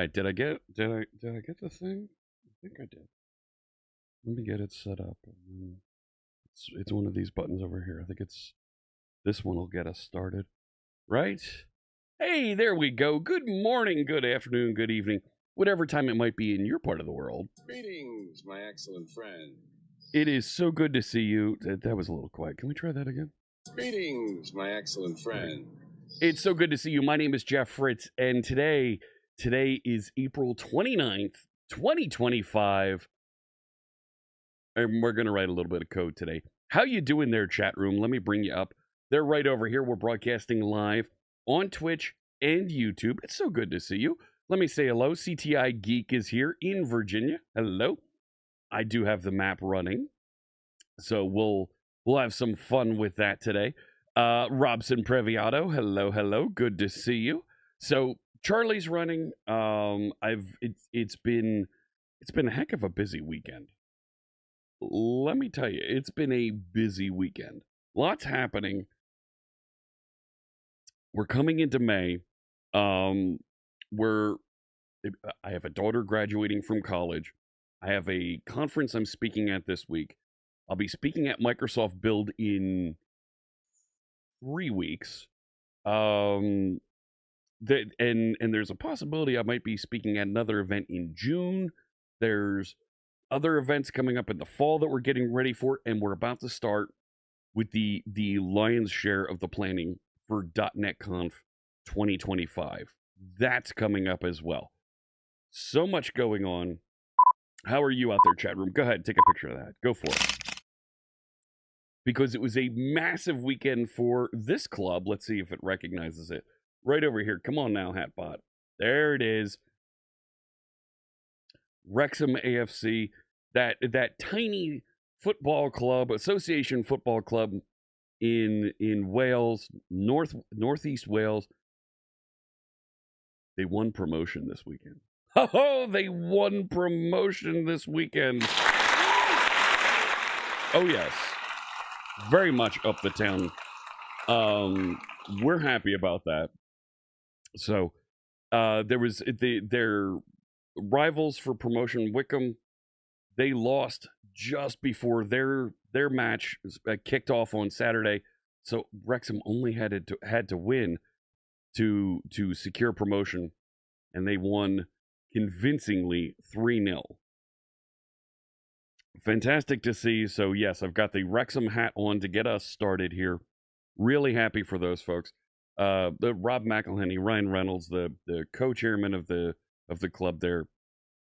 right, did I get the thing? I think I did. Let me get it set up. It's one of these buttons over here. I think it's this one will get us started. Right? Hey, there we go. Good morning, good afternoon, good evening, whatever time it might be in your part of the world. Greetings, my excellent friend. It is so good to see you. That was a little quiet. Can we try that again? Greetings, my excellent friend. It's so good to see you. My name is Jeff Fritz, and today is April 29th, 2025. And we're going to write a little bit of code today. How you doing there, chat room? Let me bring you up. They're right over here. We're broadcasting live on Twitch and YouTube. It's so good to see you. Let me say hello. CTI Geek is here in Virginia. Hello. I do have the map running, so we'll have some fun with that today. Robson Previato, hello. Good to see you. So Charlie's running. It's been a heck of a busy weekend. Let me tell you, it's been a busy weekend. Lots happening. We're coming into May. I have a daughter graduating from college. I have a conference I'm speaking at this week. I'll be speaking at Microsoft Build in 3 weeks. And there's a possibility I might be speaking at another event in June. There's other events coming up in the fall that we're getting ready for, and we're about to start with the lion's share of the planning for .NET Conf 2025. That's coming up as well. So much going on. How are you out there, chat room? Go ahead, take a picture of that. Go for it. Because it was a massive weekend for this club. Let's see if it recognizes it. Right over here. Come on now, Hatbot. There it is. Wrexham AFC, that tiny football club, association football club in Wales, northeast Wales. They won promotion this weekend. Oh, they won promotion this weekend. Oh yes, very much up the town. We're happy about that. So there was their rivals for promotion, Wickham. They lost just before their match kicked off on Saturday. So Wrexham only had to win to secure promotion, and they won convincingly 3-0. Fantastic to see. So yes, I've got the Wrexham hat on to get us started here. Really happy for those folks. The Rob McElhenney, Ryan Reynolds, the co-chairman of the club there.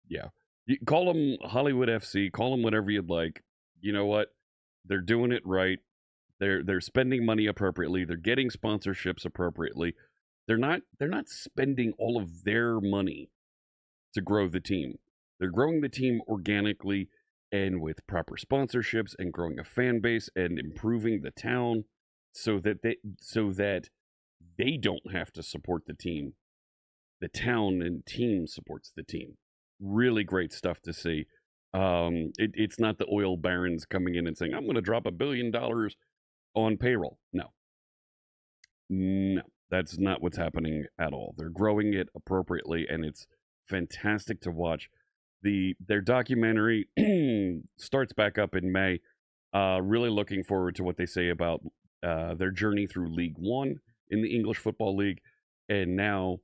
Yeah, you call them Hollywood FC, call them whatever you'd like. You know what? They're doing it right. They're spending money appropriately. They're getting sponsorships appropriately. They're not spending all of their money to grow the team. They're growing the team organically and with proper sponsorships and growing a fan base and improving the town so that they don't have to support the team. The town and team supports the team. Really great stuff to see. It's not the oil barons coming in and saying, I'm going to drop $1 billion on payroll. No, that's not what's happening at all. They're growing it appropriately, and it's fantastic to watch. Their documentary starts back up in May. Really looking forward to what they say about their journey through League One in the English Football League, and now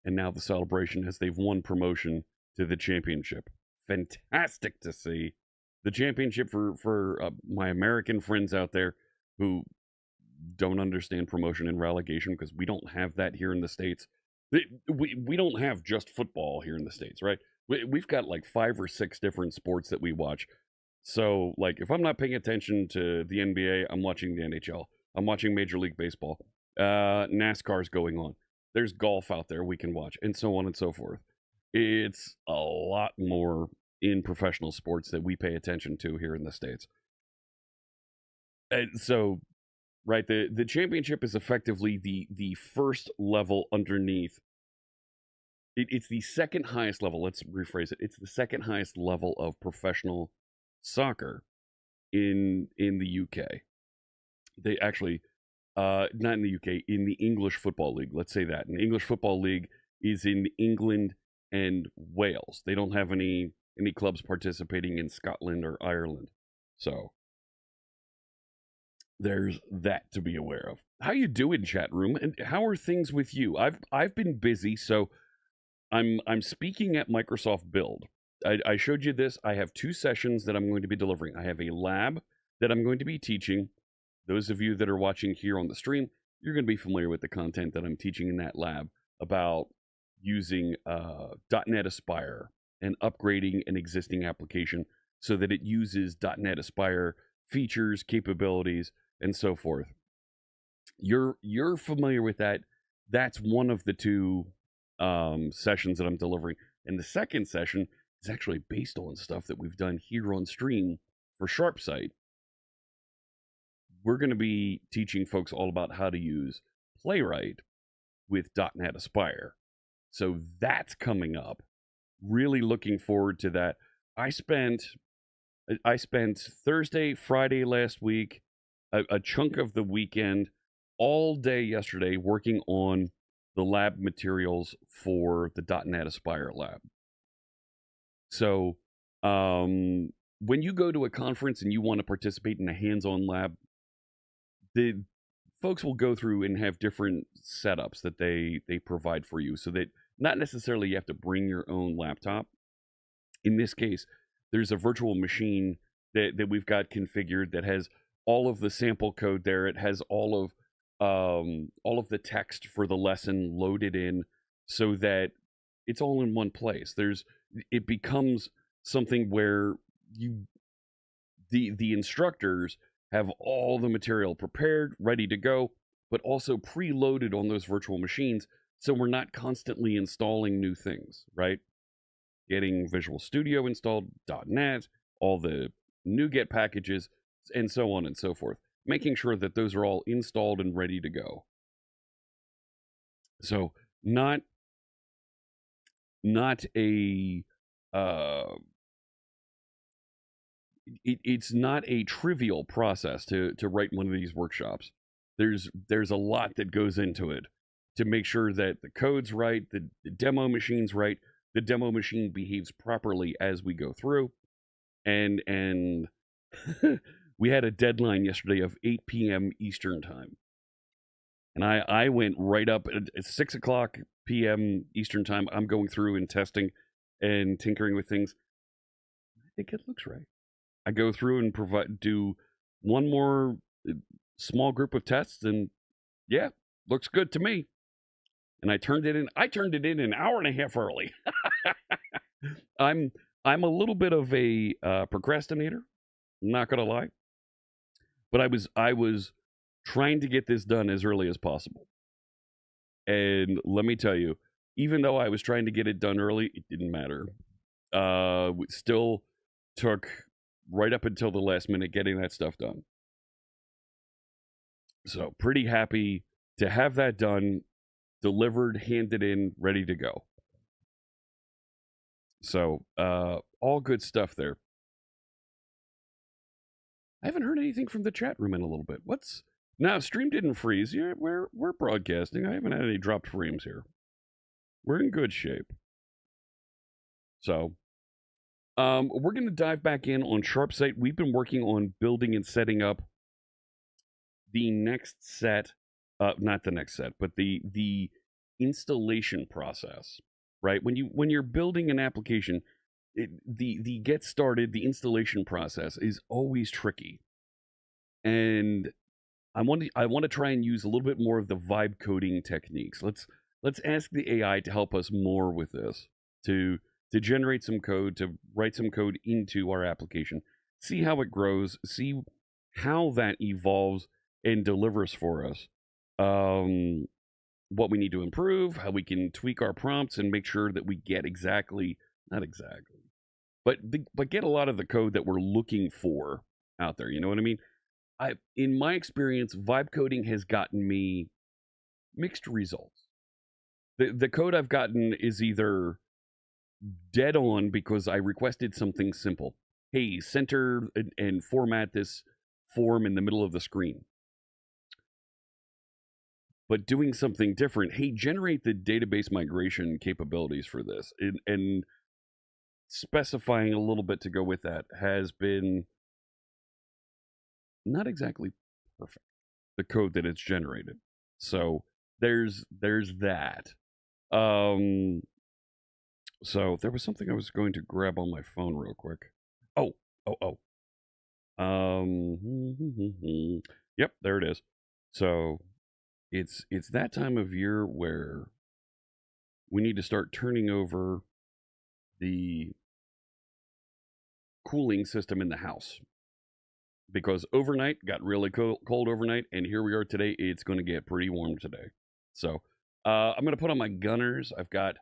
the celebration as they've won promotion to the championship. Fantastic to see. The championship for my American friends out there who don't understand promotion and relegation, because we don't have that here in the States. We don't have just football here in the States, right? We've got like 5 or 6 different sports that we watch. So, like, if I'm not paying attention to the NBA, I'm watching the NHL. I'm watching Major League Baseball. NASCAR's going on. There's golf out there we can watch, and so on and so forth. It's a lot more in professional sports that we pay attention to here in the States. And so, right, the championship is effectively the first level underneath. It's the second highest level. Let's rephrase it. It's the second highest level of professional soccer in the UK. They actually, not in the UK, in the English Football League. Let's say that. In the English Football League, is in England and Wales. They don't have any clubs participating in Scotland or Ireland. So there's that to be aware of. How you doing, chat room? And how are things with you? I've been busy, so I'm speaking at Microsoft Build. I showed you this. I have 2 sessions that I'm going to be delivering. I have a lab that I'm going to be teaching. Those of you that are watching here on the stream, you're going to be familiar with the content that I'm teaching in that lab about using .NET Aspire and upgrading an existing application so that it uses .NET Aspire features, capabilities, and so forth. You're familiar with that. That's one of the 2 sessions that I'm delivering. And the second session is actually based on stuff that we've done here on stream for SharpSite. We're going to be teaching folks all about how to use Playwright with .NET Aspire. So that's coming up. Really looking forward to that. I spent Thursday, Friday last week, a chunk of the weekend, all day yesterday working on the lab materials for the .NET Aspire lab. So when you go to a conference and you want to participate in a hands-on lab, the folks will go through and have different setups that they provide for you, so that not necessarily you have to bring your own laptop. In this case, there's a virtual machine that we've got configured that has all of the sample code there. It has all of the text for the lesson loaded in, so that it's all in one place. It becomes something where the instructors have all the material prepared, ready to go, but also preloaded on those virtual machines, so we're not constantly installing new things, right? Getting Visual Studio installed, .NET, all the NuGet packages, and so on and so forth. Making sure that those are all installed and ready to go. So not a it's not a trivial process to write one of these workshops. There's a lot that goes into it to make sure that the code's right, the demo machine's right, the demo machine behaves properly as we go through, and we had a deadline yesterday of 8 p.m. Eastern time, and I went right up at 6 o'clock p.m. Eastern time. I'm going through and testing and tinkering with things. I think it looks right. I go through and do one more small group of tests, and yeah, looks good to me. And I turned it in an hour and a half early. I'm a little bit of a procrastinator, not gonna lie, but I was trying to get this done as early as possible. And let me tell you, even though I was trying to get it done early, it didn't matter. It still took right up until the last minute getting that stuff done. So pretty happy to have that done, delivered, handed in, ready to go. So all good stuff there. I haven't heard anything from the chat room in a little bit. Now, stream didn't freeze. Yeah, we're broadcasting. I haven't had any dropped frames here. We're in good shape. So we're going to dive back in on SharpSite. We've been working on building and setting up the next set, not the next set, but the installation process, right? When you're building an application, the get started, the installation process is always tricky. And I want to try and use a little bit more of the vibe coding techniques. Let's ask the AI to help us more with this, to generate some code, to write some code into our application, see how it grows, see how that evolves and delivers for us. What we need to improve, how we can tweak our prompts and make sure that we get not exactly, but get a lot of the code that we're looking for out there. You know what I mean? In my experience, vibe coding has gotten me mixed results. The code I've gotten is either dead on because I requested something simple. Hey, center and format this form in the middle of the screen. but doing something different. Hey, generate the database migration capabilities for this, and specifying a little bit to go with that has been not exactly perfect, the code that it's generated. So there's that. So there was something I was going to grab on my phone real quick. Oh. Yep, there it is. So it's that time of year where we need to start turning over the cooling system in the house, because overnight got really cold overnight, and here we are today. It's going to get pretty warm today. So I'm going to put on my Gunners. I've got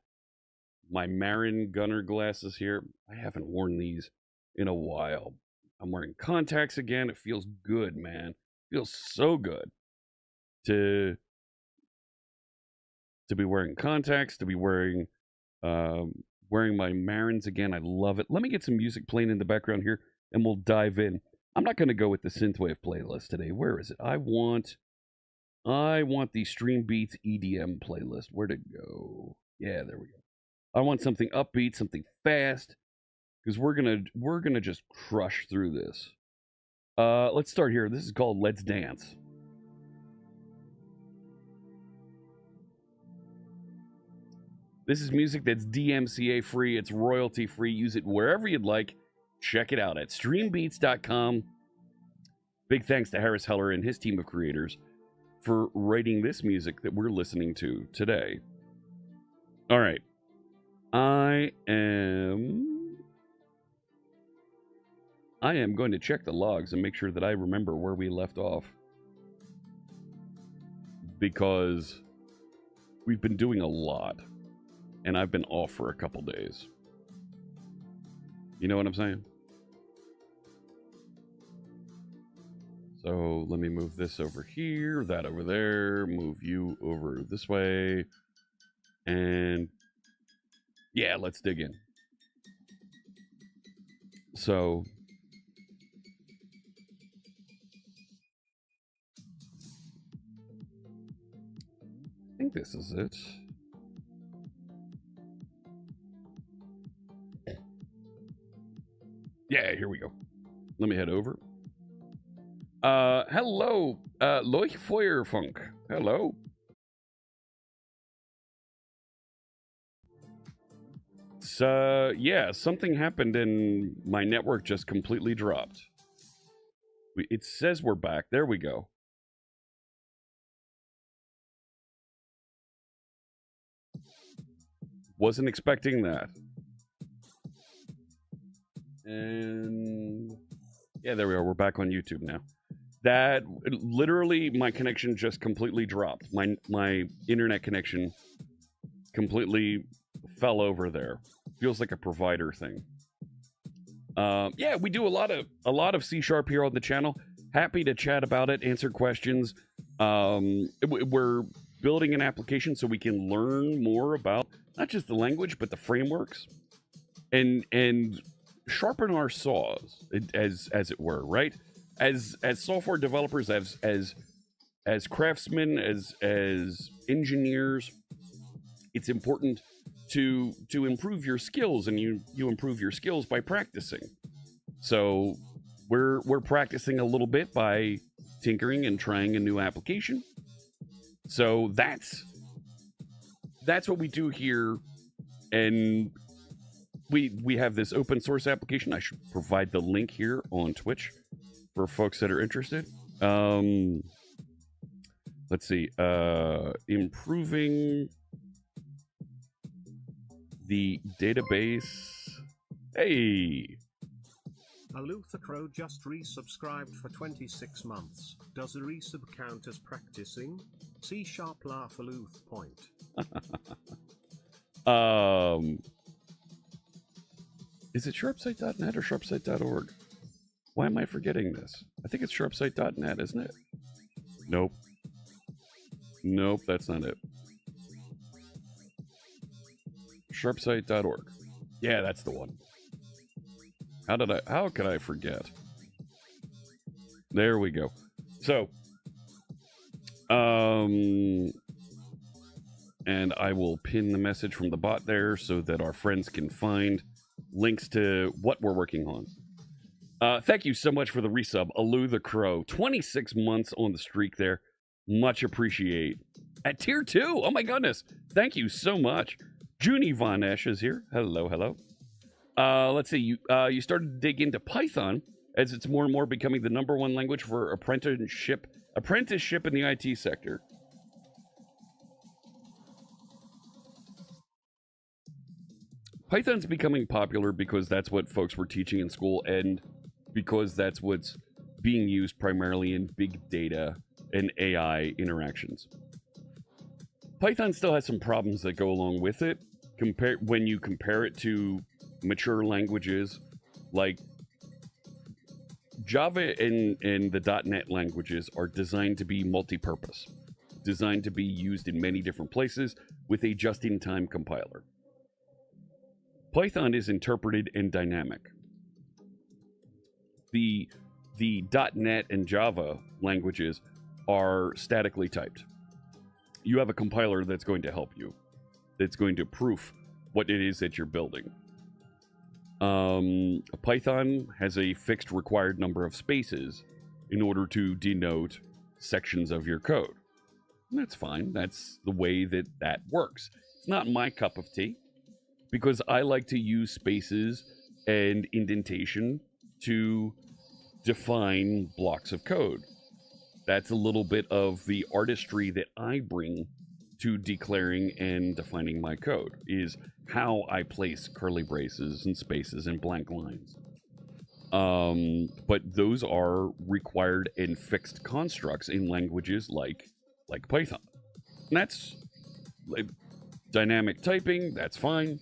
my Marin Gunner glasses here. I haven't worn these in a while. I'm wearing contacts again. It feels good, man. It feels so good to be wearing contacts, to be wearing my Marins again. I love it. Let me get some music playing in the background here, and we'll dive in. I'm not going to go with the synthwave playlist today. Where is it? I want the Stream Beats EDM playlist. Where'd it go? Yeah, there we go. I want something upbeat, something fast, because we're gonna just crush through this. Let's start here. This is called Let's Dance. This is music that's DMCA free. It's royalty free. Use it wherever you'd like. Check it out at streambeats.com. Big thanks to Harris Heller and his team of creators for writing this music that we're listening to today. All right. I am going to check the logs and make sure that I remember where we left off, because we've been doing a lot and I've been off for a couple days. You know what I'm saying? So let me move this over here, that over there, move you over this way, and yeah, let's dig in. So I think this is it. Yeah, here we go. Let me head over. Hello, Leuchtfeuerfunk. Hello. So, yeah, something happened and my network just completely dropped. It says we're back. There we go. Wasn't expecting that. And yeah, there we are. We're back on YouTube now. That literally, my connection just completely dropped. My internet connection completely fell over there. Feels like a provider thing. Yeah, we do a lot of C# here on the channel. Happy to chat about it, answer questions. We're building an application so we can learn more about not just the language but the frameworks, and sharpen our saws, as it were, right? As software developers, as craftsmen, as engineers, it's important to improve your skills, and you improve your skills by practicing. So we're practicing a little bit by tinkering and trying a new application. So that's what we do here, and we have this open source application. I should provide the link here on Twitch for folks that are interested. Let's see. Improving the database. Hey. Alutha Crow just resubscribed for 26 months. Does a resub count as practicing? C# laugh Aluth point. Is it sharpsite.net or sharpsite.org? Why am I forgetting this? I think it's sharpsite.net, isn't it? Nope. Nope, that's not it. Sharpsite.org. Yeah, that's the one. How could I forget? There we go. So, and I will pin the message from the bot there so that our friends can find links to what we're working on. Thank you so much for the resub, Alu the Crow. 26 months on the streak there. Much appreciate. At tier 2, oh my goodness. Thank you so much. Junie Von Esch is here. Hello, hello. Let's see, you started to dig into Python as it's more and more becoming the #1 language for apprenticeship in the IT sector. Python's becoming popular because that's what folks were teaching in school and because that's what's being used primarily in big data and AI interactions. Python still has some problems that go along with it when you compare it to mature languages like Java and the .NET languages are designed to be multi-purpose, designed to be used in many different places with a just-in-time compiler. Python is interpreted and dynamic. The .NET and Java languages are statically typed. You have a compiler that's going to help you, that's going to proof what it is that you're building. Python has a fixed required number of spaces in order to denote sections of your code. And that's fine. That's the way that works. It's not my cup of tea because I like to use spaces and indentation to define blocks of code. That's a little bit of the artistry that I bring to declaring and defining my code, is how I place curly braces and spaces and blank lines. But those are required and fixed constructs in languages like Python. And that's like dynamic typing, that's fine.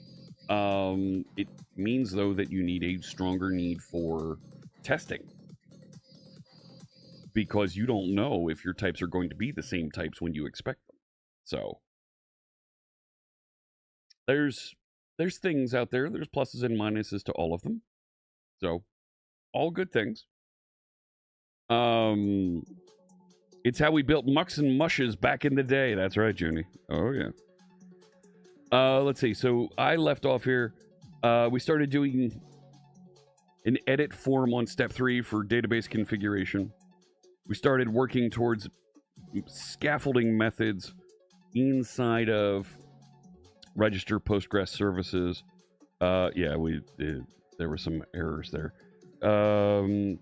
It means, though, that you need a stronger need for testing, because you don't know if your types are going to be the same types when you expect them. So there's things out there. There's pluses and minuses to all of them. So all good things. It's how we built mucks and mushes back in the day. That's right, Junie. Oh yeah. Let's see. So I left off here. We started doing an edit form on step 3 for database configuration. We started working towards scaffolding methods inside of register Postgres services. Yeah, there were some errors there. No,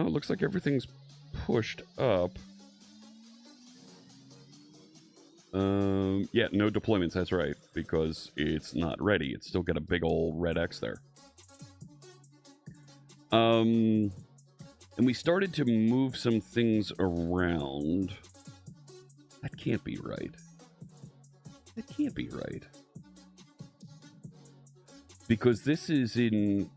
it looks like everything's pushed up. Yeah, no deployments, that's right, because it's not ready. It's still got a big old red X there. And we started to move some things around. That can't be right. That can't be right. Because this is in...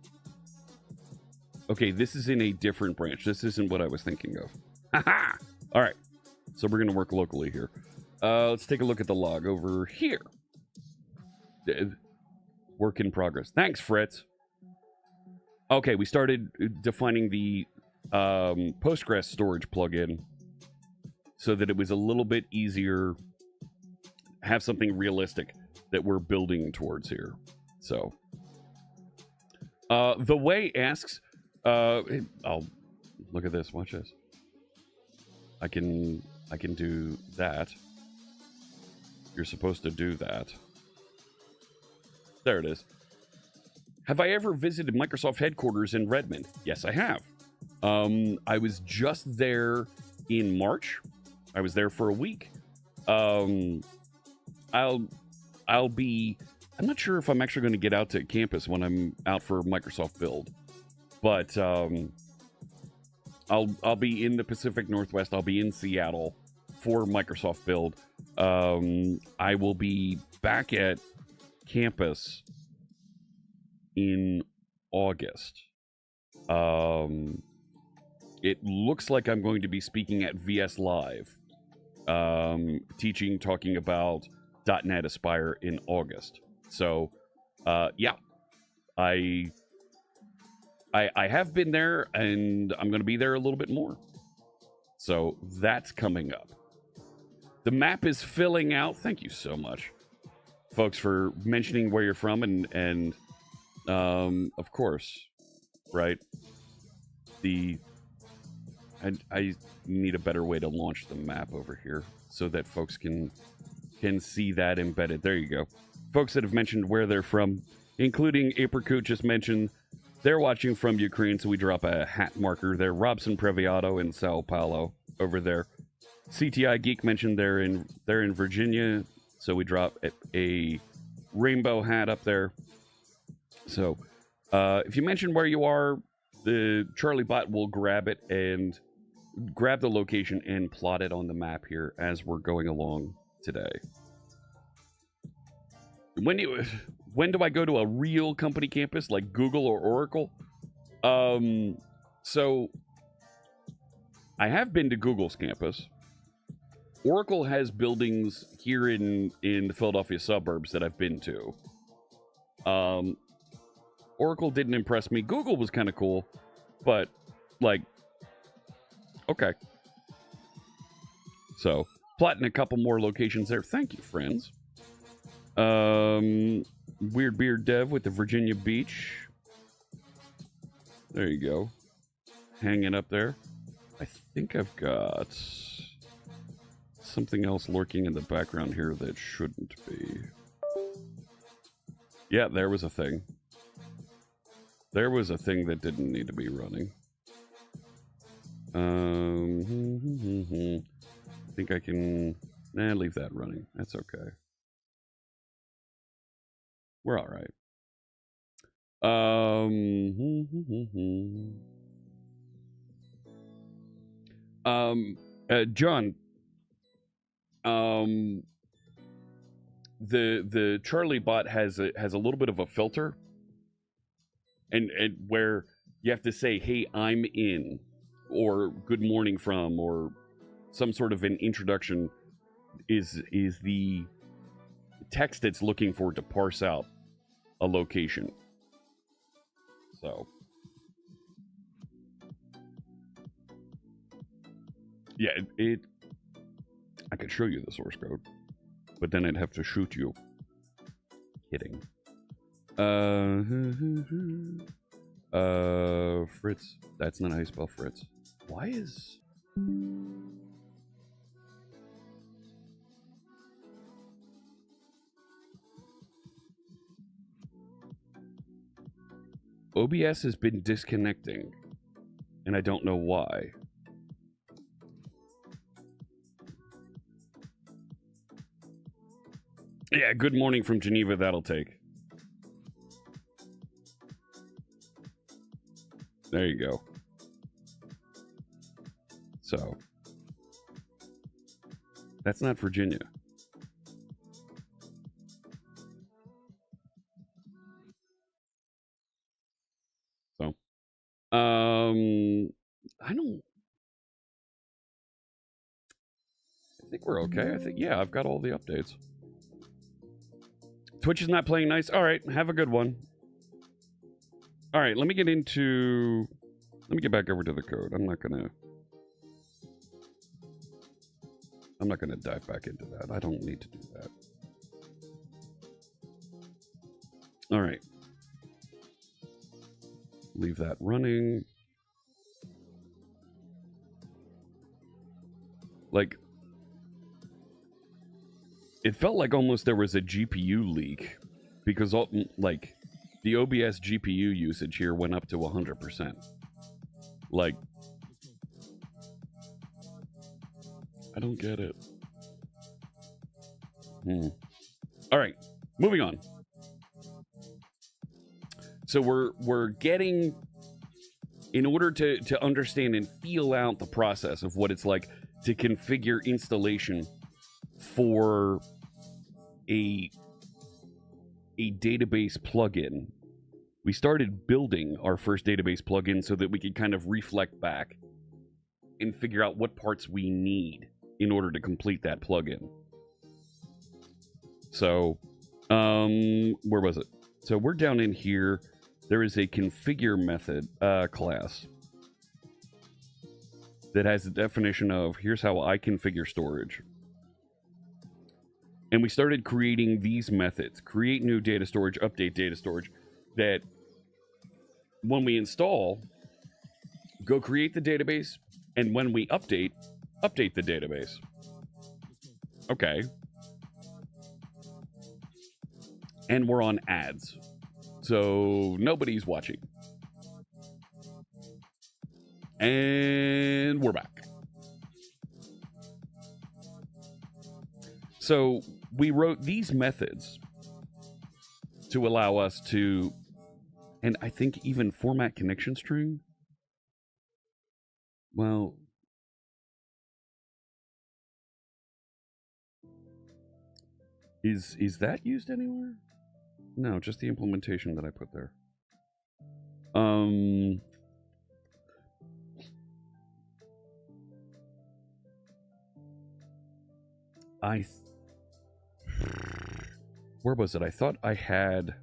Okay, this is in a different branch. This isn't what I was thinking of. Haha! Alright, so we're going to work locally here. Let's take a look at the log over here. Work in progress. Thanks, Fritz. Okay, we started defining the Postgres storage plugin so that it was a little bit easier, have something realistic that we're building towards here. So, the way asks, I'll look at this. Watch this. I can do that. You're supposed to do that. There it is. Have I ever visited Microsoft headquarters in Redmond? Yes, I have. I was just there in March. I was there for a week. I'll be... I'm not sure if I'm actually going to get out to campus when I'm out for Microsoft Build. But I'll be in the Pacific Northwest. I'll be in Seattle for Microsoft Build. I will be back at campus in August. It looks like I'm going to be speaking at VS Live, talking about .NET Aspire in August. So, yeah, I have been there, and I'm going to be there a little bit more. So that's coming up. The map is filling out. Thank you so much, folks, for mentioning where you're from, and of course, right? I need a better way to launch the map over here so that folks can see that embedded. There you go. Folks that have mentioned where they're from, including Apricot just mentioned they're watching from Ukraine, so we drop a hat marker there. Robson Previato in Sao Paulo over there. CTI Geek mentioned they're in Virginia, so we drop a rainbow hat up there. So if you mention where you are, the Charlie bot will grab it and grab the location and plot it on the map here as we're going along today. When do I go to a real company campus like Google or Oracle? So I have been to Google's campus. Oracle has buildings here in the Philadelphia suburbs that I've been to. Oracle didn't impress me. Google was kind of cool, but like, okay. So plotting a couple more locations there. Thank you, friends. Weird Beard Dev with the Virginia Beach. There you go. Hanging up there. I think I've got something else lurking in the background here that shouldn't be. Yeah, there was a thing. There was a thing that didn't need to be running. I think I can leave that running. That's okay. We're all right. John, the Charlie bot has a little bit of a filter, and where you have to say, "Hey, I'm in," or "Good morning from," or some sort of an introduction is the text it's looking for to parse out a location. So yeah, I could show you the source code, but then I'd have to shoot you. Kidding. Fritz. That's not how you spell Fritz. Why is... OBS has been disconnecting, and I don't know why. Yeah, good morning from Geneva, that'll take. There you go. So, that's not Virginia. So, I think we're okay. Yeah, I've got all the updates. Twitch is not playing nice. All right, have a good one. All right, let me get back over to the code. I'm not gonna dive back into that. I don't need to do that. All right. Leave that running. Like, it felt like almost there was a GPU leak, because like the OBS GPU usage here went up to 100%. Like, I don't get it. All right, moving on. So we're getting, in order to understand and feel out the process of what it's like to configure installation for a database plugin, we started building our first database plugin so that we could kind of reflect back and figure out what parts we need in order to complete that plugin. So, where was it? So we're down in here. There is a configure method class that has the definition of, here's how I configure storage. And we started creating these methods, create new data storage, update data storage, that when we install, go create the database, and when we update the database. Okay. And we're on ads. So nobody's watching. And we're back. So we wrote these methods to allow us to, and I think even format connection string. Well, is that used anywhere? No, just the implementation that I put there. Where was it? I thought I had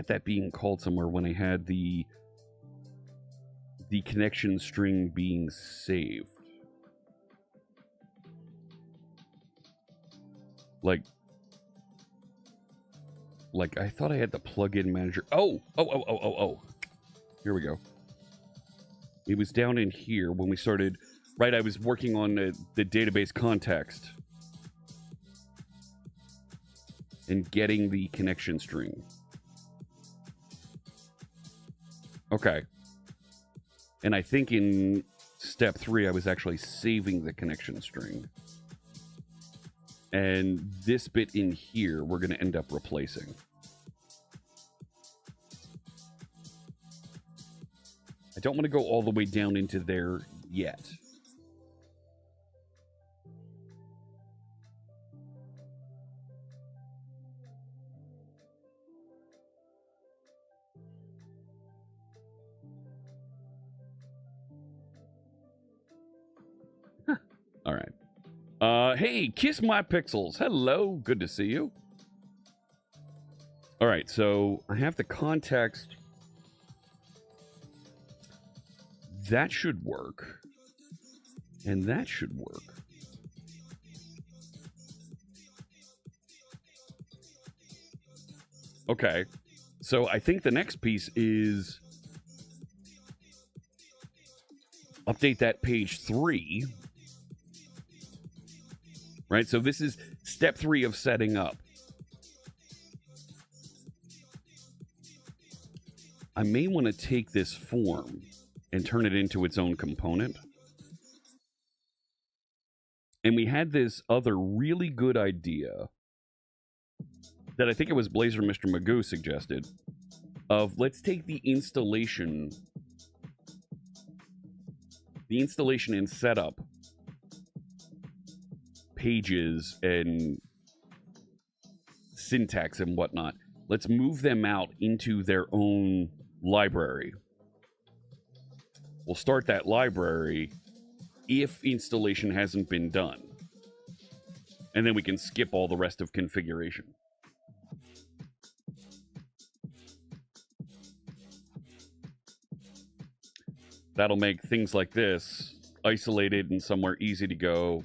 that being called somewhere when I had the connection string being saved. Like I thought I had the plugin manager. Oh. Here we go. It was down in here when we started, right? I was working on the database context and getting the connection string. Okay. And I think in step 3, I was actually saving the connection string. And this bit in here, we're going to end up replacing. I don't want to go all the way down into there yet. Huh. All right. Hey, Kiss My Pixels. Hello. Good to see you. All right, so I have the context. That should work. And that should work. Okay. So I think the next piece is update that page 3. Right? So this is step 3 of setting up. I may want to take this form and turn it into its own component. And we had this other really good idea that I think it was Blazer Mr. Magoo suggested of let's take the installation and setup pages and syntax and whatnot. Let's move them out into their own library. We'll start that library if installation hasn't been done. And then we can skip all the rest of configuration. That'll make things like this isolated and somewhere easy to go.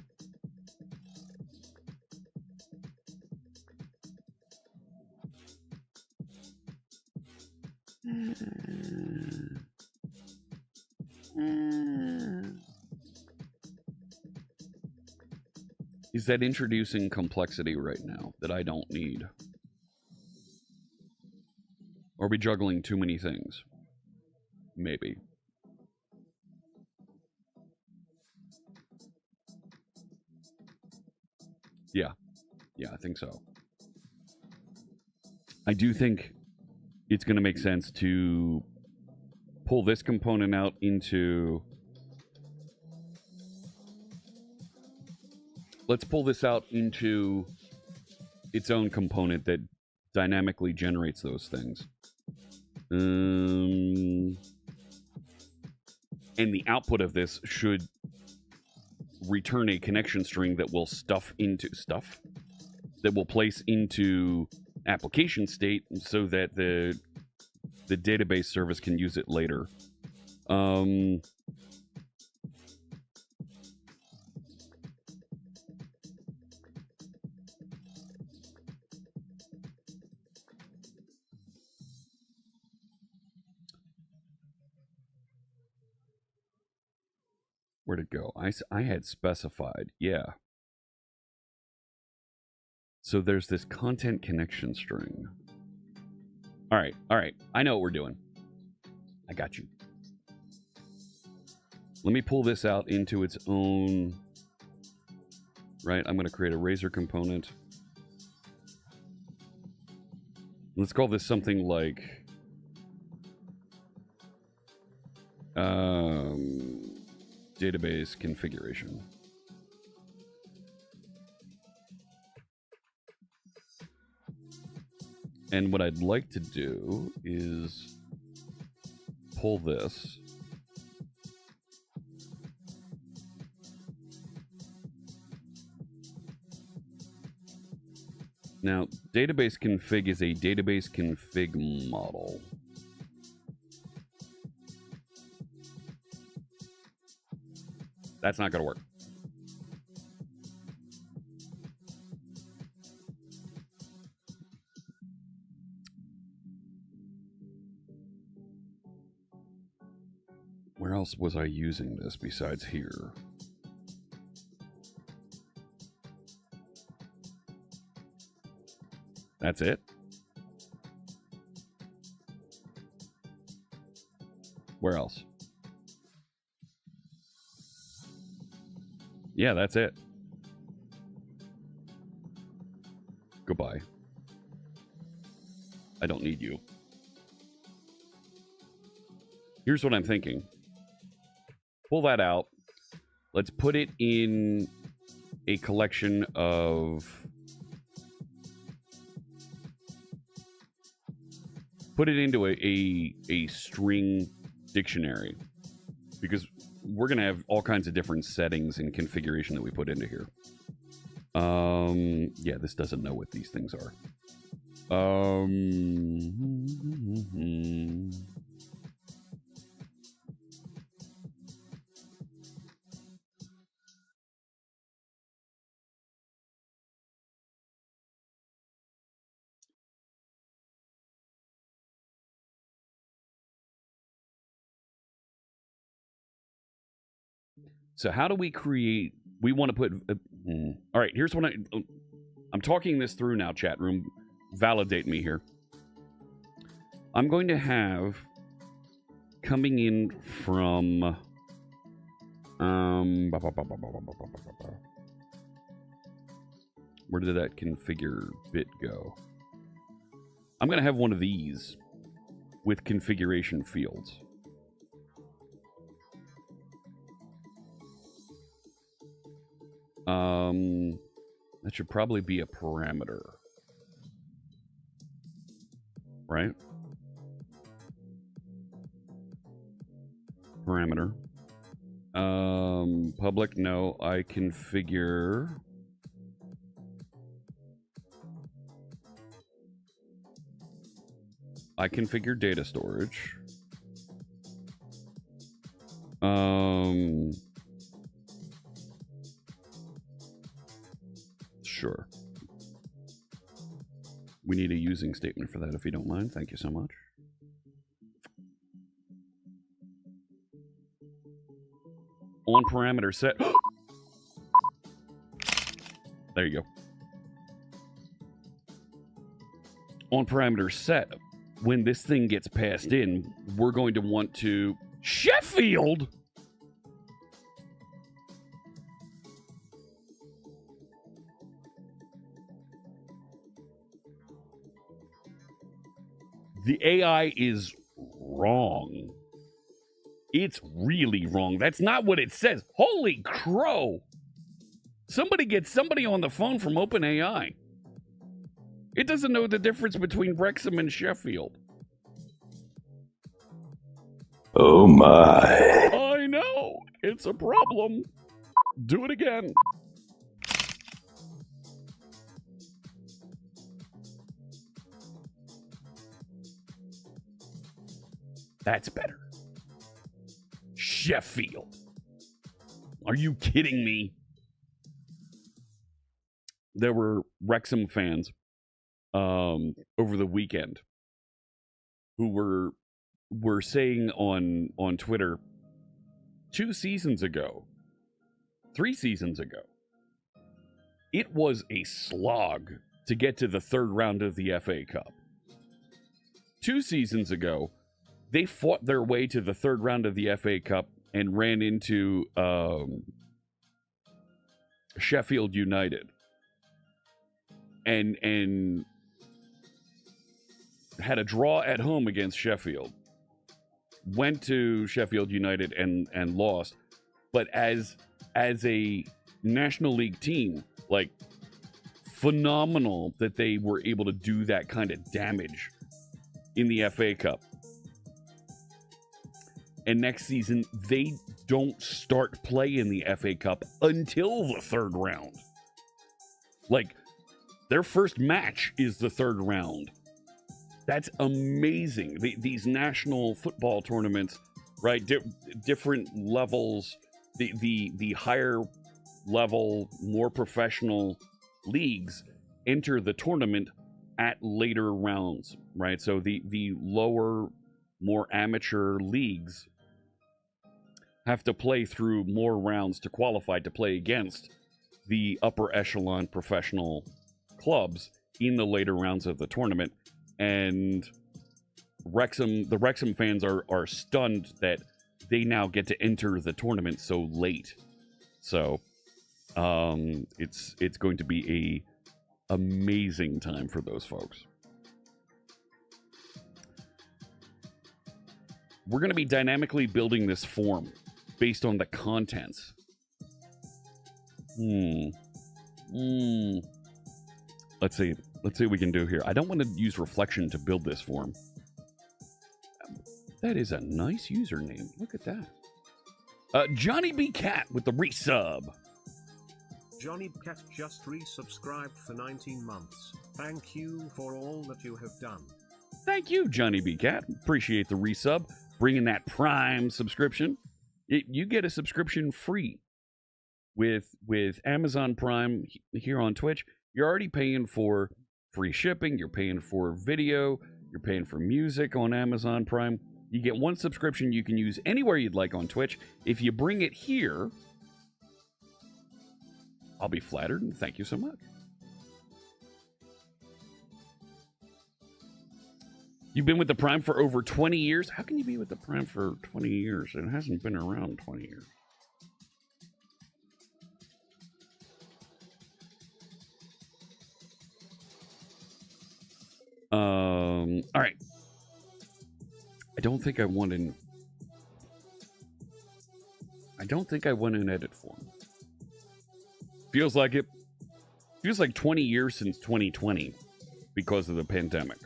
Is that introducing complexity right now that I don't need? Or are we juggling too many things? Maybe. Yeah, I think so. I do think it's going to make sense to pull this component out into... Let's pull this out into its own component that dynamically generates those things. And the output of this should return a connection string that will that will place into application state so that the database service can use it later. Where'd it go? I had specified, yeah. So there's this content connection string. All right. I know what we're doing. I got you. Let me pull this out into its own. Right, I'm going to create a razor component. Let's call this something like database configuration. And what I'd like to do is pull this. Now, database config is a database config model. That's not going to work. Where else was I using this besides here? That's it? Where else? Yeah, that's it. Goodbye. I don't need you. Here's what I'm thinking. Pull that out. Let's put it in a collection of... Put it into a string dictionary. Because we're going to have all kinds of different settings and configuration that we put into here. Yeah, this doesn't know what these things are. So how do we create... We want to put... All right, here's what I'm talking this through now, chat room. Validate me here. I'm going to have... Coming in from... Where did that configure bit go? I'm going to have one of these with configuration fields. That should probably be a parameter. Right? Parameter. Public, no. I configure... I configure data storage. Sure. We need a using statement for that if you don't mind. Thank you so much. On parameter set. There you go. On parameter set, when this thing gets passed in, we're going to want to... Sheffield! The AI is wrong. It's really wrong. That's not what it says. Holy crow! Somebody gets somebody on the phone from OpenAI. It doesn't know the difference between Wrexham and Sheffield. Oh my. I know. It's a problem. Do it again. That's better. Sheffield. Are you kidding me? There were Wrexham fans over the weekend who were saying on Twitter 2 seasons ago 3 seasons ago, it was a slog to get to the third round of the FA Cup. 2 seasons ago, they fought their way to the third round of the FA Cup and ran into Sheffield United. And had a draw at home against Sheffield. Went to Sheffield United and lost. But as a National League team, like, phenomenal that they were able to do that kind of damage in the FA Cup. And next season, they don't start play in the FA Cup until the third round. Like, their first match is the third round. That's amazing. These national football tournaments, right? Different levels, the higher level, more professional leagues enter the tournament at later rounds, right? So the lower, more amateur leagues have to play through more rounds to qualify to play against the upper echelon professional clubs in the later rounds of the tournament. And the Wrexham fans are stunned that they now get to enter the tournament so late. So it's going to be a amazing time for those folks. We're going to be dynamically building this form based on the contents. Let's see what we can do here. I don't want to use reflection to build this form. That is a nice username. Look at that. Johnny B. Cat with the resub. Johnny Cat just resubscribed for 19 months. Thank you for all that you have done. Thank you, Johnny B. Cat. Appreciate the resub. Bringing that Prime subscription. You get a subscription free with Amazon Prime here on Twitch. You're already paying for free shipping. You're paying for video. You're paying for music on Amazon Prime. You get one subscription you can use anywhere you'd like on Twitch. If you bring it here, I'll be flattered, and thank you so much. You've been with the Prime for over 20 years? How can you be with the Prime for 20 years? It hasn't been around 20 years. All right. I don't think I want an edit form. Feels like it. Feels like 20 years since 2020 because of the pandemic.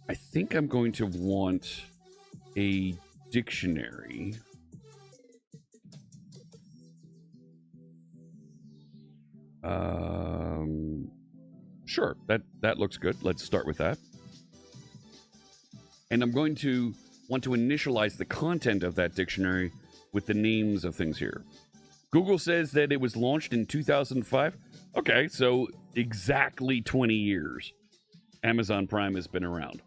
I think I'm going to want a dictionary. Sure, that looks good. Let's start with that. And I'm going to want to initialize the content of that dictionary with the names of things here. Google says that it was launched in 2005. Okay, so exactly 20 years Amazon Prime has been around.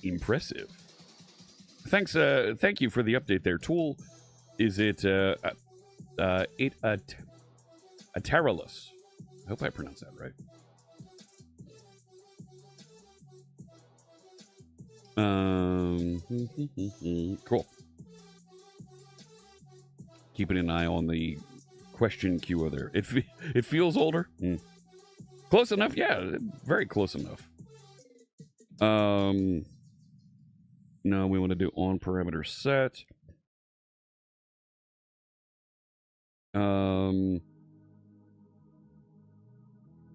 Impressive. Thanks. Thank you for the update there. Tool, is it Ataralus? I hope I pronounced that right. Cool. Keeping an eye on the question queue there. It feels older. Close enough, yeah. Very close enough. No, we want to do on parameter set.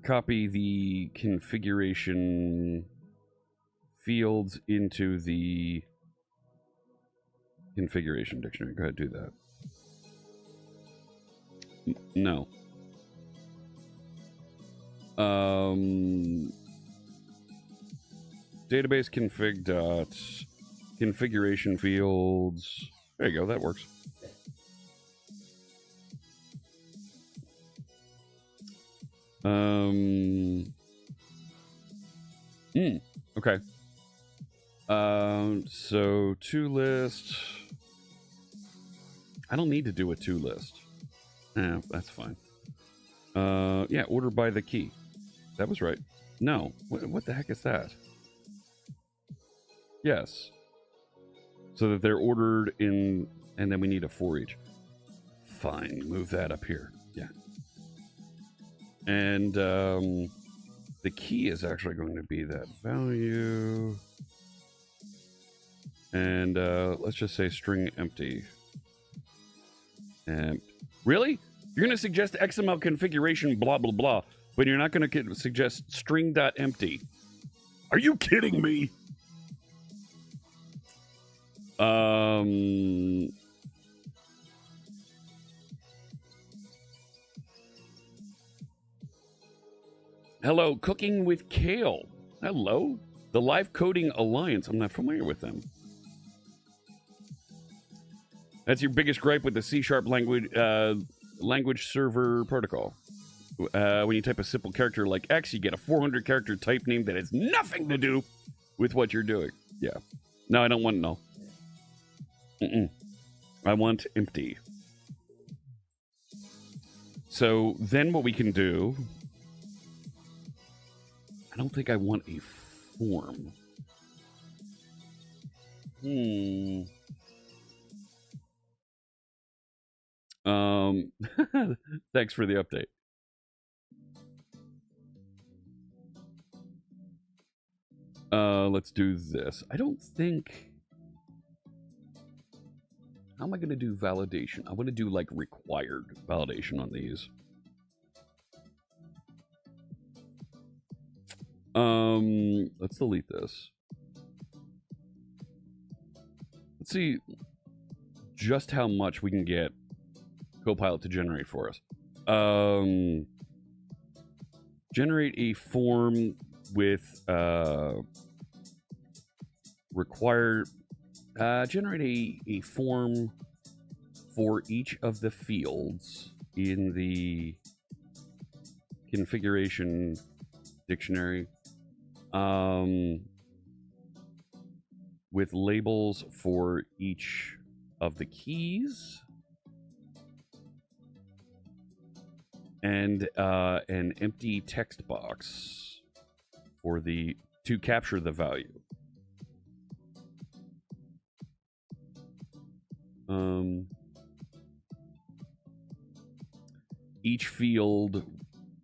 Copy the configuration fields into the configuration dictionary. Go ahead, do that. No. Database config dot configuration fields. There you go. That works. Okay. So to list. I don't need to do a to list. Yeah, that's fine. Yeah, order by the key. That was right. No. What the heck is that? Yes. So that they're ordered in, and then we need a for each. Fine, move that up here. Yeah. And the key is actually going to be that value. And let's just say string empty. And really? You're going to suggest XML configuration blah, blah, blah, but you're not going to suggest string.empty. Are you kidding me? Hello, Cooking with Kale. Hello. The Live Coding Alliance. I'm not familiar with them. That's your biggest gripe with the C# language server protocol. When you type a simple character like X, you get a 400 character type name that has nothing to do with what you're doing. Yeah. No, I don't want null. I want empty. So then what we can do... I don't think I want a form. Thanks for the update. Let's do this. I don't think... How am I going to do validation? I want to do, like, required validation on these. Let's delete this. Let's see just how much we can get Copilot to generate for us. Generate a form with generate a form for each of the fields in the configuration dictionary, with labels for each of the keys, and an empty text box for to capture the value. Each field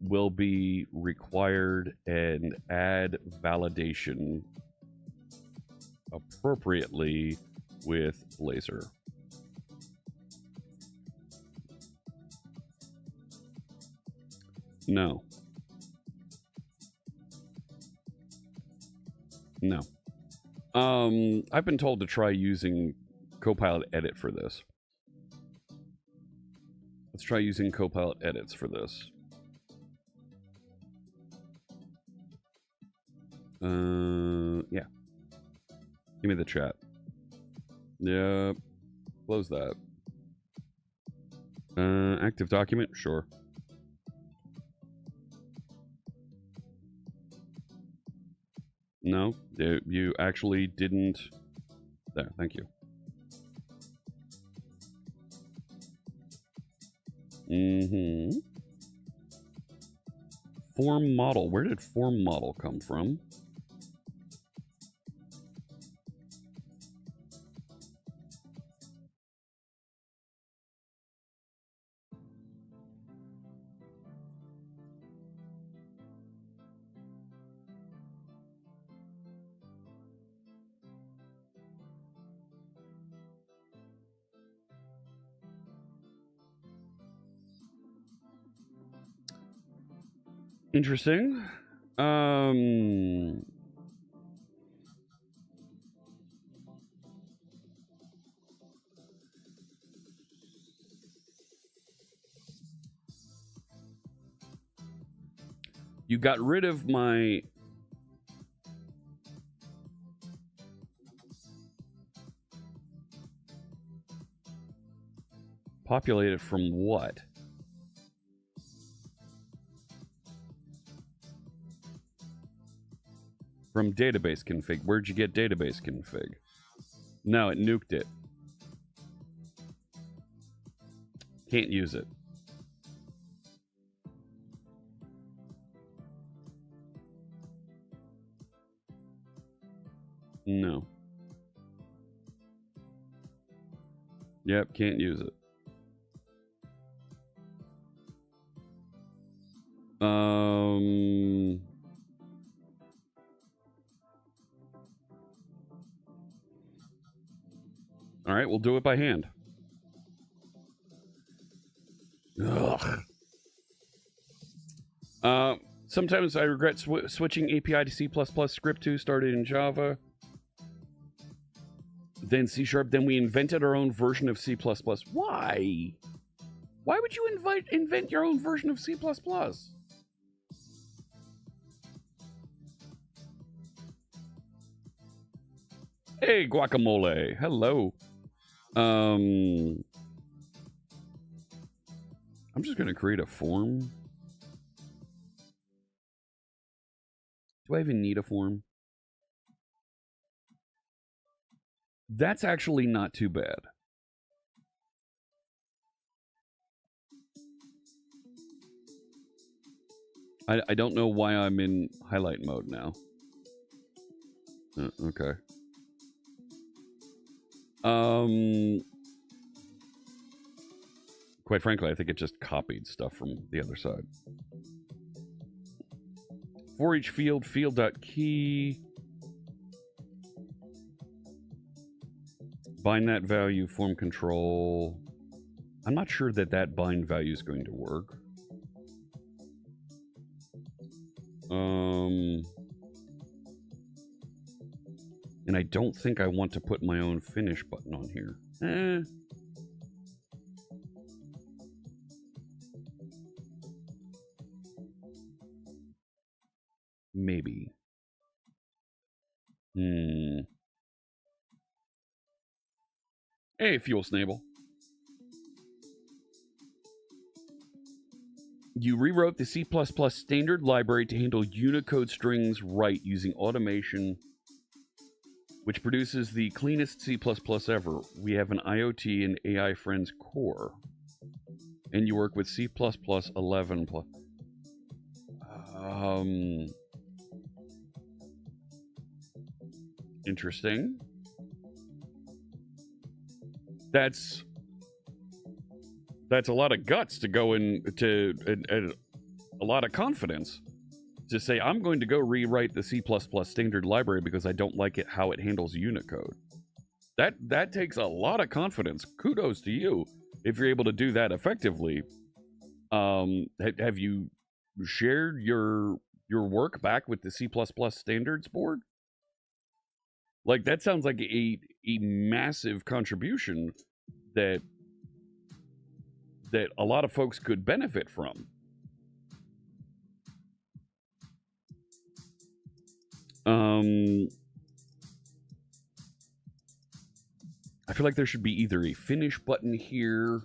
will be required and add validation appropriately with Blazor. No. No. I've been told to try using Copilot Edit for this. Let's try using Copilot Edits for this. Yeah. Give me the chat. Yep. Close that. Active document? Sure. No, you actually didn't. There, thank you. Form model. Where did form model come from? Interesting. You got rid of my... Populated from what? From database config. Where'd you get database config? No, it nuked it. Can't use it. No. Yep, can't use it. All right, we'll do it by hand. Ugh. Sometimes I regret switching API to C++ script 2 started in Java. Then C#. Then we invented our own version of C++. Why? Why would you invent your own version of C++? Hey, guacamole. Hello. I'm just going to create a form. Do I even need a form? That's actually not too bad. I don't know why I'm in highlight mode now. Okay. Quite frankly, I think it just copied stuff from the other side. For each field, field.key. Bind that value, form control. I'm not sure that that bind value is going to work. And I don't think I want to put my own finish button on here. Maybe. Hey, Fuel Snable. You rewrote the C++ standard library to handle Unicode strings write using automation, which produces the cleanest C++ ever. We have an IoT and AI Friends core. And you work with C++ 11 plus. Interesting. That's a lot of guts to go into a lot of confidence to say I'm going to go rewrite the C++ standard library because I don't like it how it handles Unicode. That takes a lot of confidence. Kudos to you if you're able to do that effectively. Have you shared your work back with the C++ standards board? Like, that sounds like a massive contribution that a lot of folks could benefit from. I feel like there should be either a finish button here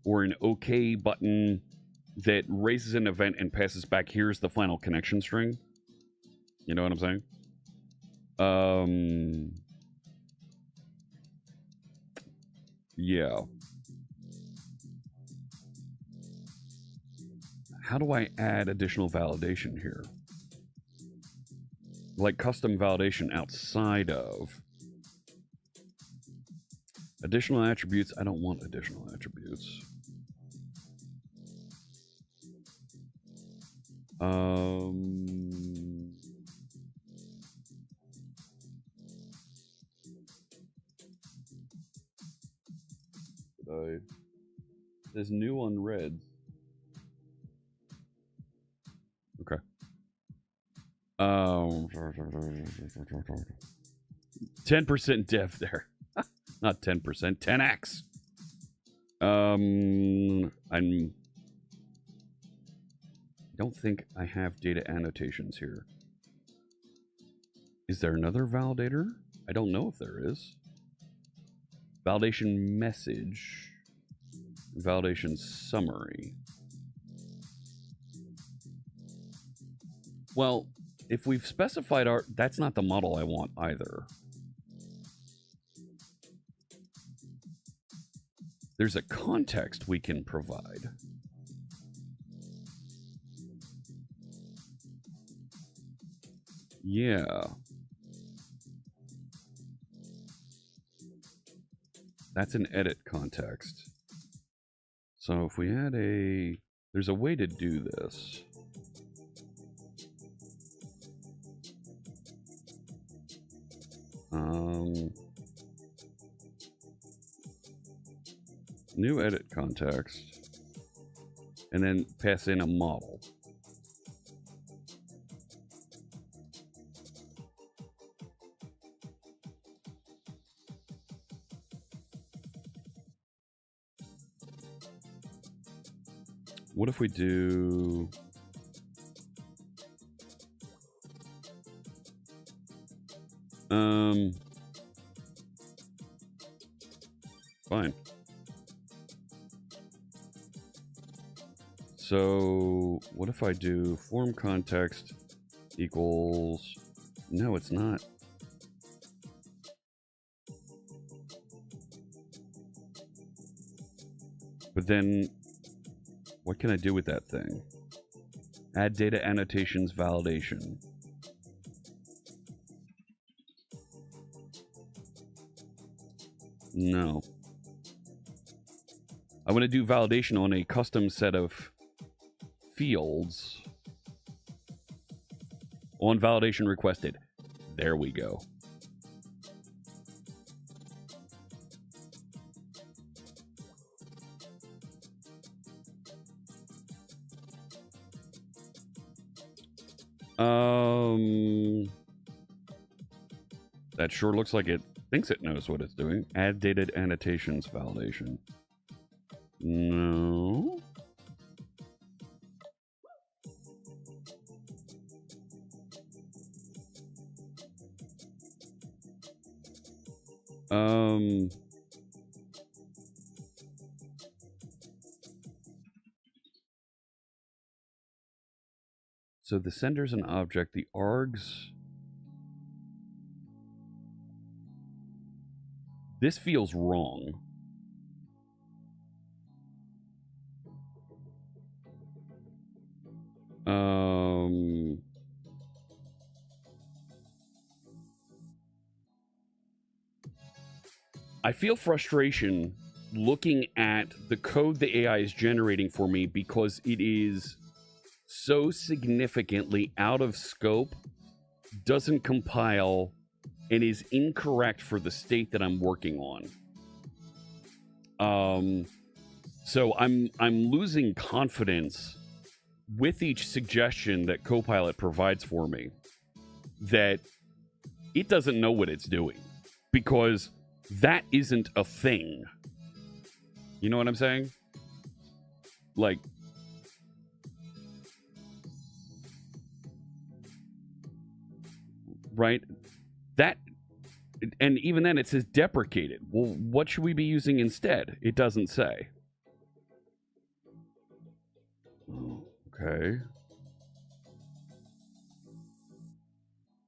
or an OK button that raises an event and passes back, here's the final connection string. You know what I'm saying? Yeah. How do I add additional validation here? Like custom validation outside of additional attributes. I don't want additional attributes. There's new on reds. Okay. 10% dev there. Not 10%, 10x. I don't think I have data annotations here. Is there another validator? I don't know if there is. Validation message. Validation summary. Well, if we've specified our, that's not the model I want either. There's a context we can provide. Yeah. That's an edit context. So if we had a, there's a way to do this. New edit context, and then pass in a model. What if we do fine. So what if I do form context equals, no, it's not. But then what can I do with that thing? Add data annotations validation. No. I want to do validation on a custom set of fields on validation requested. There we go. That sure looks like it thinks it knows what it's doing. Add data annotations validation. No. So the sender's an object, the args. This feels wrong. I feel frustration looking at the code the AI is generating for me because it is so significantly out of scope, doesn't compile, and is incorrect for the state that I'm working on. So I'm losing confidence with each suggestion that Copilot provides for me that it doesn't know what it's doing, because that isn't a thing. You know what I'm saying? Like, right? That, and even then it says deprecated. Well, what should we be using instead? It doesn't say. Okay.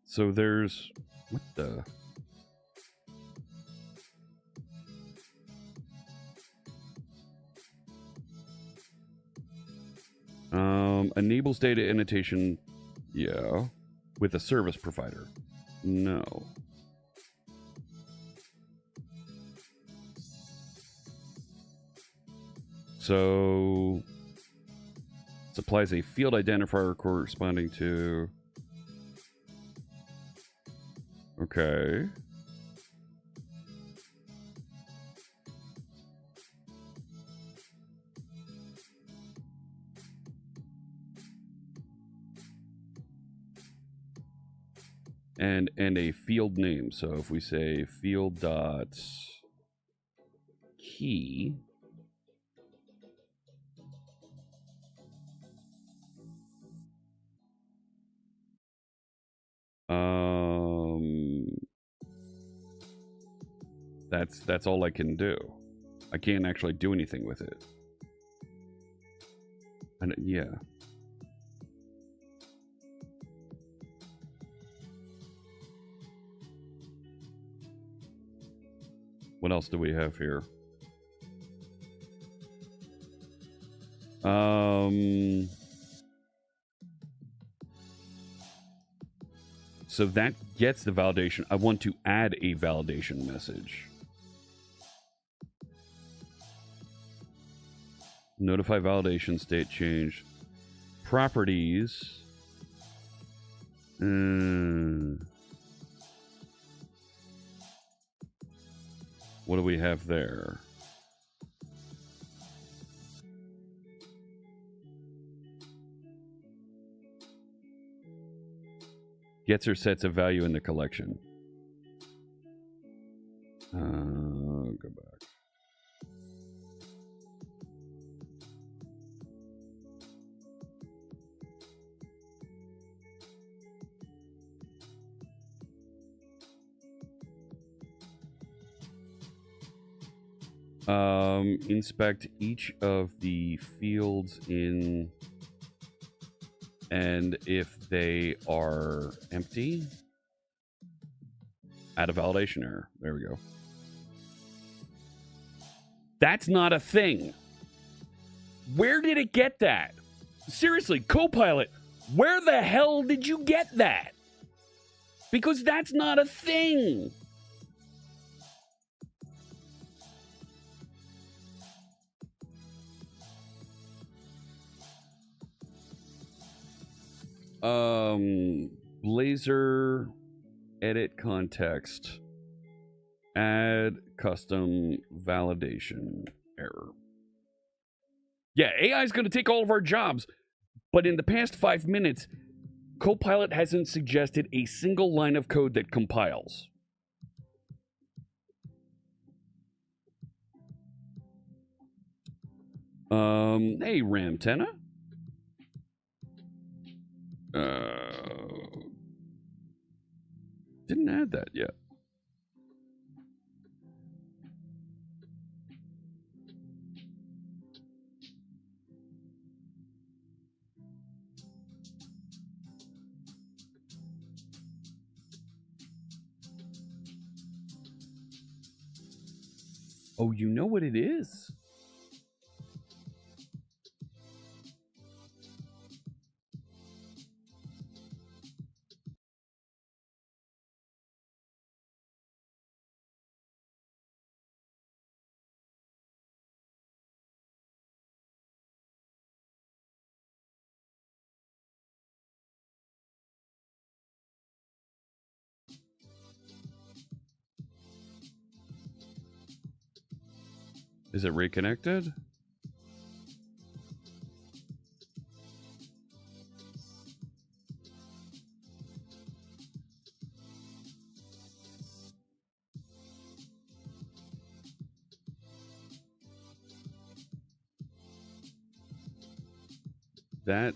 So there's, what the? Enables data annotation, yeah, with a service provider. No. So supplies a field identifier corresponding to, okay. And a field name. So if we say field dot key, that's all I can do. I can't actually do anything with it. And yeah. What else do we have here? So that gets the validation. I want to add a validation message. Notify validation state change. Properties. What do we have there? Gets or sets a value in the collection. Go back. Inspect each of the fields in, and if they are empty, add a validation error. There we go. That's not a thing. Where did it get that? Seriously, Copilot, where the hell did you get that? Because that's not a thing. Blazor, edit context, add custom validation error. Yeah, AI is going to take all of our jobs, but in the past 5 minutes, Copilot hasn't suggested a single line of code that compiles. Hey, Ramtena. Didn't add that yet. Oh, you know what it is? Is it reconnected? That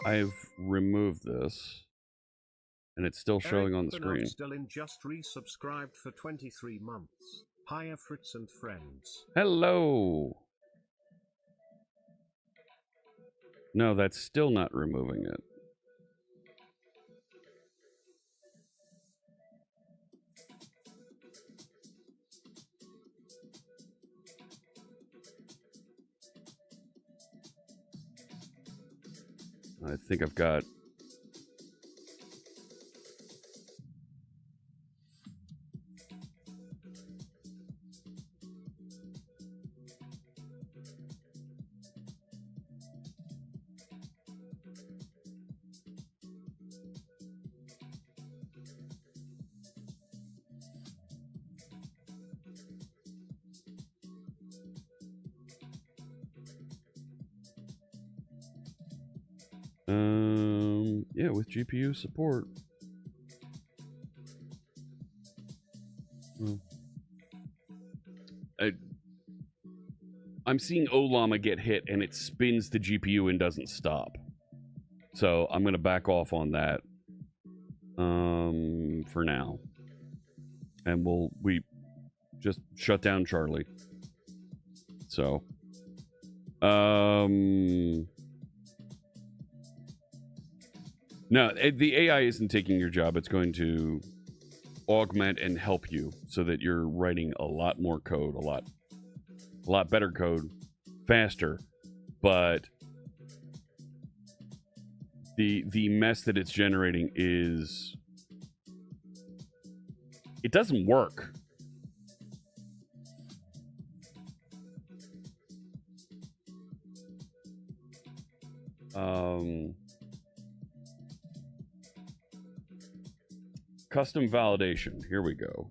I've removed this, and it's still showing on the screen. Still just resubscribed for 23 months. Hiya, Fritz and friends. Hello. No, that's still not removing it. I think I've got... yeah, with GPU support. I'm seeing Olama get hit, and it spins the GPU and doesn't stop. So I'm going to back off on that for now. And we just shut down Charlie. So No, the AI isn't taking your job. It's going to augment and help you so that you're writing a lot more code, a lot better code, faster. But the mess that it's generating is, it doesn't work. Custom validation. Here we go.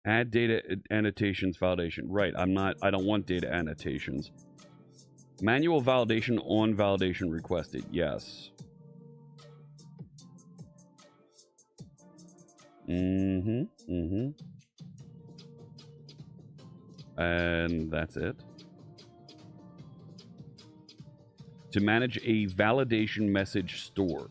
Add data annotations validation. Right, I don't want data annotations. Manual validation on validation requested. Yes. And that's it. To manage a validation message store.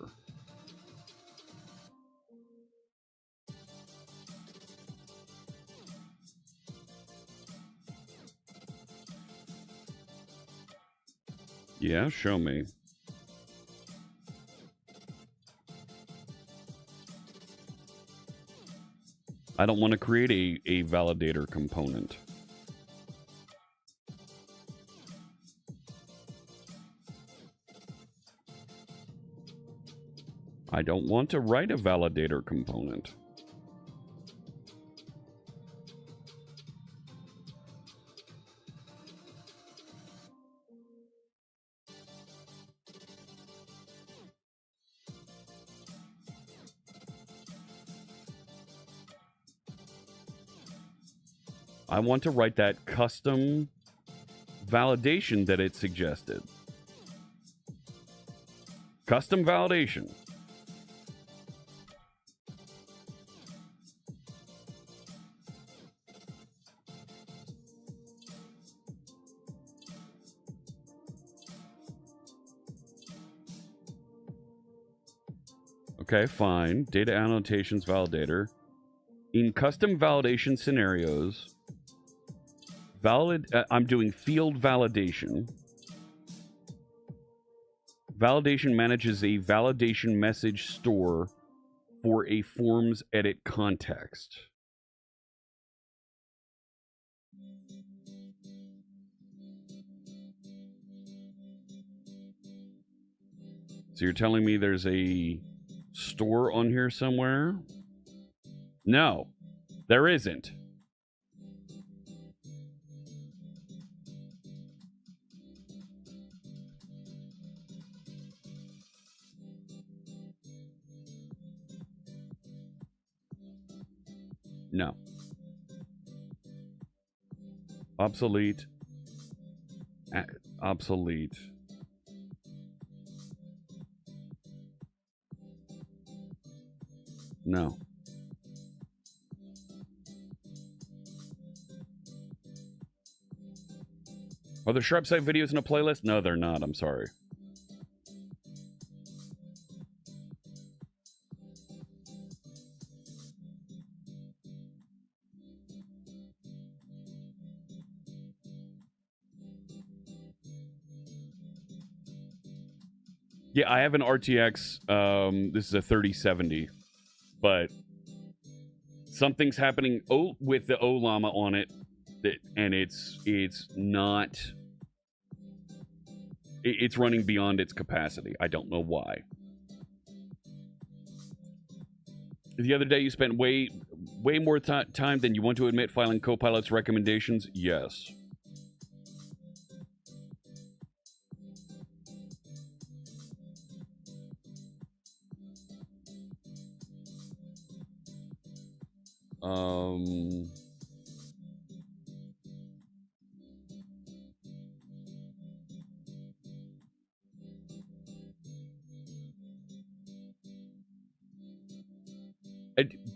Yeah, show me. I don't want to create a validator component. I don't want to write a validator component. I want to write that custom validation that it suggested. Custom validation. Okay, fine. Data annotations validator. In custom validation scenarios, I'm doing field validation. Validation manages a validation message store for a forms edit context. So you're telling me there's a store on here somewhere? No, there isn't. No. Obsolete. Obsolete. No. Are there Sharp Site videos in a playlist? No, they're not. I'm sorry. Yeah, I have an RTX. This is a 3070, but something's happening with the O-Llama on it, and it's not. It's running beyond its capacity. I don't know why. The other day, you spent way more time than you want to admit filing Copilot's recommendations. Yes.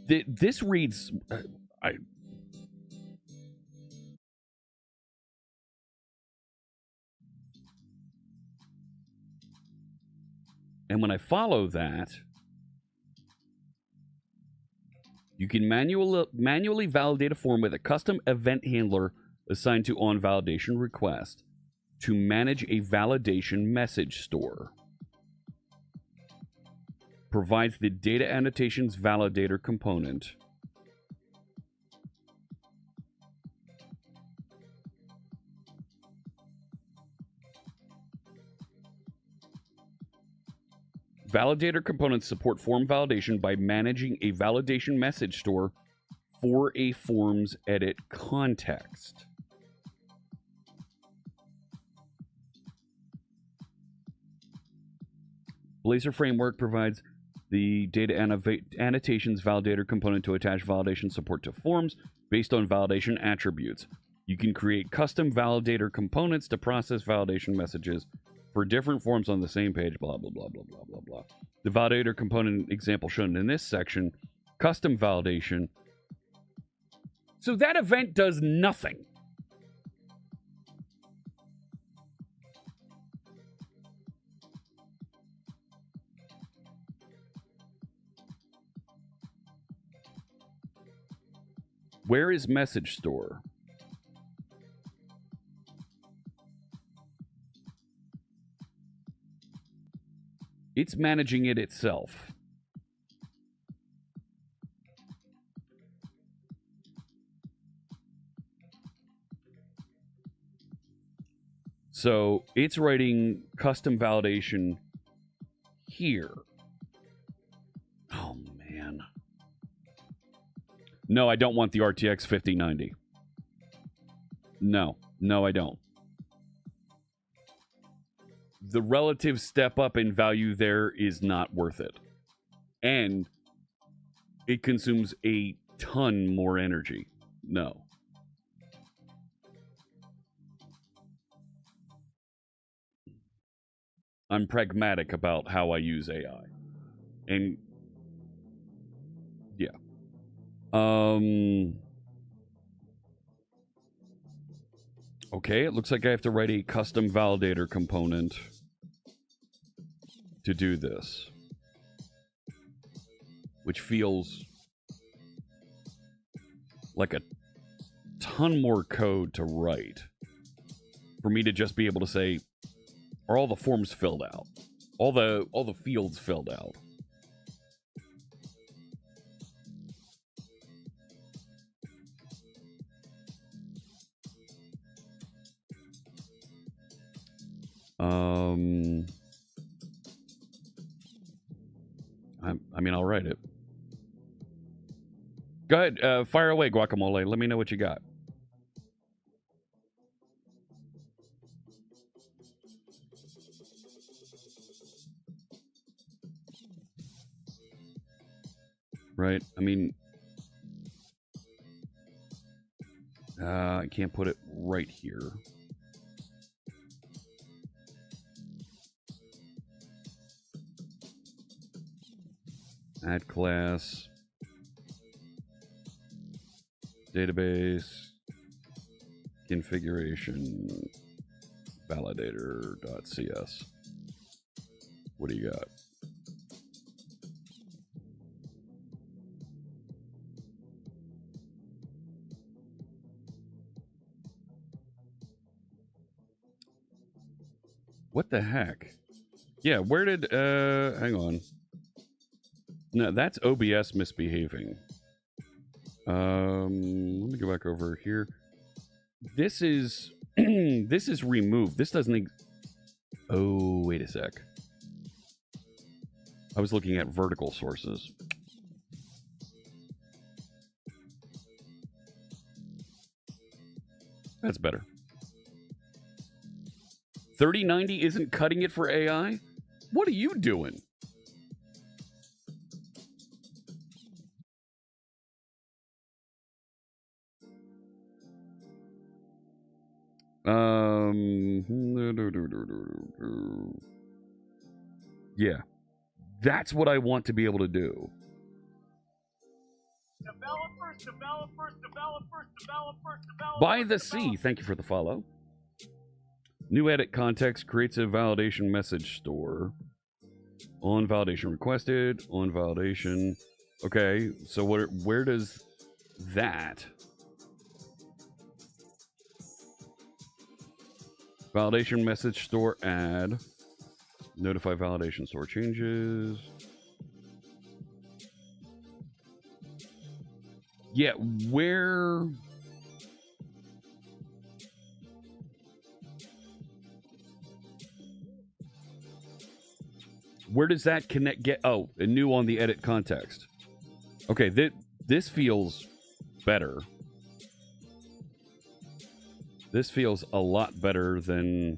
This reads... And when I follow that... You can manually validate a form with a custom event handler assigned to onValidation request to manage a validation message store. Provides the data annotations validator component. Validator components support form validation by managing a validation message store for a form's edit context. Blazor Framework provides the data annotations validator component to attach validation support to forms based on validation attributes. You can create custom validator components to process validation messages for different forms on the same page, blah, blah, blah, blah, blah, blah, blah. The validator component example shown in this section, custom validation. So that event does nothing. Where is message store? It's managing it itself. So it's writing custom validation here. Oh, man. No, I don't want the RTX 5090. No, I don't. The relative step up in value there is not worth it. And it consumes a ton more energy. No. I'm pragmatic about how I use AI. And yeah. Okay, it looks like I have to write a custom validator component to do this, which feels like a ton more code to write for me to just be able to say, are all the forms filled out? All the fields filled out? I mean, I'll write it. Go ahead, fire away, Guacamole. Let me know what you got. Right? I mean, I can't put it right here. Add class, database, configuration, validator.cs. What do you got? What the heck? Yeah, where did, hang on. No, that's OBS misbehaving. Let me go back over here. This is, this is removed. This doesn't, oh, wait a sec. I was looking at vertical sources. That's better. 3090 isn't cutting it for AI? What are you doing? Yeah. That's what I want to be able to do. Developers. By the sea. Thank you for the follow. New edit context creates a validation message store. On validation requested. On validation. Okay, so where does that validation message store add notify validation store changes? Yeah, where does that connect? Get a new on the edit context. Okay, this feels better. This feels a lot better than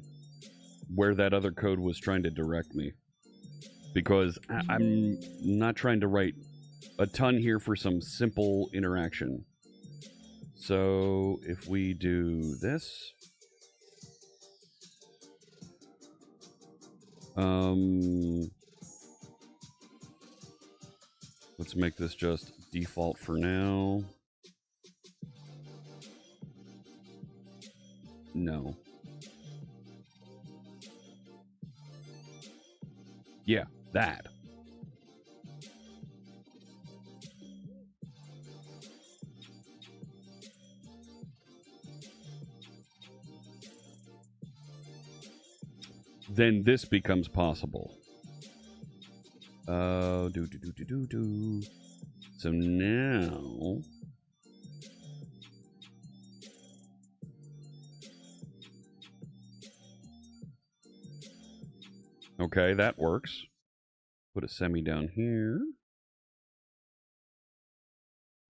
where that other code was trying to direct me. Because I'm not trying to write a ton here for some simple interaction. So if we do this, let's make this just default for now. No. Yeah, that. Then this becomes possible. So now okay, that works. Put a semi down here.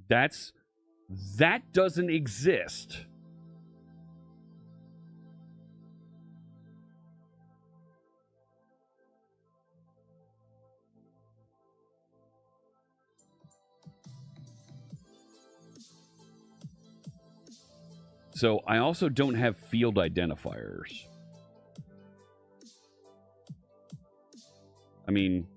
That doesn't exist. So I also don't have field identifiers. I mean,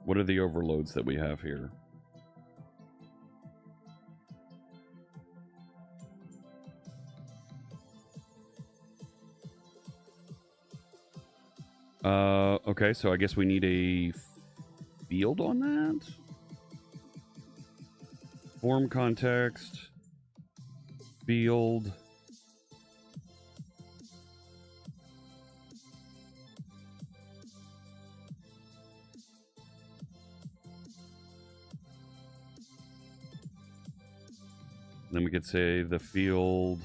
what are the overloads that we have here? Okay, so I guess we need a field on that. Form context, field. Then we could say the field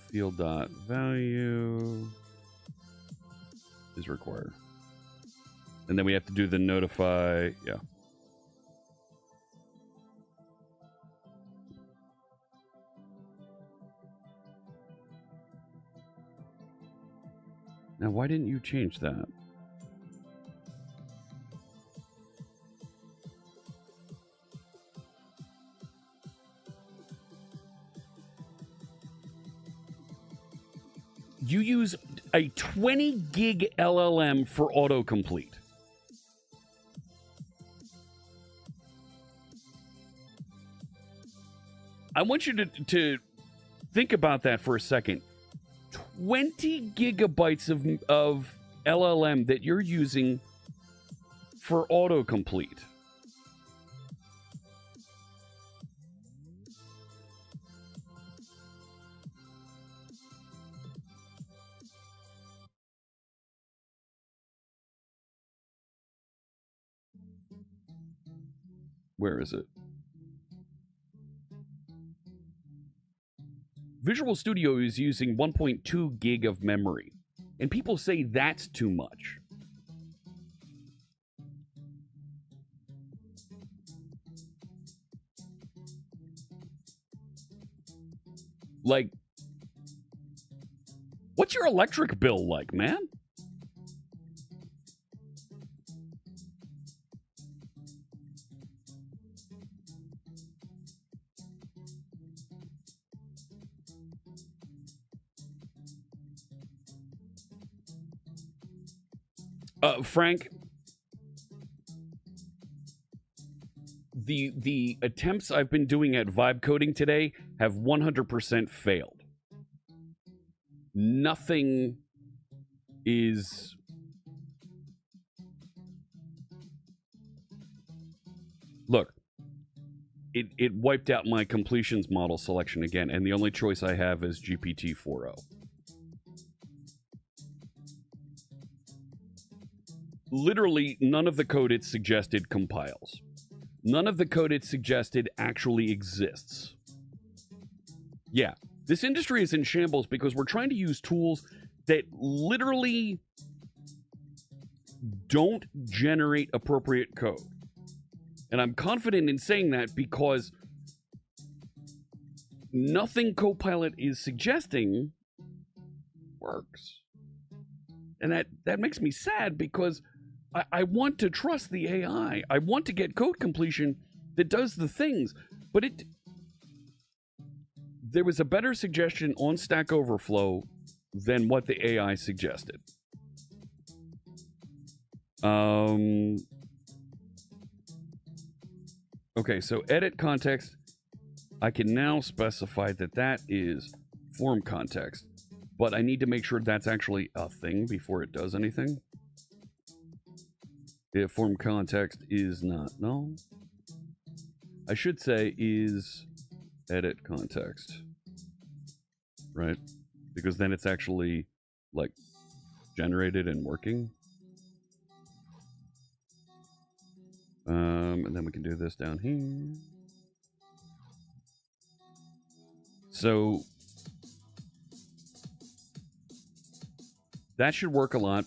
field dot value is required. And then we have to do the notify, yeah. Now, why didn't you change that? You use a 20 gig LLM for autocomplete. I want you to think about that for a second. 20 gigabytes of LLM that you're using for autocomplete. Where is it? Visual Studio is using 1.2 gig of memory, and people say that's too much. Like, what's your electric bill like, man? Frank, the attempts I've been doing at vibe coding today have 100% failed. Nothing is... Look, it wiped out my completions model selection again, and the only choice I have is GPT-4o. Literally, none of the code it suggested compiles. None of the code it suggested actually exists. Yeah, this industry is in shambles because we're trying to use tools that literally don't generate appropriate code. And I'm confident in saying that because nothing Copilot is suggesting works. And that makes me sad because I want to trust the AI. I want to get code completion that does the things. But there was a better suggestion on Stack Overflow than what the AI suggested. Okay, so edit context. I can now specify that is form context, but I need to make sure that's actually a thing before it does anything. If form context is not null, I should say is edit context, right? Because then it's actually like generated and working. And then we can do this down here. So that should work a lot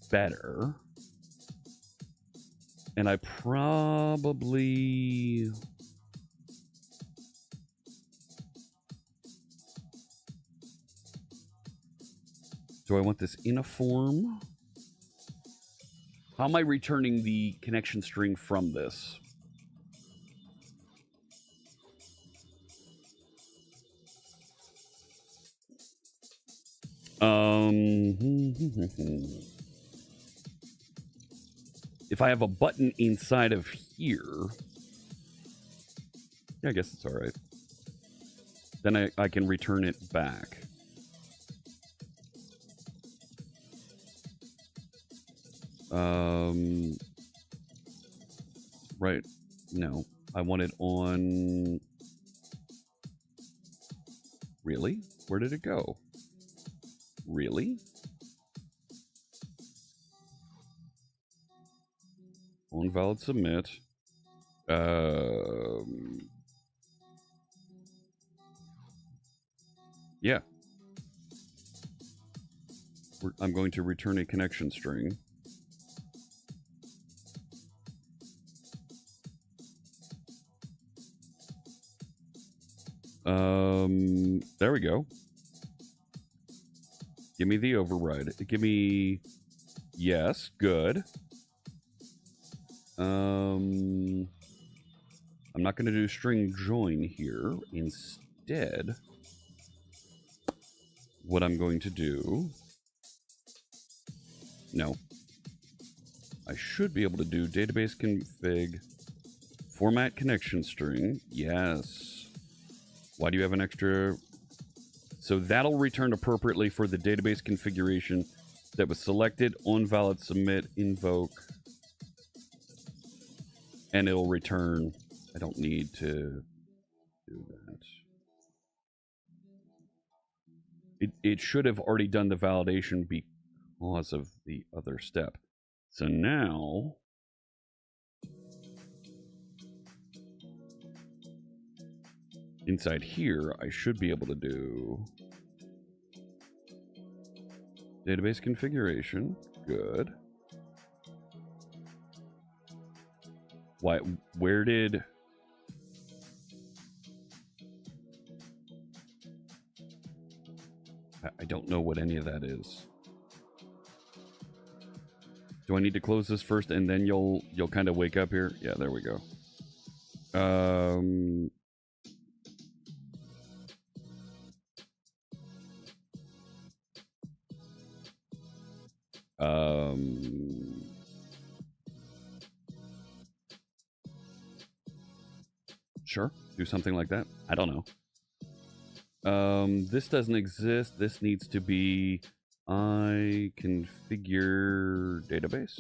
better. And I probably... Do I want this in a form? How am I returning the connection string from this? If I have a button inside of here, yeah, I guess it's all right. Then I can return it back. Right. No, I want it on... Really? Where did it go? Really? On valid submit. Yeah. I'm going to return a connection string. There we go. Give me the override. Give me... Yes, good. I'm not going to do string join here. Instead, what I'm going to do... No. I should be able to do database config format connection string. Yes. Why do you have an extra... So that'll return appropriately for the database configuration that was selected on valid submit invoke. And it'll return. I don't need to do that. It should have already done the validation because of the other step. So now... Inside here, I should be able to do database configuration. Good. Why? Where did... I don't know what any of that is. Do I need to close this first and then you'll kind of wake up here? Yeah, there we go. Sure, do something like that. I don't know. This doesn't exist. This needs to be I configure database,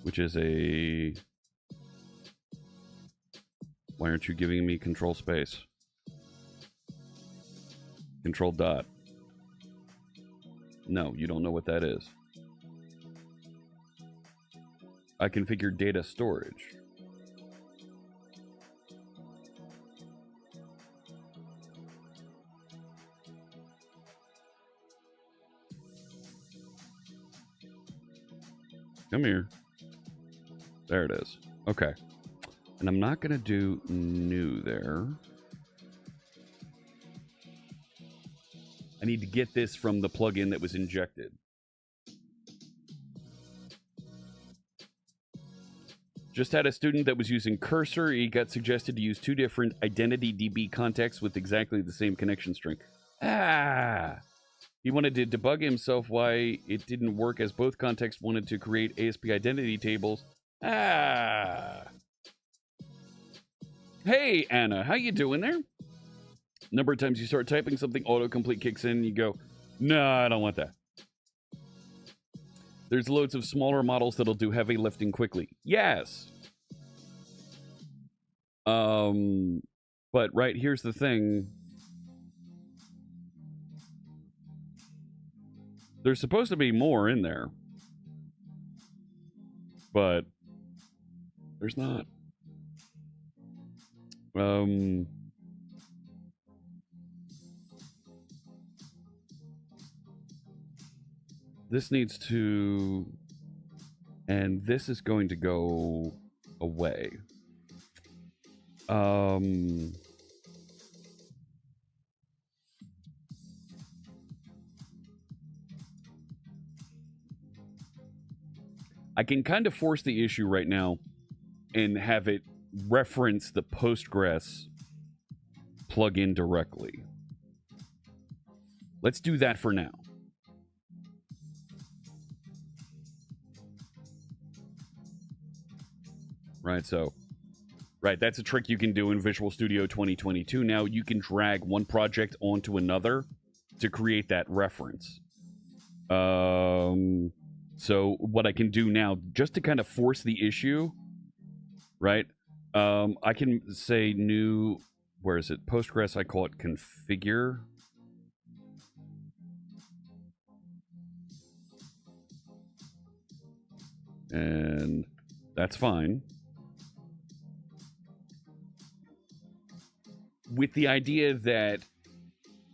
which is a... Why aren't you giving me control space? Control dot. No, you don't know what that is. I configure data storage. Come here. There it is. Okay. And I'm not going to do new there. I need to get this from the plugin that was injected. Just had a student that was using Cursor. He got suggested to use 2 different identity DB contexts with exactly the same connection string. He wanted to debug himself why it didn't work, as both contexts wanted to create ASP identity tables. Hey, Anna, how you doing there? Number of times you start typing something, autocomplete kicks in, and you go, no, I don't want that. There's loads of smaller models that'll do heavy lifting quickly. Yes. But right, here's the thing. There's supposed to be more in there. But there's not. This needs to, and this is going to go away. I can kind of force the issue right now and have it reference the Postgres plugin directly. Let's do that for now. Right, so, right, that's a trick you can do in Visual Studio 2022. Now you can drag one project onto another to create that reference. So what I can do now, just to kind of force the issue, right, I can say new, where is it? Postgres, I call it configure. And that's fine. With the idea that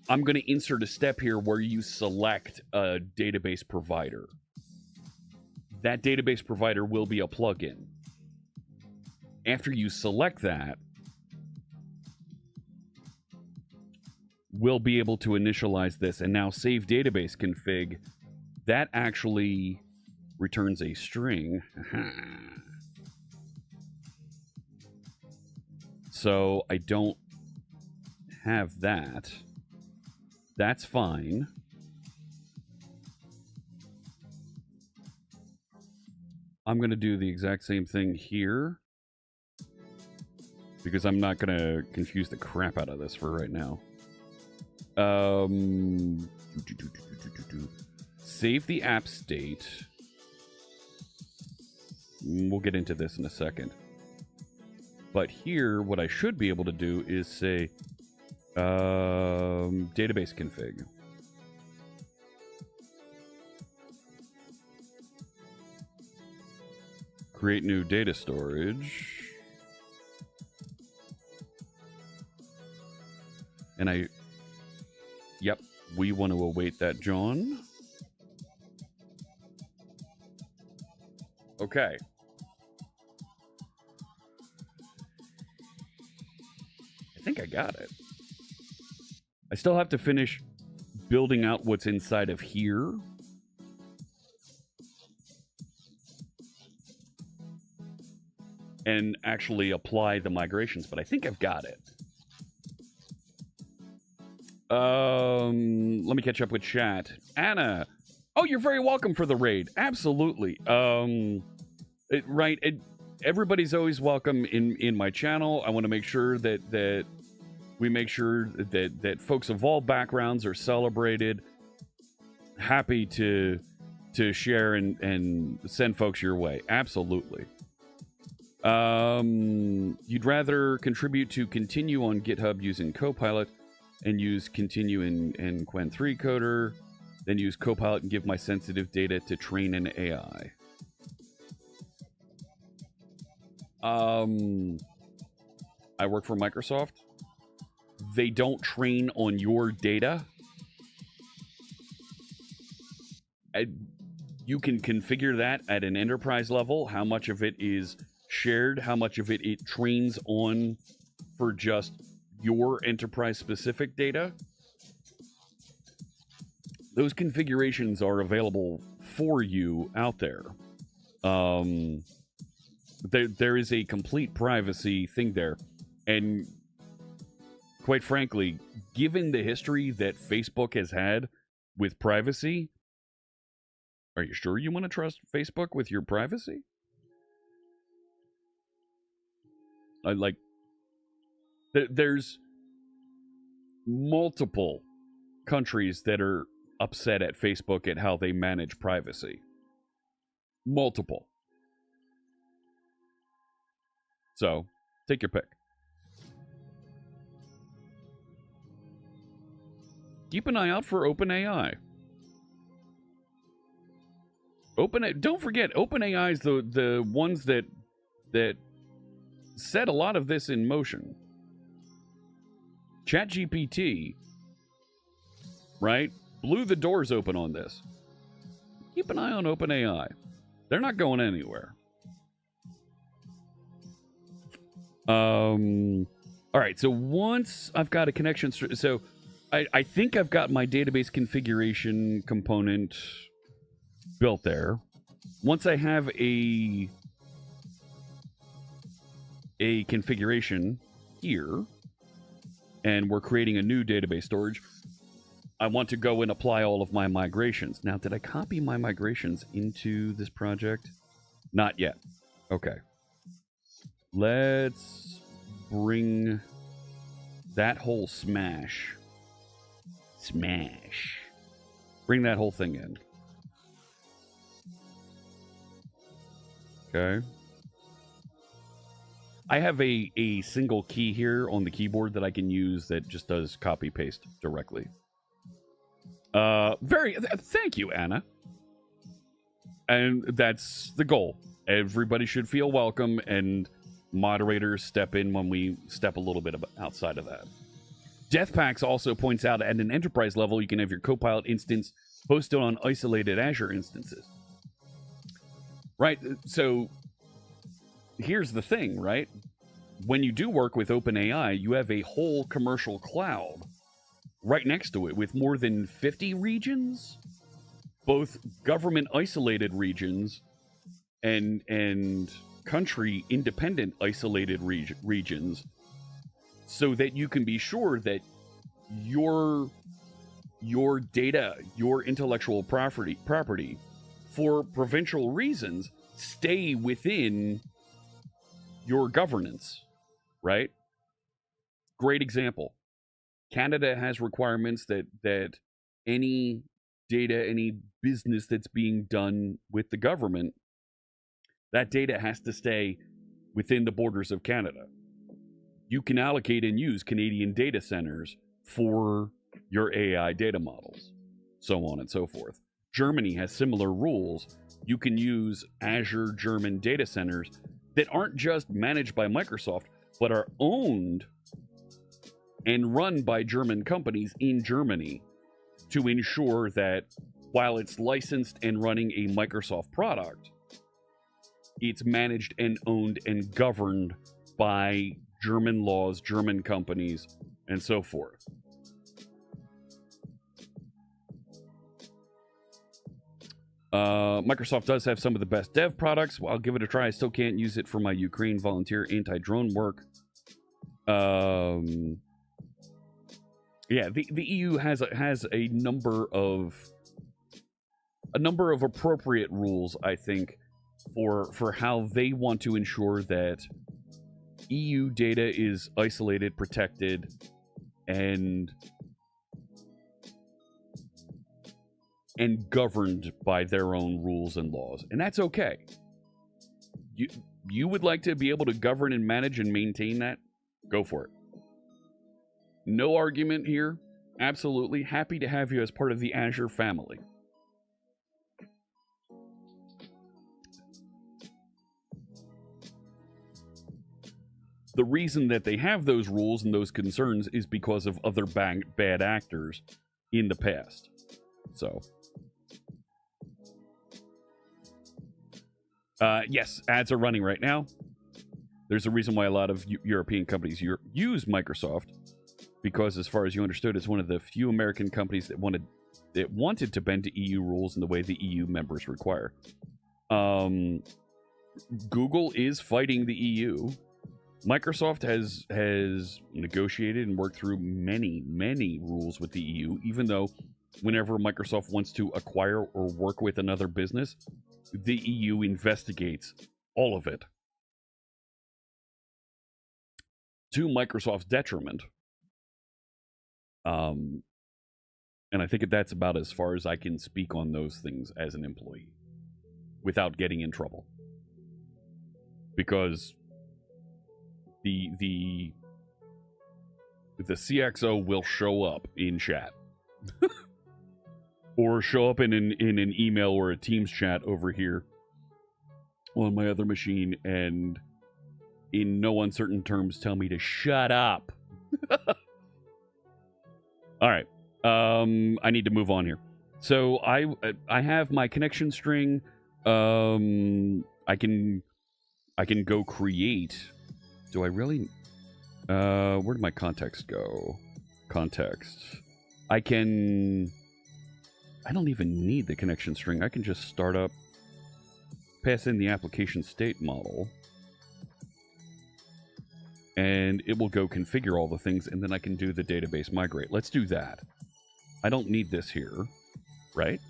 I'm going to insert a step here where you select a database provider. That database provider will be a plugin. After you select that, we'll be able to initialize this and now save database config. That actually returns a string. So I don't have that. That's fine. I'm going to do the exact same thing here because I'm not going to confuse the crap out of this for right now. Save the app state. We'll get into this in a second. But here, what I should be able to do is say database config. Create new data storage. And yep, we want to await that, John. Okay. I think I got it. I still have to finish building out what's inside of here. And actually apply the migrations, but I think I've got it. Let me catch up with chat. Anna. Oh, you're very welcome for the raid. Absolutely. everybody's always welcome in my channel. I want to make sure that we make sure that folks of all backgrounds are celebrated. Happy to share and send folks your way. Absolutely. You'd rather contribute to continue on GitHub using Copilot and use continue in Qwen 3 Coder, then use Copilot and give my sensitive data to train an AI. I work for Microsoft. They don't train on your data. You can configure that at an enterprise level, how much of it is shared, how much of it trains on for just your enterprise-specific data. Those configurations are available for you out there. There is a complete privacy thing there. And quite frankly, given the history that Facebook has had with privacy, are you sure you want to trust Facebook with your privacy? There's multiple countries that are upset at Facebook at how they manage privacy. Multiple. So, take your pick. Keep an eye out for OpenAI. Don't forget, OpenAI is the ones that set a lot of this in motion. ChatGPT, right, blew the doors open on this. Keep an eye on OpenAI. They're not going anywhere. All right, so once I've got a connection, so I think I've got my database configuration component built there. Once I have a configuration here, and we're creating a new database storage, I want to go and apply all of my migrations. Now, did I copy my migrations into this project? Not yet. Okay. Let's bring that whole smash. Bring that whole thing in. Okay. I have a single key here on the keyboard that I can use that just does copy paste directly. Thank you, Anna. And that's the goal. Everybody should feel welcome, and moderators step in when we step a little bit outside of that. Deathpacks also points out at an enterprise level, you can have your Copilot instance hosted on isolated Azure instances. Right, so here's the thing, right? When you do work with OpenAI, you have a whole commercial cloud right next to it with more than 50 regions, both government-isolated regions and country-independent isolated regions, so that you can be sure that your data, your intellectual property, for provincial reasons, stay within your governance, right? Great example. Canada has requirements that any data, any business that's being done with the government, that data has to stay within the borders of Canada. You can allocate and use Canadian data centers for your AI data models, so on and so forth. Germany has similar rules. You can use Azure German data centers that aren't just managed by Microsoft, but are owned and run by German companies in Germany to ensure that while it's licensed and running a Microsoft product, it's managed and owned and governed by German laws, German companies, and so forth. Microsoft does have some of the best dev products. Well, I'll give it a try. I still can't use it for my Ukraine volunteer anti-drone work. Yeah, the EU has a number of appropriate rules, I think, for how they want to ensure that EU data is isolated, protected, and governed by their own rules and laws. And that's okay. You would like to be able to govern and manage and maintain that? Go for it. No argument here. Absolutely happy to have you as part of the Azure family. The reason that they have those rules and those concerns is because of other bad actors in the past. So, yes, ads are running right now. There's a reason why a lot of European companies use Microsoft, because as far as you understood, it's one of the few American companies that wanted to bend to EU rules in the way the EU members require. Google is fighting the EU. Microsoft has negotiated and worked through many rules with the EU, even though whenever Microsoft wants to acquire or work with another business, the EU investigates all of it. To Microsoft's detriment. And I think that's about as far as I can speak on those things as an employee without getting in trouble. Because the CXO will show up in chat. Or show up in an email or a Teams chat over here on my other machine and in no uncertain terms tell me to shut up. All right. I need to move on here. So I have my connection string. I can go create. Do I really? Where'd my context go? Context. I don't even need the connection string. I can just start up, pass in the application state model, and it will go configure all the things, and then I can do the database migrate. Let's do that. I don't need this here, right?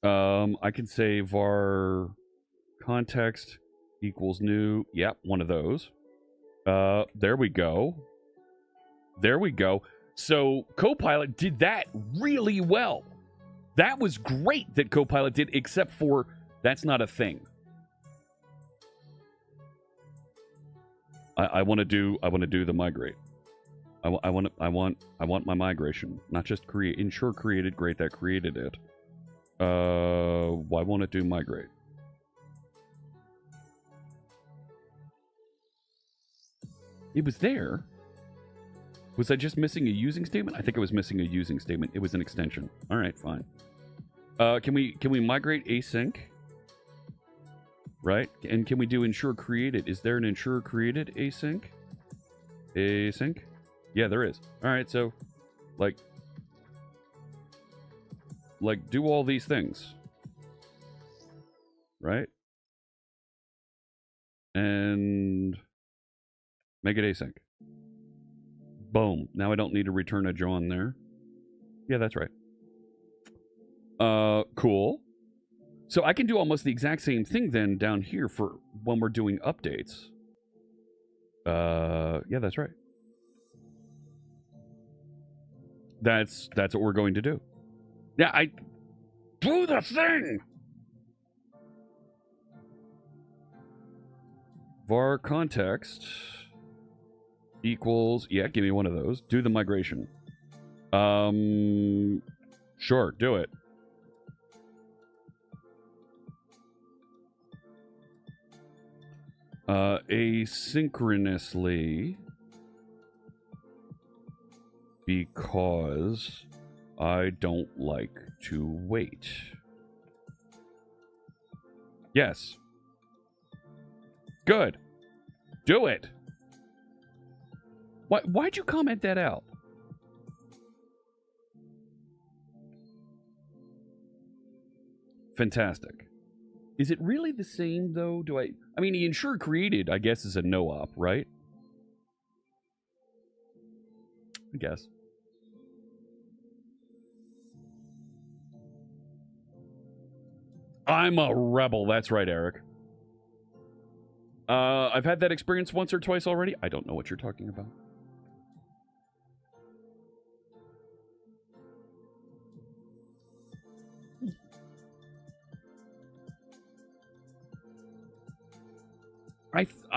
I can say var context equals new. Yep, one of those. There we go. There we go. So Copilot did that really well. That was great that Copilot did, except for that's not a thing. I want to do the migrate. I want my migration, not just create. Ensure created. Great, that created it. Why won't it do migrate? It was there. Was I just missing a using statement? I think I was missing a using statement. It was an extension. All right, fine. Can we migrate async? Right? And can we do ensure created? Is there an ensure created async? Async? Yeah, there is. All right, so like do all these things. Right? And make it async. Boom. Now I don't need to return a John there. Yeah, that's right. Cool. So I can do almost the exact same thing then down here for when we're doing updates. Yeah, that's right. That's what we're going to do. Yeah, I do the thing. var context equals, yeah, give me one of those. Do the migration. Sure, do it. Asynchronously, because I don't like to wait. Yes. Good. Do it. Why'd you comment that out? Fantastic. Is it really the same, though? I mean, the ensure created, I guess, is a no-op, right? I guess. I'm a rebel. That's right, Eric. I've had that experience once or twice already. I don't know what you're talking about.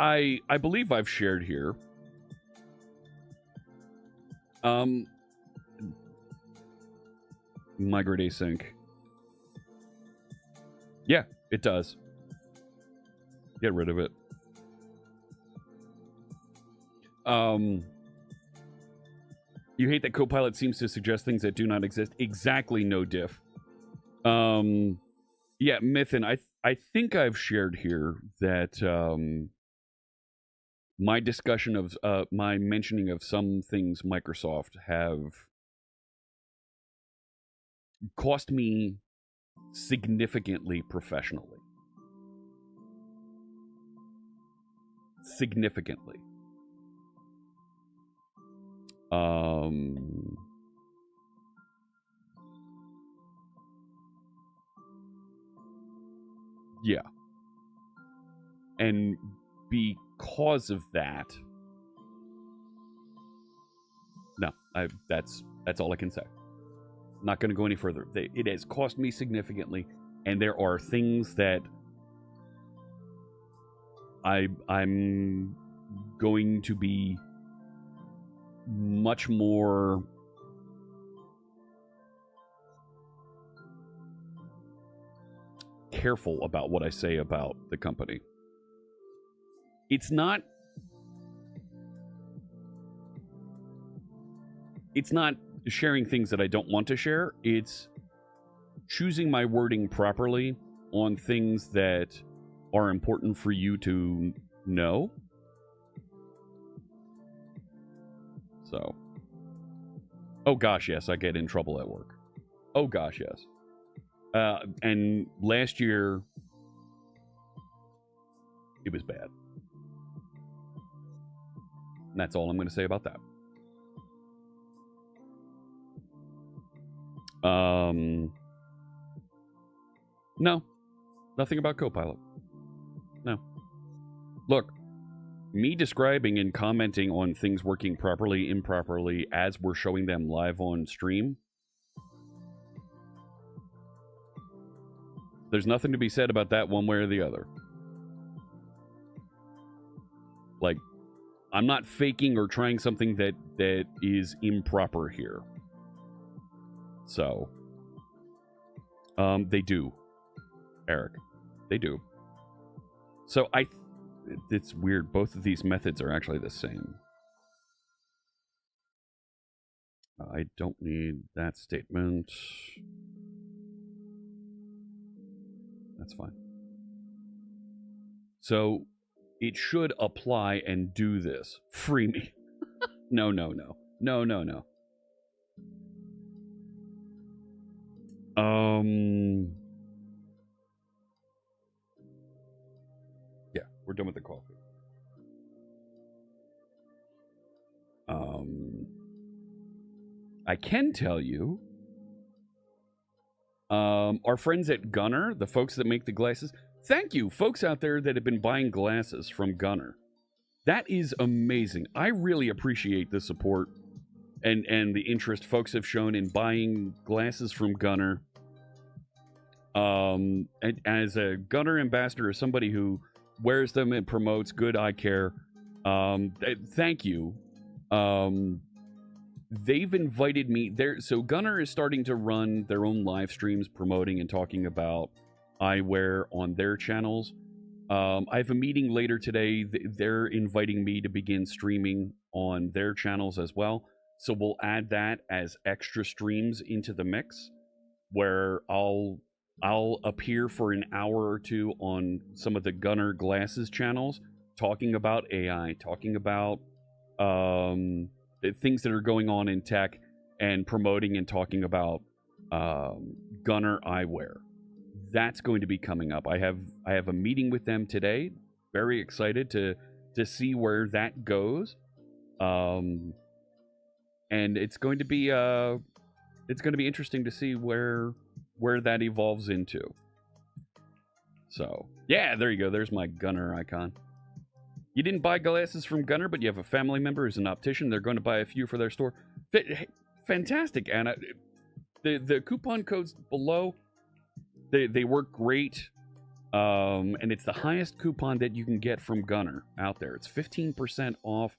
I believe I've shared here. Migrate async. Yeah, it does. Get rid of it. You hate that Copilot seems to suggest things that do not exist. Exactly, no diff. Yeah, Mythin, I think I've shared here that my discussion of my mentioning of some things Microsoft have cost me significantly professionally. Significantly. Yeah. And because of that, no, that's all I can say. Not going to go any further. It has cost me significantly, and there are things that I'm going to be much more careful about what I say about the company. It's not sharing things that I don't want to share. It's choosing my wording properly on things that are important for you to know. So, oh gosh, yes, I get in trouble at work. Oh gosh, yes. And last year, it was bad. And that's all I'm going to say about that. No. Nothing about Copilot. No. Look, me describing and commenting on things working properly, improperly, as we're showing them live on stream, there's nothing to be said about that one way or the other. Like, I'm not faking or trying something that is improper here. So, they do, Eric. They do. So it's weird. Both of these methods are actually the same. I don't need that statement. That's fine. So it should apply and do this. Free me. No. Yeah, we're done with the coffee. I can tell you, our friends at Gunner, the folks that make the glasses, thank you, folks out there that have been buying glasses from Gunner. That is amazing. I really appreciate the support and the interest folks have shown in buying glasses from Gunner. And as a Gunner ambassador, as somebody who wears them and promotes good eye care, thank you. They've invited me there. So Gunner is starting to run their own live streams promoting and talking about eyewear on their channels. I have a meeting later today. They're inviting me to begin streaming on their channels as well. So we'll add that as extra streams into the mix, where I'll appear for an hour or two on some of the Gunner Glasses channels, talking about AI, talking about things that are going on in tech, and promoting and talking about Gunner eyewear. That's going to be coming up. I have a meeting with them today. Very excited to see where that goes. And it's going to be interesting to see where that evolves into. So yeah, there you go. There's my Gunner icon. You didn't buy glasses from Gunner, but you have a family member who's an optician. They're going to buy a few for their store. Fantastic, Anna. The coupon codes below, they work great. And it's the highest coupon that you can get from Gunner out there. It's 15% off.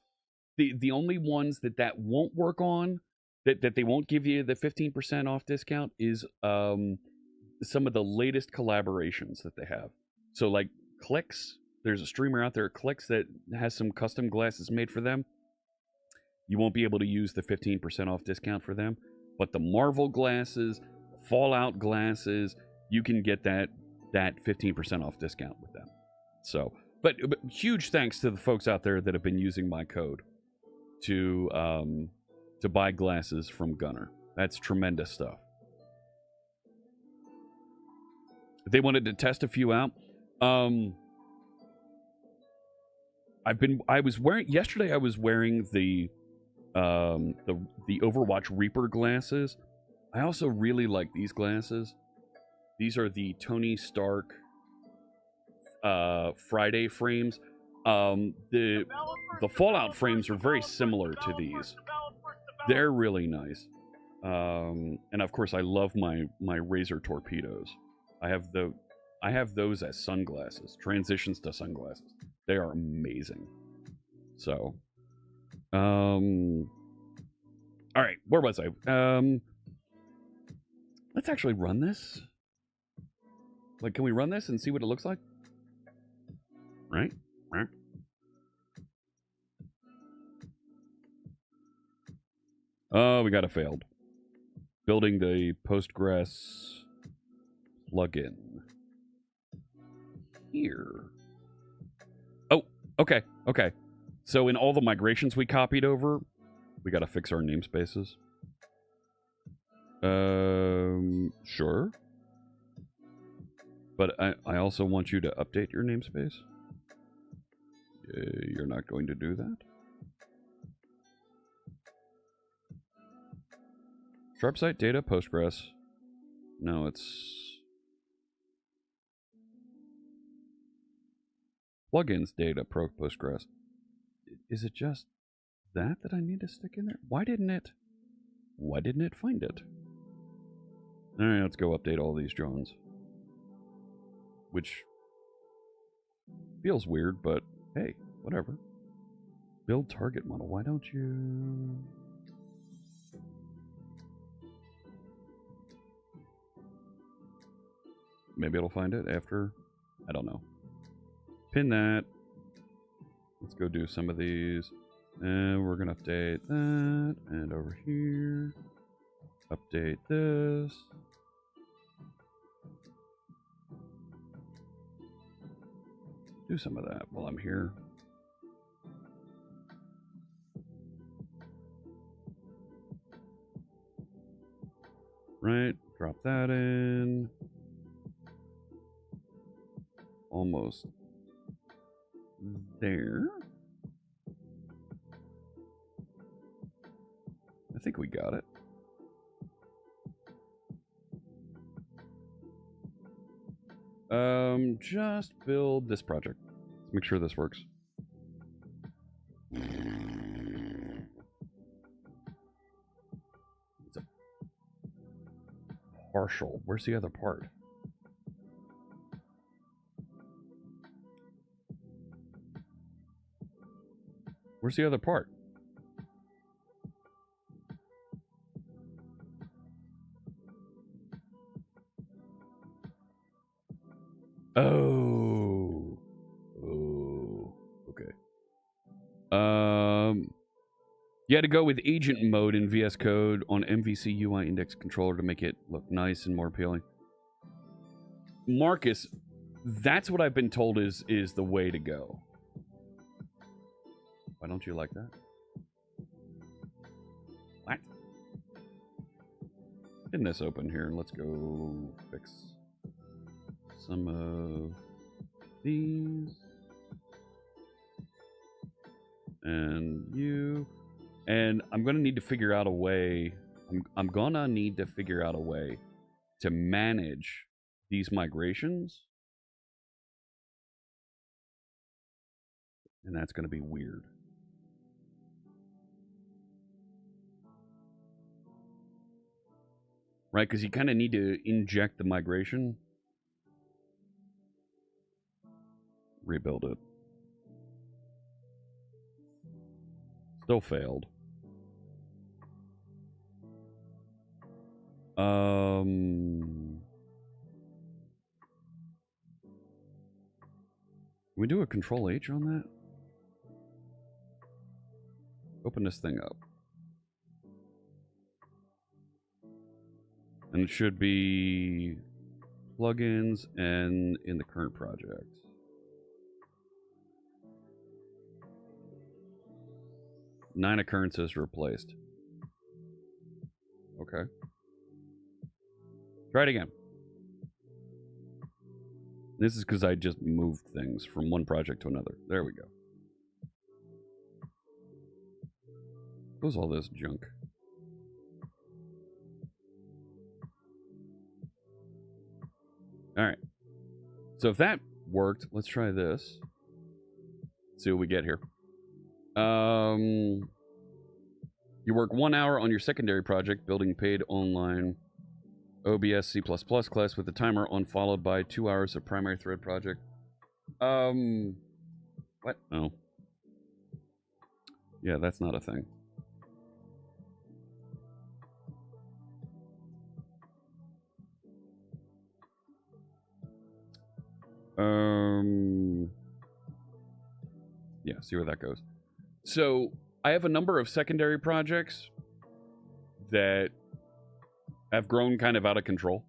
The only ones that won't work on, that they won't give you the 15% off discount, is some of the latest collaborations that they have. So like Clicks, there's a streamer out there at Clicks that has some custom glasses made for them. You won't be able to use the 15% off discount for them, but the Marvel glasses, Fallout glasses, you can get that 15% off discount with them. So, but huge thanks to the folks out there that have been using my code to buy glasses from Gunner. That's tremendous stuff. They wanted to test a few out. Yesterday I was wearing the Overwatch Reaper glasses. I also really like these glasses. These are the Tony Stark Friday frames. The Fallout frames are very similar to these. They're really nice. And of course I love my Razor torpedoes. I have those as sunglasses, transitions to sunglasses. They are amazing. So, all right, where was I? Let's actually run this. Like, can we run this and see what it looks like? Right? Oh, we got a failed. Building the Postgres plugin. Here. Oh, okay. So in all the migrations we copied over, we got to fix our namespaces. Sure. But I also want you to update your namespace. You're not going to do that? Sharp site data, Postgres. No, it's plugins data, Postgres. Is it just that I need to stick in there? Why didn't it find it? All right, let's go update all these Johns. Which feels weird, but hey, whatever. Build target model. Why don't you... Maybe it'll find it after... I don't know. Pin that. Let's go do some of these. And we're going to update that. And over here. Update this. Do some of that while I'm here. Right. Drop that in. Almost there. I think we got it. Just build this project. Let's make sure this works. It's a partial. Where's the other part? Where's the other part? Oh, okay. You had to go with agent mode in VS Code on MVC UI index controller to make it look nice and more appealing. Marcus, that's what I've been told is the way to go. Why don't you like that? What? Getting this open here, and let's go fix some of these. And you. And I'm going to need to figure out a way. I'm going to need to figure out a way to manage these migrations. And that's going to be weird. Right, because you kind of need to inject the migration. Rebuild it. Still failed. Can we do a Control H on that? Open this thing up. And it should be plugins and in the current project. Nine occurrences replaced. Okay. Try it again. This is because I just moved things from one project to another. There we go. What was all this junk? Alright. So if that worked, let's try this. See what we get here. You work 1 hour on your secondary project, building paid online OBS C++ class with the timer on, followed by 2 hours of primary thread project. What? Oh. Yeah, that's not a thing. Yeah, see where that goes. So, I have a number of secondary projects that have grown kind of out of control.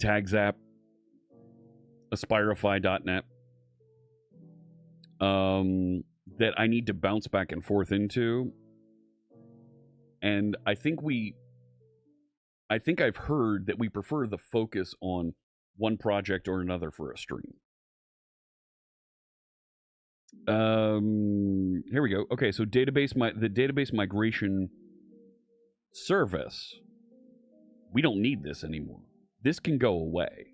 TagZap, Aspirify.net, that I need to bounce back and forth into. And I think I've heard that we prefer the focus on one project or another for a stream. Here we go. Okay, so the database migration service. We don't need this anymore. This can go away.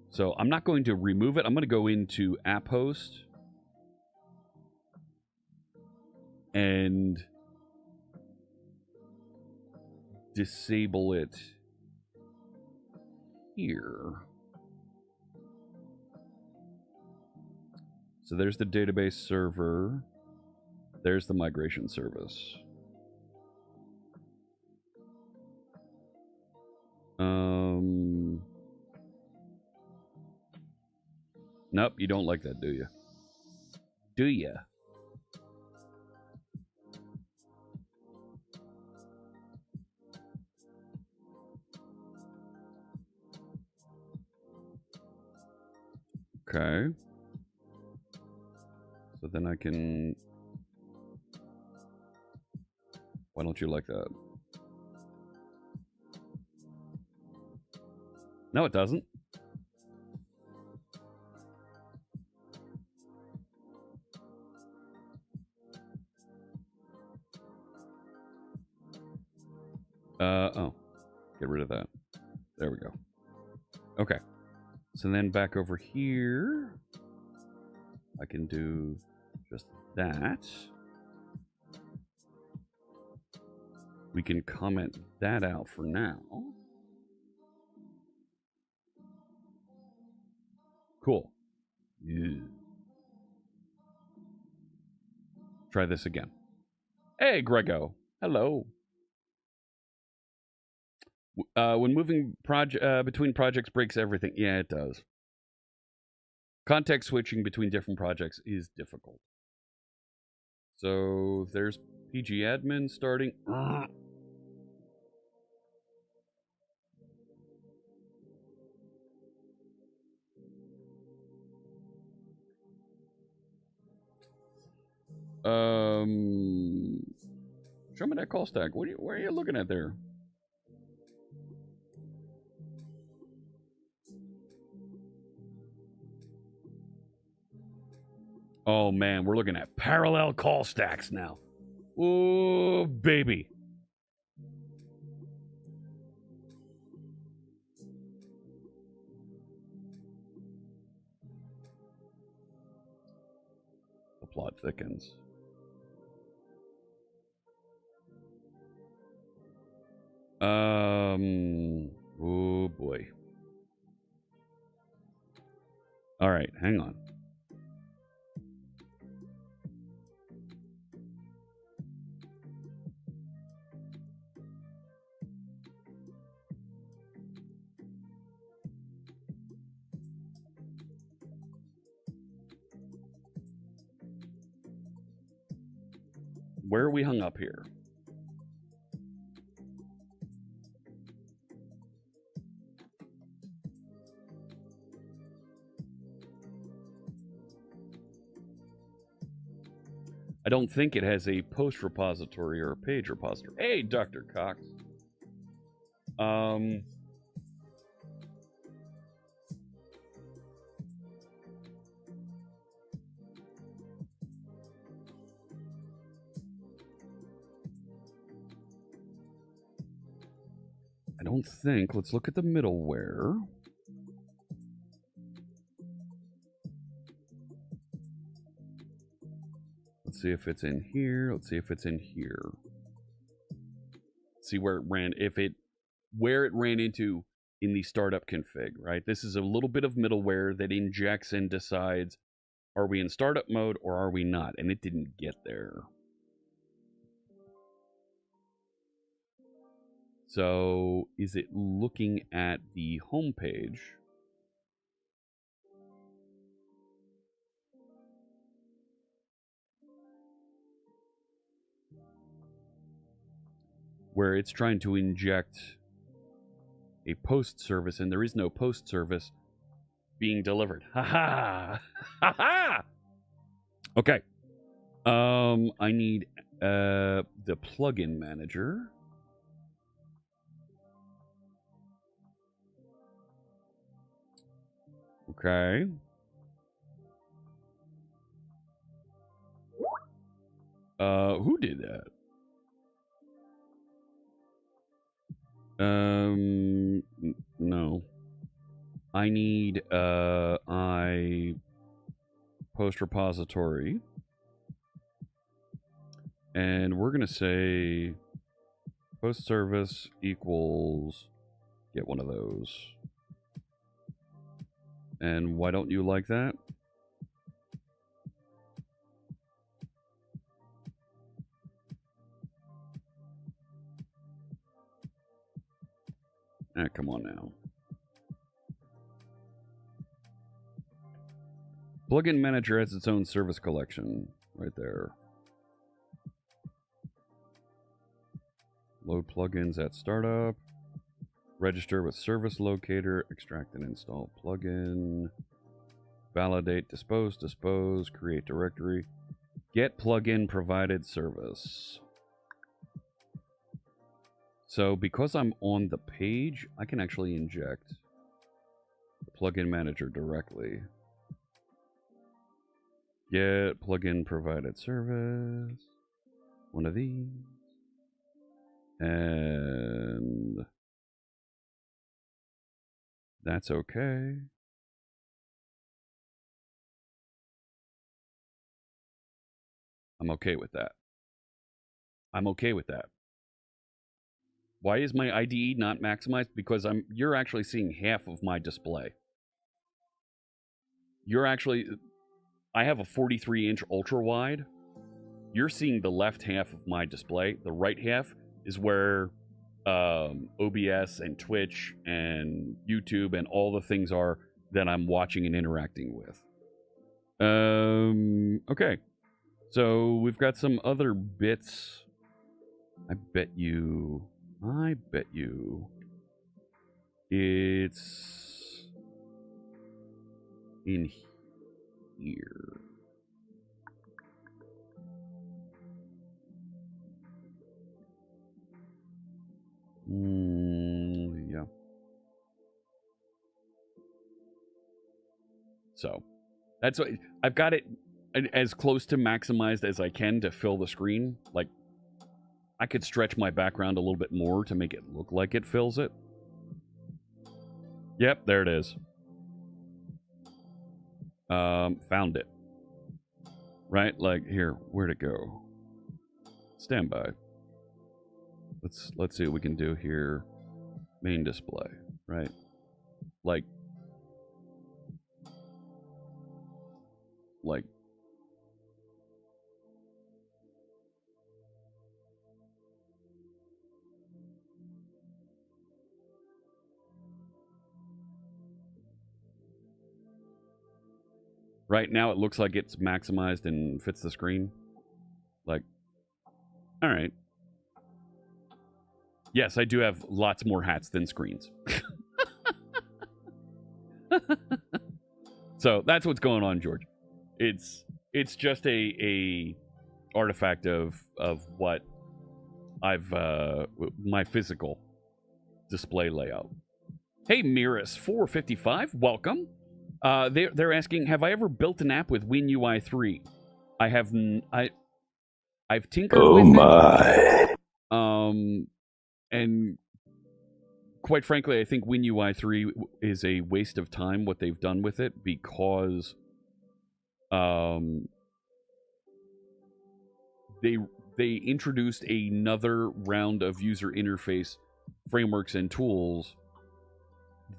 So I'm not going to remove it. I'm going to go into app host and disable it here. So there's the database server. There's the migration service. Nope, you don't like that, do you? Do you? Okay. So then I can... Why don't you like that? No, it doesn't. Oh. Get rid of that. There we go. Okay. So then back over here, I can do just that. We can comment that out for now. Cool. Yeah. Try this again. Hey, Grego. Hello. When moving between projects breaks everything. Yeah, it does. Context switching between different projects is difficult. So there's PG admin starting. Show me that call stack. Where are you looking at there? Oh man, we're looking at parallel call stacks now. Oh baby. thickens. Oh boy. All right, hang on. Where are we hung up here? I don't think it has a post repository or a page repository. Hey, Dr. Cox. I don't think. Let's look at the middleware. Let's see if it's in here. Let's see if it's in here. See where it ran. Where it ran into in the startup config, right? This is a little bit of middleware that injects and decides, are we in startup mode or are we not? And it didn't get there. So is it looking at the home page? Where it's trying to inject a post service, and there is no post service being delivered. Ha ha! Ha ha! Okay. I need the plugin manager. Okay. Who did that? No. I need, post repository. And we're going to say post service equals get one of those. And why don't you like that? Ah, come on now. Plugin manager has its own service collection right there. Load plugins at startup. Register with service locator. Extract and install plugin. Validate, dispose, create directory. Get plugin provided service. So because I'm on the page, I can actually inject the plugin manager directly. Get plugin provided service. One of these. And that's okay. I'm okay with that. I'm okay with that. Why is my IDE not maximized? Because you're actually seeing half of my display. I have a 43-inch ultra wide. You're seeing the left half of my display. The right half is where OBS and Twitch and YouTube and all the things are that I'm watching and interacting with. Okay. So we've got some other bits. I bet you it's in here. Yeah. So that's what I've got it as close to maximized as I can to fill the screen. Like, I could stretch my background a little bit more to make it look like it fills it. Yep, there it is. Found it. right? Like, here, where'd it go? Stand by. Let's see what we can do here. Main display, right? Like right now it looks like it's maximized and fits the screen. Like, all right. Yes, I do have lots more hats than screens. So that's what's going on, George. It's just a artifact of what I've my physical display layout. Hey, Miras455, welcome. They're asking, have I ever built an app with WinUI 3? I have. I've tinkered with it. And quite frankly, I think WinUI 3 is a waste of time, what they've done with it, because they introduced another round of user interface frameworks and tools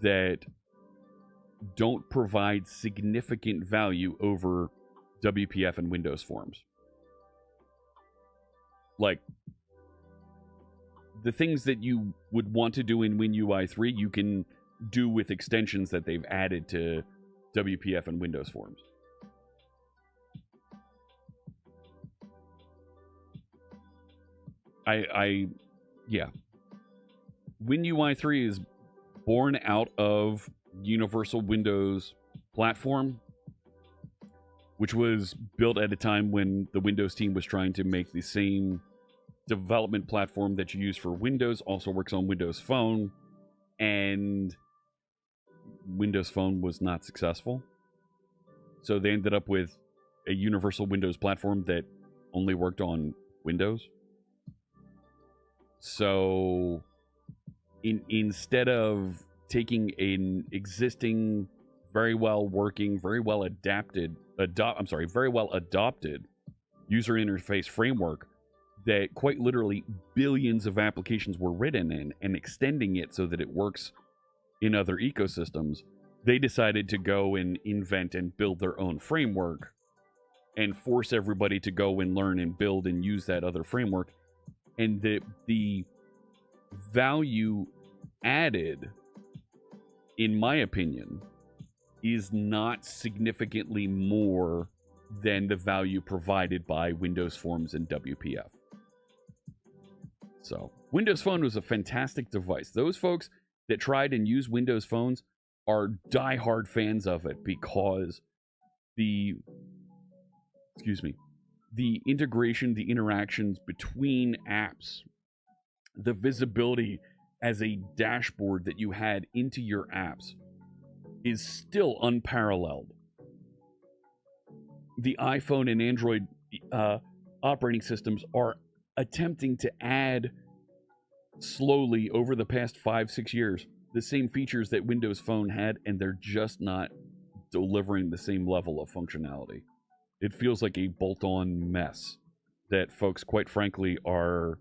that don't provide significant value over WPF and Windows Forms. Like, the things that you would want to do in WinUI 3, you can do with extensions that they've added to WPF and Windows Forms. Yeah. WinUI 3 is born out of Universal Windows Platform, which was built at a time when the Windows team was trying to make the same development platform that you use for Windows also works on Windows Phone, and Windows Phone was not successful. So they ended up with a Universal Windows Platform that only worked on Windows. So instead of taking an existing, very well working, very well adopted user interface framework that quite literally billions of applications were written in, and extending it so that it works in other ecosystems, they decided to go and invent and build their own framework and force everybody to go and learn and build and use that other framework. And the value added, in my opinion, is not significantly more than the value provided by Windows Forms and WPF. So, Windows Phone was a fantastic device. Those folks that tried and used Windows Phones are diehard fans of it because the integration, the interactions between apps, the visibility as a dashboard that you had into your apps is still unparalleled. The iPhone and Android operating systems are attempting to add slowly over the past 5-6 years the same features that Windows Phone had, and they're just not delivering the same level of functionality. It feels like a bolt-on mess that folks, quite frankly, are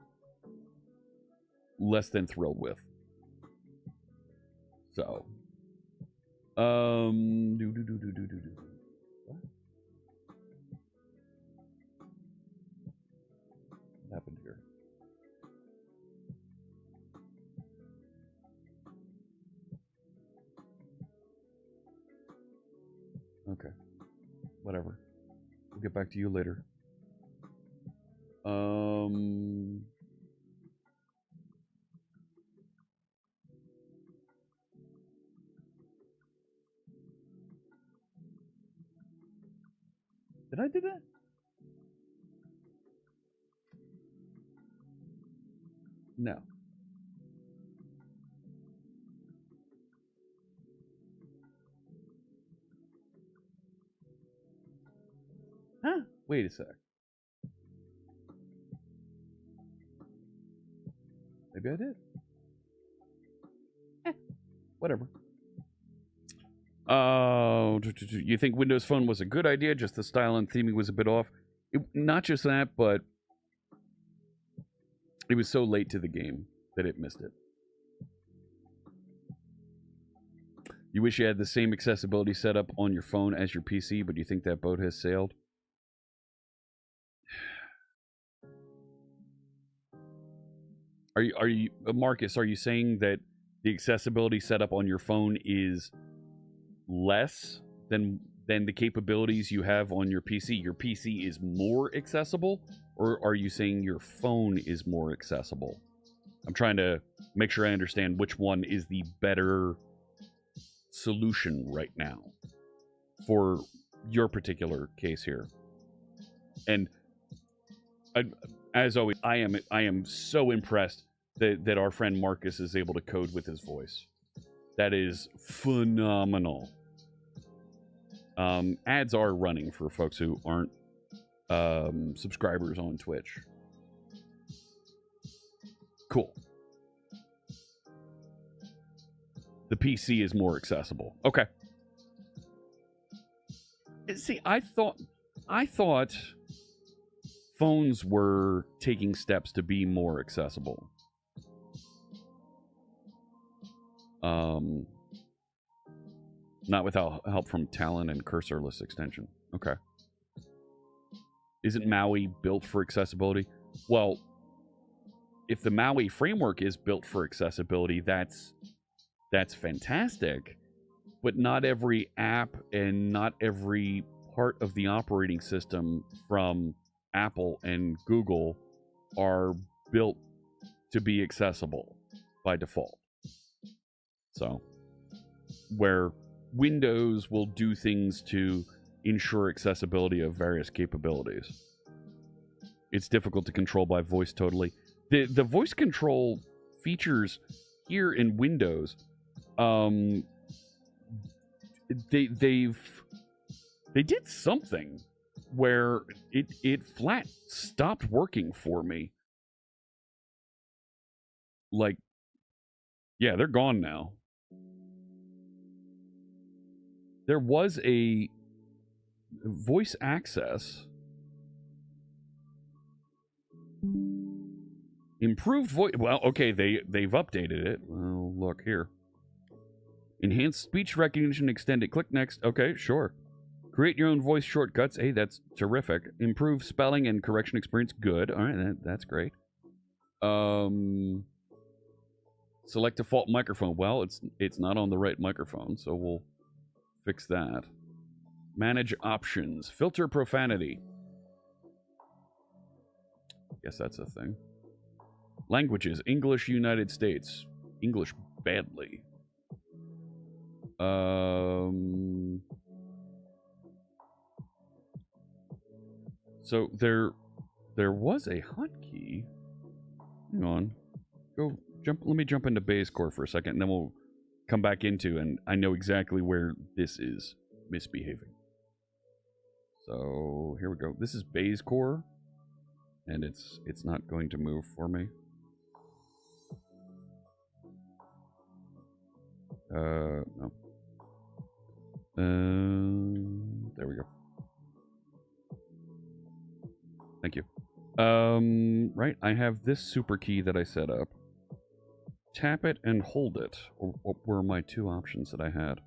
less than thrilled with. So, what happened here? Okay, whatever. We'll get back to you later. Did I do that? No. Huh? Wait a sec. Maybe I did. Whatever. You think Windows Phone was a good idea? Just the style and theming was a bit off? Not just that, but it was so late to the game that it missed it. You wish you had the same accessibility setup on your phone as your PC, but do you think that boat has sailed? Are you Marcus, are you saying that the accessibility setup on your phone is less than the capabilities you have on your PC? Your PC is more accessible, or are you saying your phone is more accessible? I'm trying to make sure I understand which one is the better solution right now for your particular case here. And as always, I am so impressed that our friend Marcus is able to code with his voice. That is phenomenal. Ads are running for folks who aren't subscribers on Twitch. Cool. The PC is more accessible. Okay. See, I thought phones were taking steps to be more accessible. Not without help from Talon and cursorless extension. Okay. Isn't Maui built for accessibility? Well, if the Maui framework is built for accessibility, that's fantastic. But not every app and not every part of the operating system from Apple and Google are built to be accessible by default. So, where Windows will do things to ensure accessibility of various capabilities, it's difficult to control by voice totally. The voice control features here in Windows, they did something where it flat stopped working for me. Like, yeah, they're gone now. There was a voice access, improved voice. Well, okay, they've updated it. Well, look here. Enhanced speech recognition extended. Click next. Okay, sure. Create your own voice shortcuts. Hey, that's terrific. Improve spelling and correction experience. Good. All right, that's great. Select default microphone. Well, it's not on the right microphone, so we'll fix that. Manage options. Filter profanity. Guess that's a thing. Languages. English, United States. English badly. So there was a hotkey. Hang on. Let me jump into base core for a second, and then we'll come back into, and I know exactly where this is misbehaving. So here we go. This is base core, and it's not going to move for me. No. There we go. Thank you. Right, I have this super key that I set up. Tap it and hold it. Or what were my two options that I had?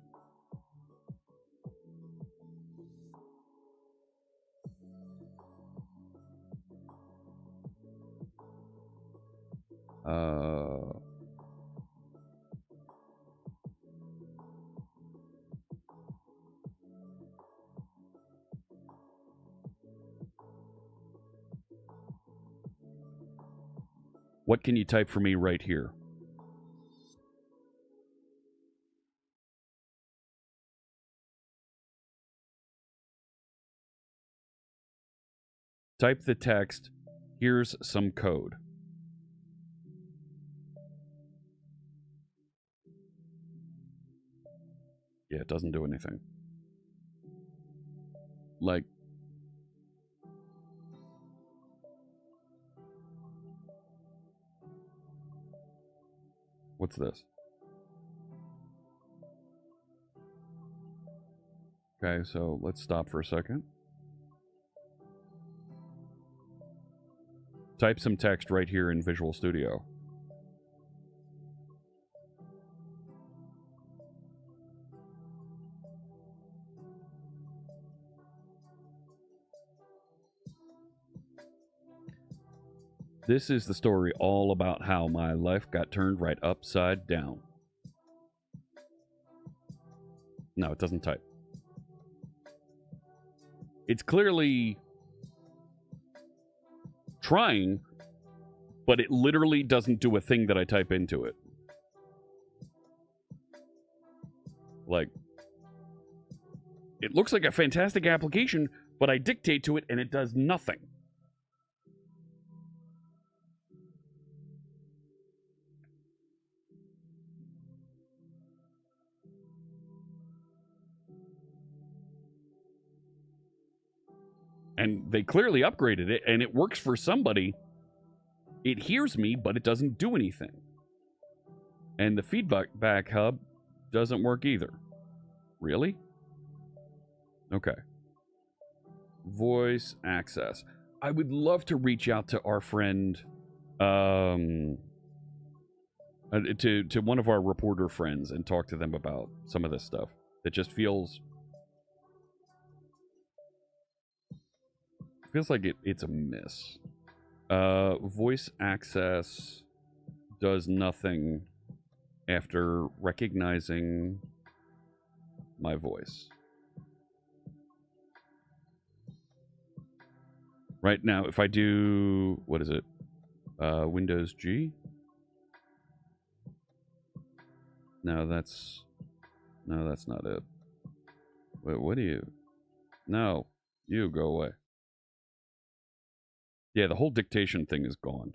What can you type for me right here? Type the text. Here's some code. Yeah, it doesn't do anything. Like, what's this? Okay, so let's stop for a second. Type some text right here in Visual Studio. This is the story all about how my life got turned right upside down. No, it doesn't type. It's clearly trying, but it literally doesn't do a thing that I type into it. Like, it looks like a fantastic application, but I dictate to it and it does nothing. And they clearly upgraded it, and it works for somebody. It hears me, but it doesn't do anything. And the feedback hub doesn't work either. Really? Okay. Voice access. I would love to reach out to our friend, to one of our reporter friends and talk to them about some of this stuff. It just feels like it's a miss. Voice access does nothing after recognizing my voice. Right now, if I do, what is it? Windows G? No, that's not it. Wait, what do you? No, you go away. Yeah, the whole dictation thing is gone.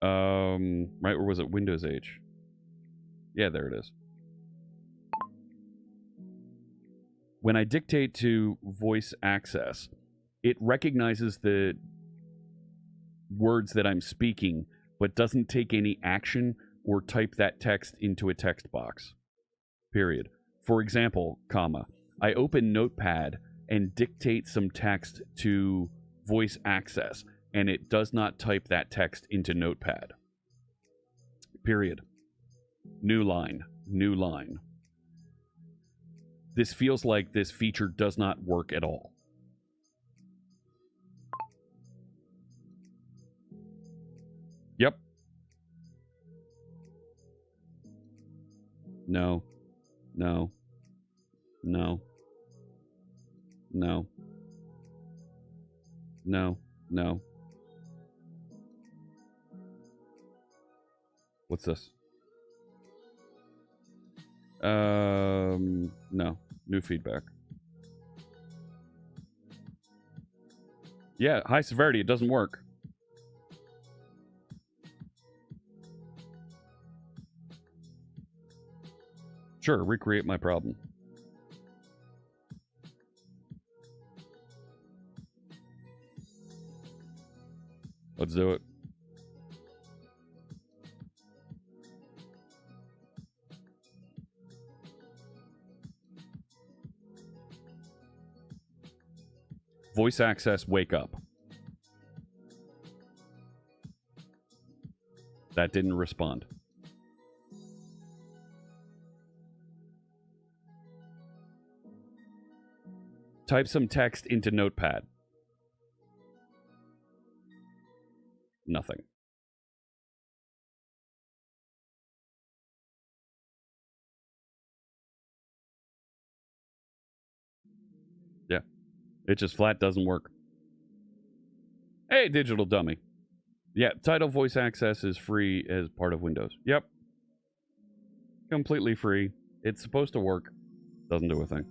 Right, or was it Windows H? Yeah, there it is. When I dictate to voice access, it recognizes the words that I'm speaking, but doesn't take any action or type that text into a text box. Period. For example, comma, I open Notepad and dictate some text to voice access, and it does not type that text into Notepad. Period. New line. New line. This feels like this feature does not work at all. Yep. No. No. No. No. No. No. What's this? No. New feedback. Yeah, high severity, it doesn't work. Sure, recreate my problem. Let's do it. Voice access, wake up. That didn't respond. Type some text into Notepad. Nothing. Yeah. It just flat doesn't work. Hey, digital dummy. Yeah, Tidal voice access is free as part of Windows. Yep. Completely free. It's supposed to work. Doesn't do a thing.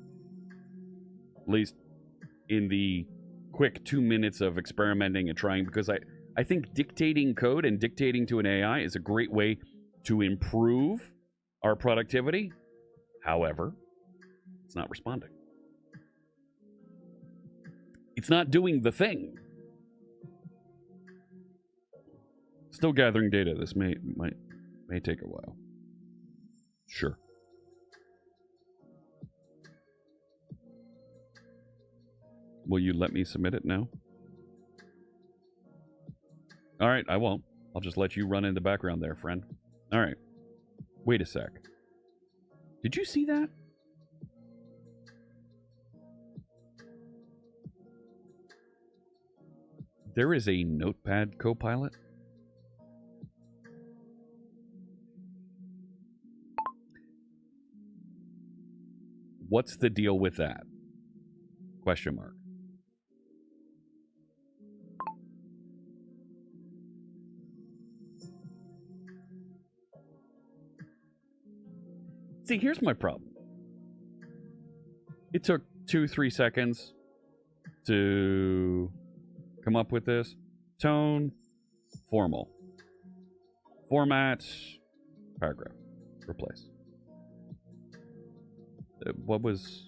At least in the quick 2 minutes of experimenting and trying, because I think dictating code and dictating to an AI is a great way to improve our productivity. However, it's not responding. It's not doing the thing. Still gathering data. This may take a while. Sure. Will you let me submit it now? All right, I won't. I'll just let you run in the background there, friend. All right. Wait a sec. Did you see that? There is a Notepad Copilot. What's the deal with that? Question mark. See, here's my problem. It took 2-3 seconds to come up with this. Tone, formal. Format, paragraph. Replace. What was...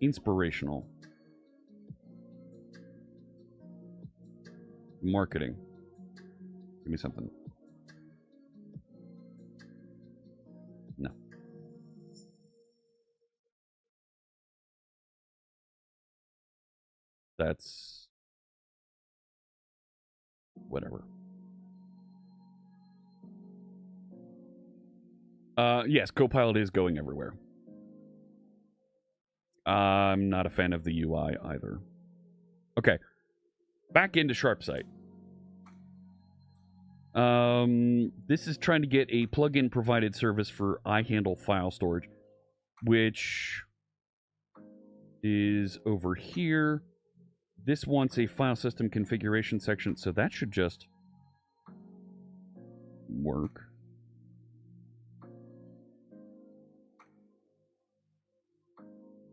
inspirational. Marketing. Give me something. No. That's... whatever. Yes, Copilot is going everywhere. I'm not a fan of the UI either. Okay. Back into SharpSite. This is trying to get a plugin provided service for iHandle file storage, which is over here. This wants a file system configuration section, so that should just work.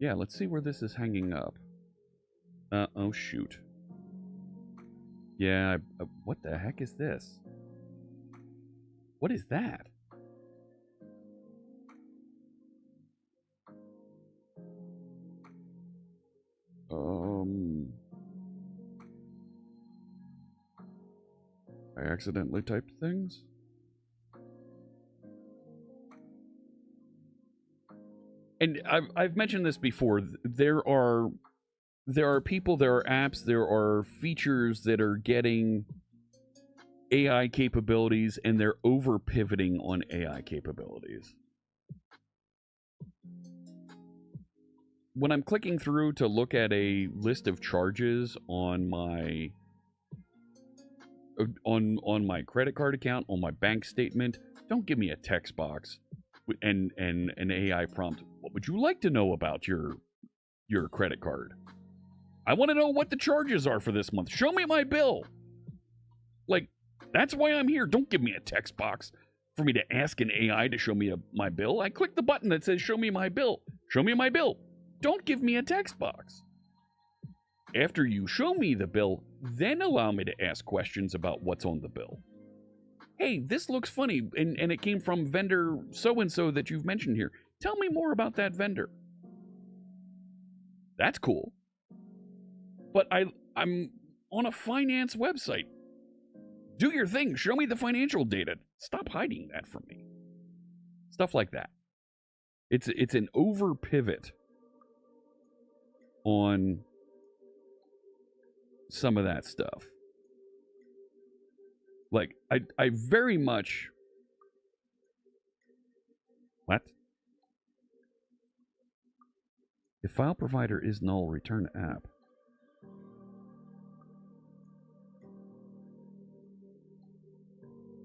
Yeah, let's see where this is hanging up. Oh shoot. Yeah, what the heck is this? What is that? I accidentally typed things? And I've mentioned this before. There are people, there are apps, there are features that are getting AI capabilities, and they're over pivoting on AI capabilities. When I'm clicking through to look at a list of charges on my credit card account, on my bank statement, don't give me a text box and an AI prompt. What would you like to know about your credit card? I want to know what the charges are for this month. Show me my bill. Like, that's why I'm here. Don't give me a text box for me to ask an AI to show me my bill. I click the button that says show me my bill. Show me my bill. Don't give me a text box. After you show me the bill, then allow me to ask questions about what's on the bill. Hey, this looks funny, and it came from vendor so-and-so that you've mentioned here. Tell me more about that vendor. That's cool. But I'm on a finance website. Do your thing. Show me the financial data. Stop hiding that from me. Stuff like that. It's an over pivot on some of that stuff. Like, I very much... What? If file provider is null, return app.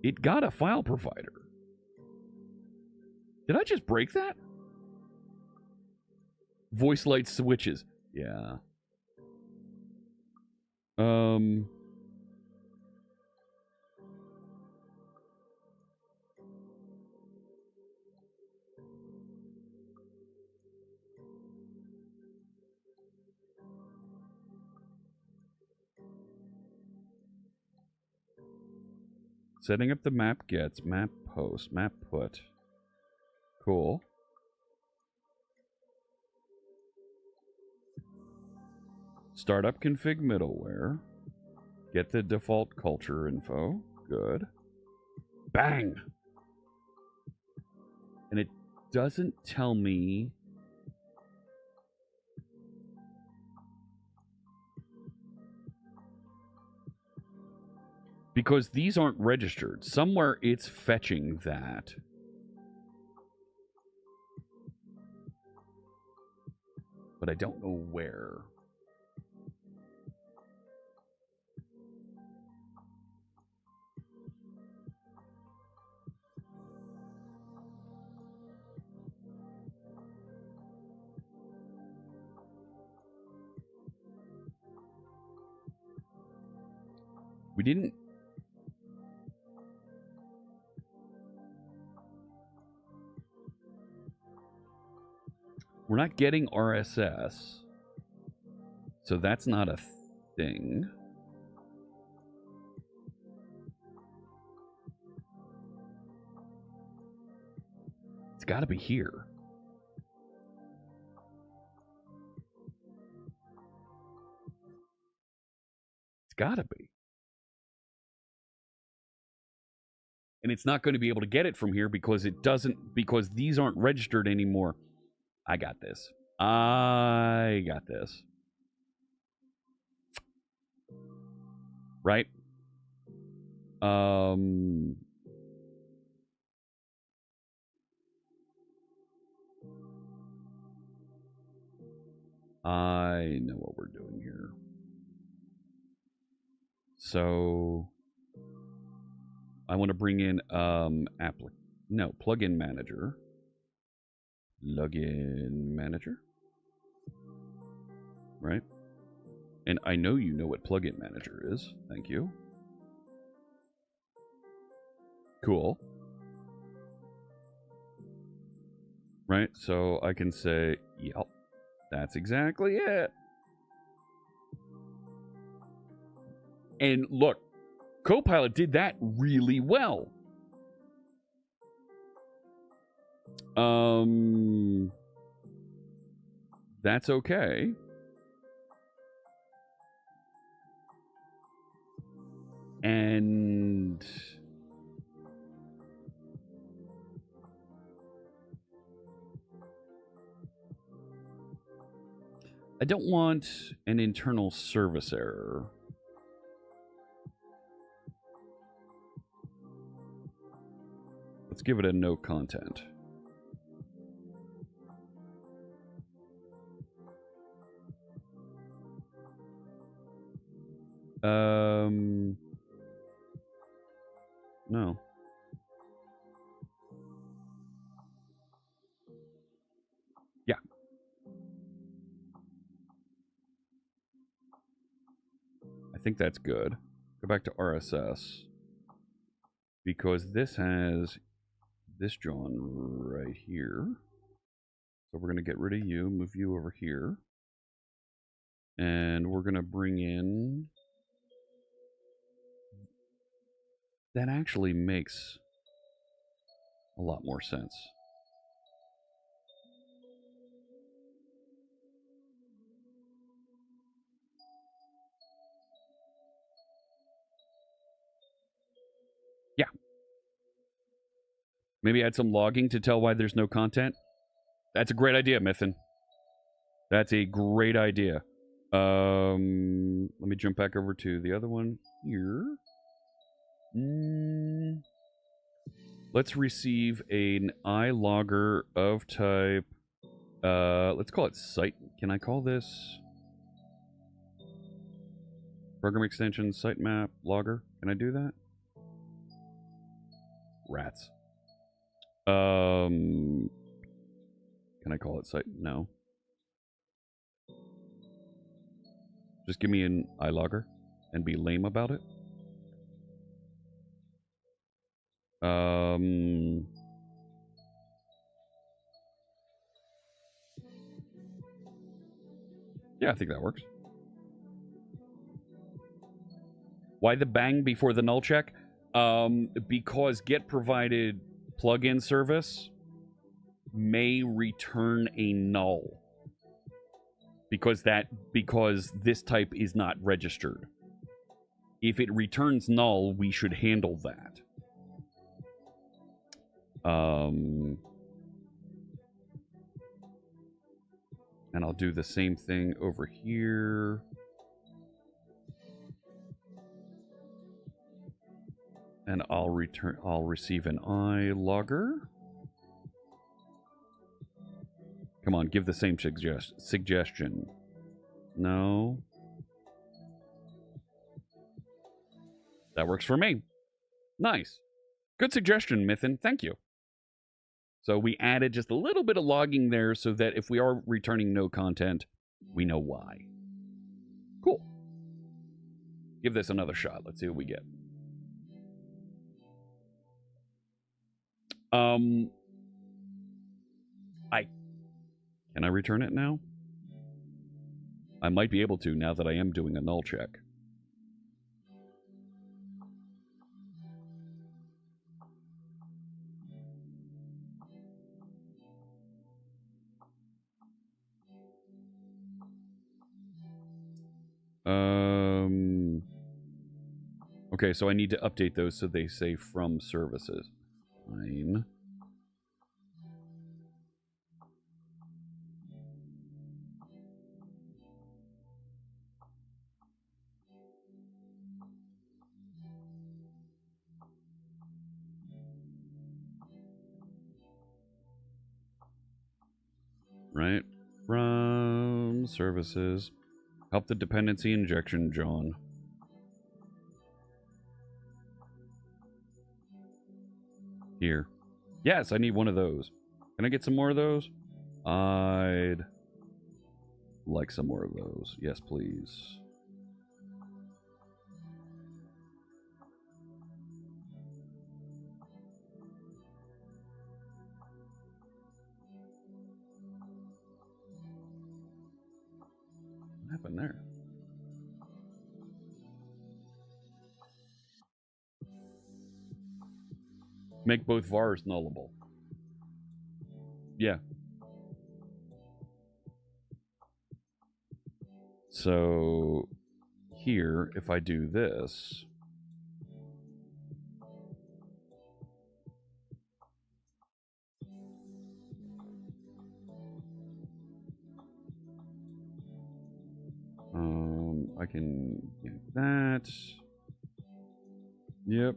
It got a file provider. Did I just break that? Voice light switches. Yeah. Setting up the map gets, map post, map put. Cool. Startup config middleware. Get the default culture info. Good. Bang! And it doesn't tell me Because these aren't registered. Somewhere it's fetching that. But I don't know where. We didn't. We're not getting RSS. So that's not a thing. It's got to be here. It's got to be. And it's not going to be able to get it from here because it doesn't, because these aren't registered anymore. I got this. I got this. Right? I know what we're doing here. So I want to bring in plugin manager. Plugin manager. Right? And I know you know what plugin manager is. Thank you. Cool. Right? So I can say, yep, that's exactly it. And look, Copilot did that really well. That's okay. And I don't want an internal service error. Let's give it a no content. No. Yeah. I think that's good. Go back to RSS. Because this has this drawn right here. So we're going to get rid of you, move you over here. And we're going to bring in... That actually makes a lot more sense. Yeah. Maybe add some logging to tell why there's no content. That's a great idea, Mythin. That's a great idea. Let me jump back over to the other one here. Let's receive an iLogger of type. Let's call it site. Can I call this program extension sitemap logger? Can I do that? Rats. Can I call it site? No. Just give me an iLogger and be lame about it. Yeah, I think that works. Why the bang before the null check? Because get provided plugin service may return a null. Because this type is not registered. If it returns null, we should handle that. And I'll do the same thing over here. And I'll receive an iLogger. Come on, give the same suggestion. No. That works for me. Nice. Good suggestion, Mythin. Thank you. So we added just a little bit of logging there so that if we are returning no content, we know why. Cool. Give this another shot. Let's see what we get. Can I return it now? I might be able to now that I am doing a null check. Okay, so I need to update those so they say from services. Fine. Right. From services. Help the dependency injection, John. Here. Yes, I need one of those. Can I get some more of those? I'd like some more of those. Yes, please. What happened there? Make both vars nullable. Yeah. So here, if I do this, I can get that. Yep.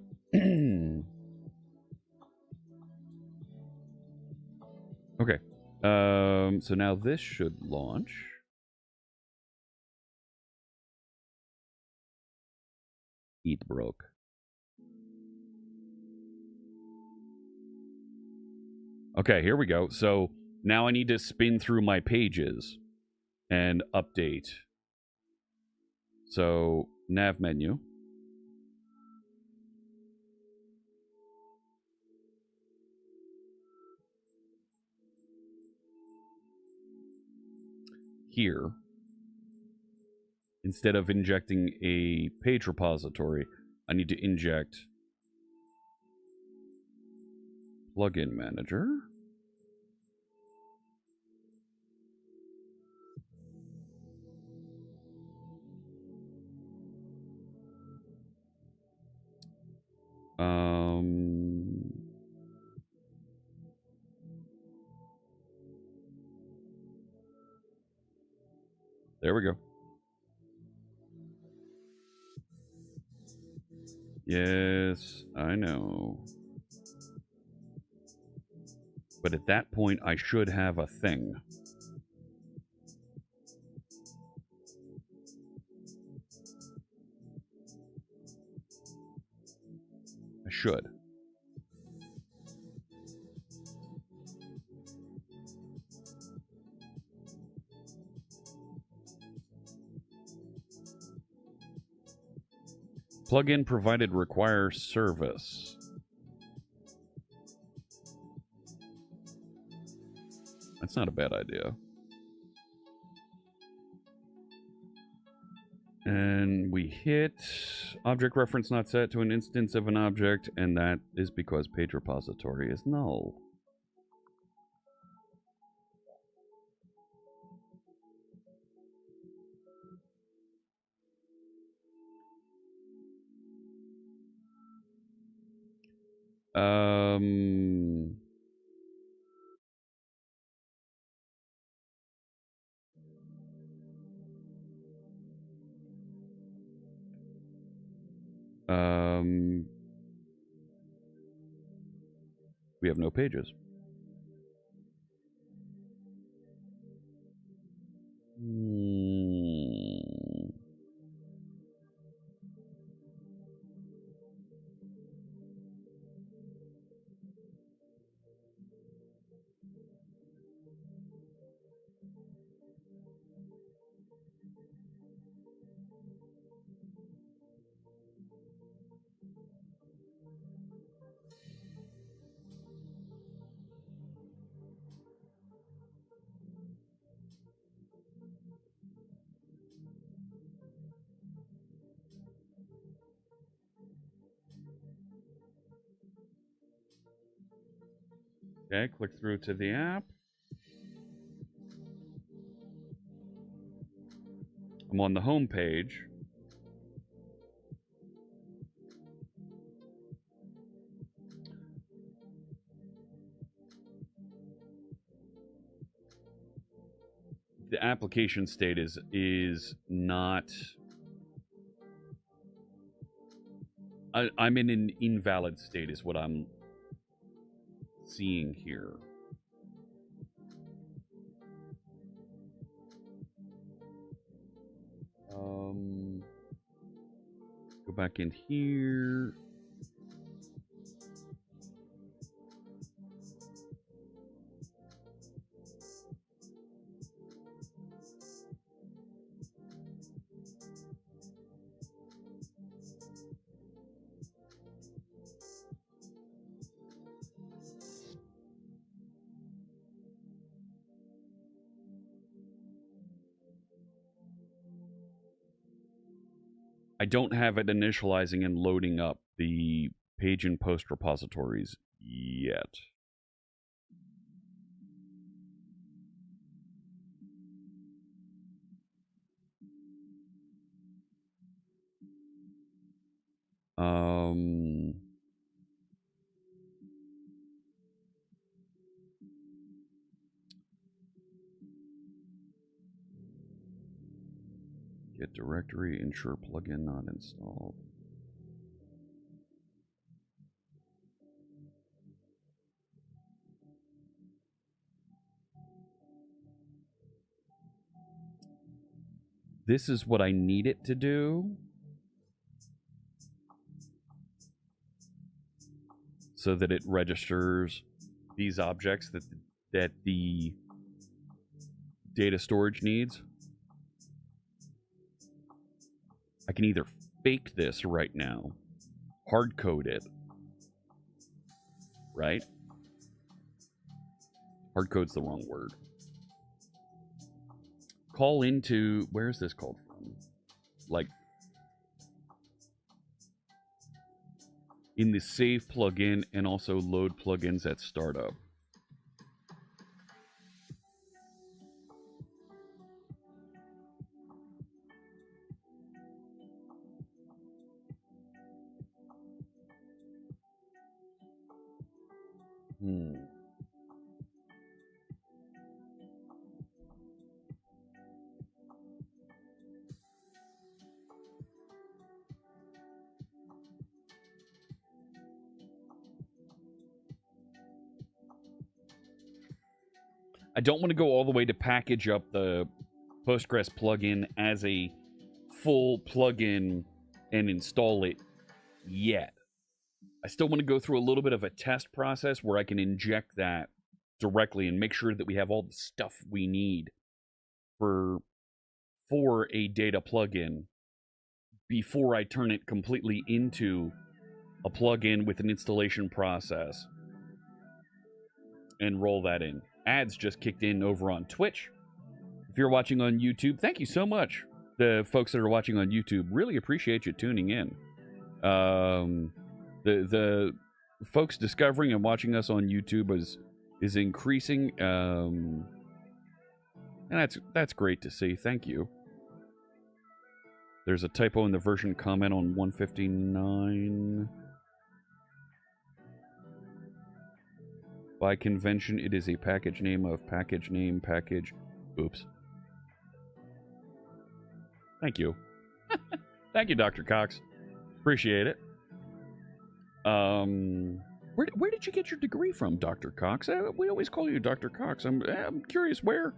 Okay. So now this should launch. Eat broke. Okay, here we go. So now I need to spin through my pages and update. So nav menu. Here, instead of injecting a page repository, I need to inject plugin manager. There we go. Yes, I know. But at that point, I should have a thing. I should. Plugin provided require service. That's not a bad idea. And we hit object reference not set to an instance of an object, and that is because page repository is null. we have no pages. Okay, click through to the app. I'm on the home page. The application state is not. I'm in an invalid state, is what I'm seeing here. Go back in here. I don't have it initializing and loading up the page and post repositories yet. Get directory, ensure plugin not installed. This is what I need it to do. So that it registers these objects that the data storage needs. I can either fake this right now, hard code it, right? Hard code's the wrong word. Call into, where's this called from? Like, in the save plugin and also load plugins at startup. I don't want to go all the way to package up the Postgres plugin as a full plugin and install it yet. I still want to go through a little bit of a test process where I can inject that directly and make sure that we have all the stuff we need for a data plugin before I turn it completely into a plugin with an installation process and roll that in. Ads just kicked in over on Twitch. If you're watching on YouTube, thank you so much. The folks that are watching on YouTube, really appreciate you tuning in. The folks discovering and watching us on YouTube is increasing, and that's great to see. Thank you. There's a typo in the version comment on 159. By convention, it is a package name of package name package. Oops. Thank you. Thank you, Dr. Cox. Appreciate it. Where did you get your degree from, Dr. Cox? We always call you Dr. Cox. I'm curious where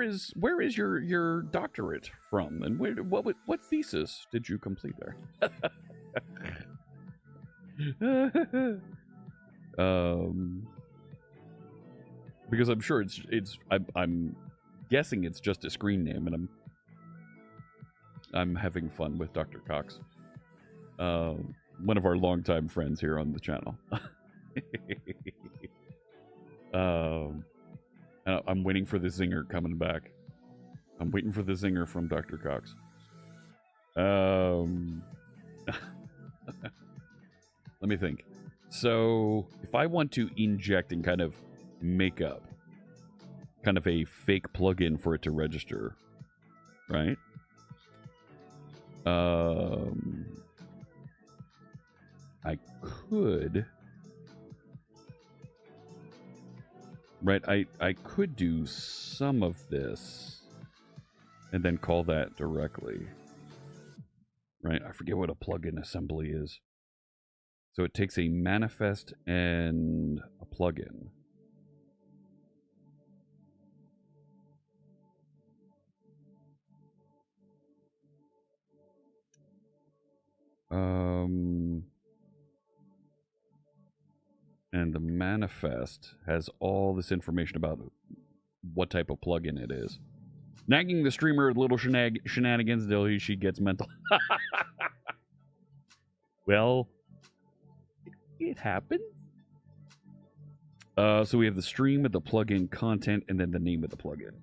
is your doctorate from, and what thesis did you complete there? Because I'm sure I'm guessing it's just a screen name, and I'm having fun with Dr. Cox, one of our longtime friends here on the channel. I'm waiting for the zinger coming back. I'm waiting for the zinger from Dr. Cox. Let me think. So, if I want to inject and kind of make up kind of a fake plugin for it to register, right? I could... Right, I could do some of this and then call that directly. Right, I forget what a plugin assembly is. So it takes a manifest and a plugin. And the manifest has all this information about what type of plugin it is. Nagging the streamer with little shenanigans until she gets mental. Well, it happened. So we have the stream of the plugin content and then the name of the plugin.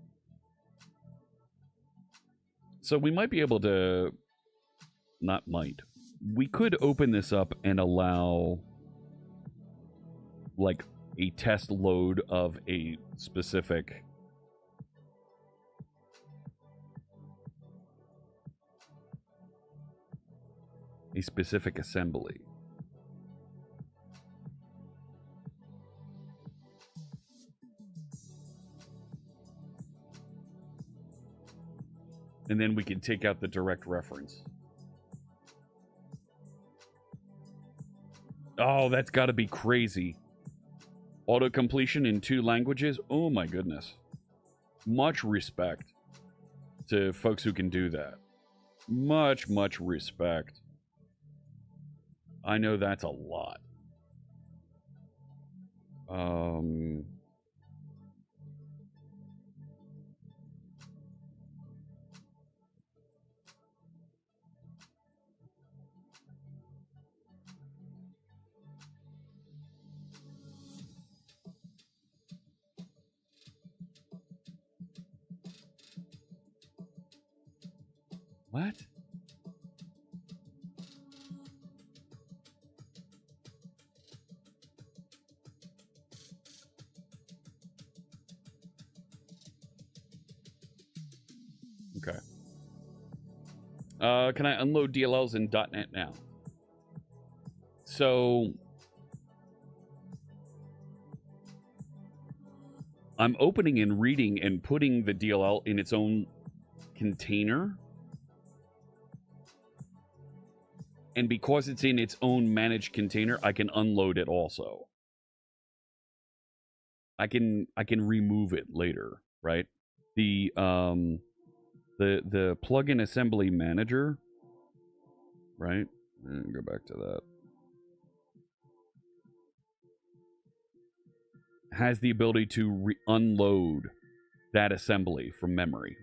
So we might be able to... Not might. We could open this up and allow... like a test load of a specific assembly. And then we can take out the direct reference. Oh, that's got to be crazy. Auto-completion in 2 languages? Oh my goodness. Much respect to folks who can do that. Much respect. I know that's a lot. What? Okay. Can I unload DLLs in .NET now? So I'm opening and reading and putting the DLL in its own container. And because it's in its own managed container, I can unload it also. I can remove it later, right? The plugin assembly manager, right? And go back to that. Has the ability to unload that assembly from memory,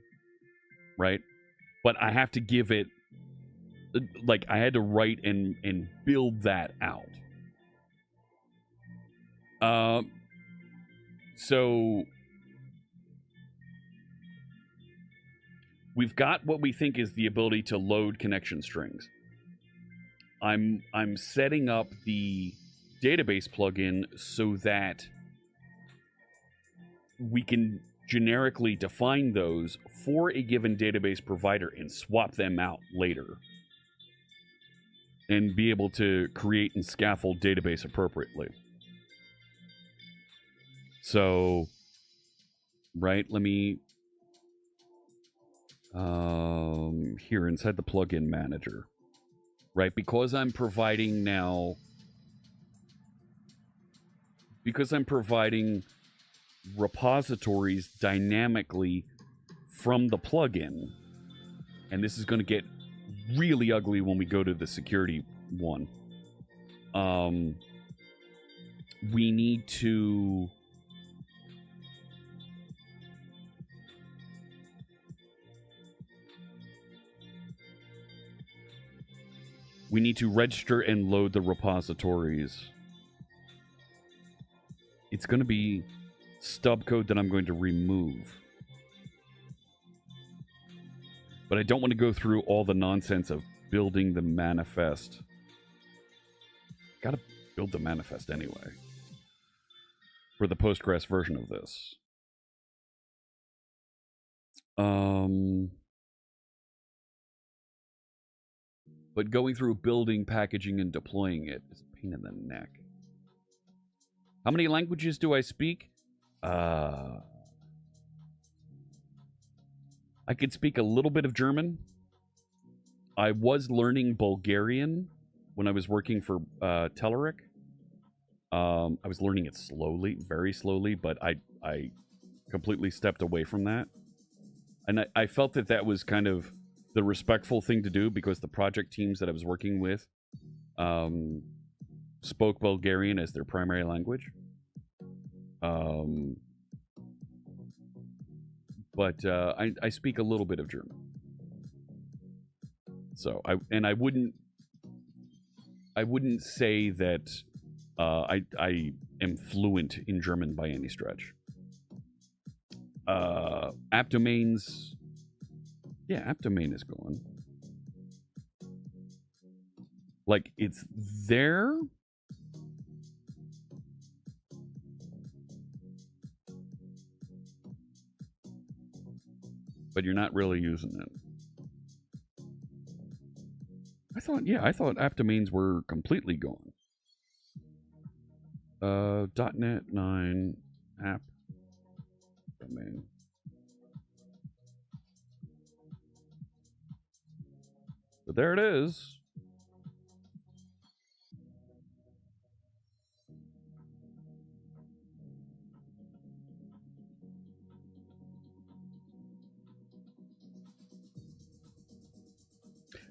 right? But I have to give it, like, I had to write and build that out. So we've got what we think is the ability to load connection strings. I'm setting up the database plugin so that we can generically define those for a given database provider and swap them out later. And be able to create and scaffold database appropriately. So, right, let me... here, inside the plugin manager. Right, because I'm providing now because I'm providing repositories dynamically from the plugin, and this is going to get really ugly when we go to the security one. We need to register and load the repositories. It's going to be stub code that I'm going to remove. But I don't want to go through all the nonsense of building the manifest. Gotta build the manifest anyway. For the Postgres version of this. But going through building, packaging, and deploying it is a pain in the neck. How many languages do I speak? I could speak a little bit of German. I was learning Bulgarian when I was working for Telerik. I was learning it slowly, very slowly, but I completely stepped away from that. And I felt that that was kind of the respectful thing to do because the project teams that I was working with spoke Bulgarian as their primary language. But I speak a little bit of German. So I wouldn't say that I am fluent in German by any stretch. App domains, yeah, app domain is gone. Like it's there. But you're not really using it. I thought app domains were completely gone. .NET 9 app domain. But there it is.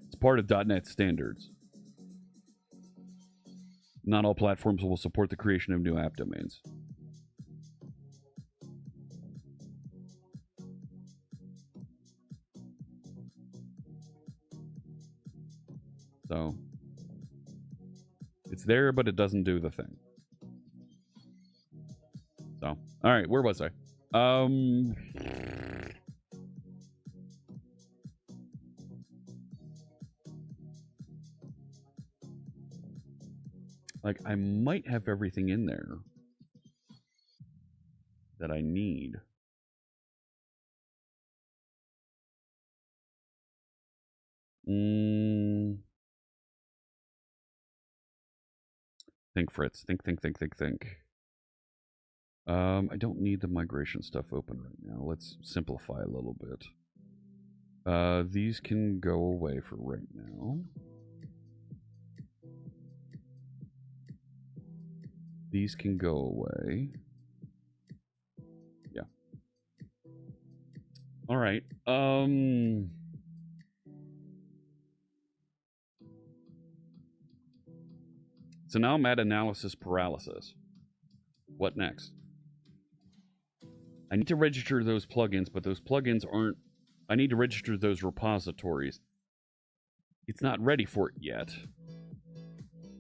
It's part of .NET standards. Not all platforms will support the creation of new app domains. So, it's there, but it doesn't do the thing. So, all right, where was I? Like, I might have everything in there that I need. Think, Fritz. Think. I don't need the migration stuff open right now. Let's simplify a little bit. These can go away for right now. These can go away. Yeah. All right. So now I'm at analysis paralysis. What next? I need to register those plugins, but those plugins aren't... I need to register those repositories. It's not ready for it yet.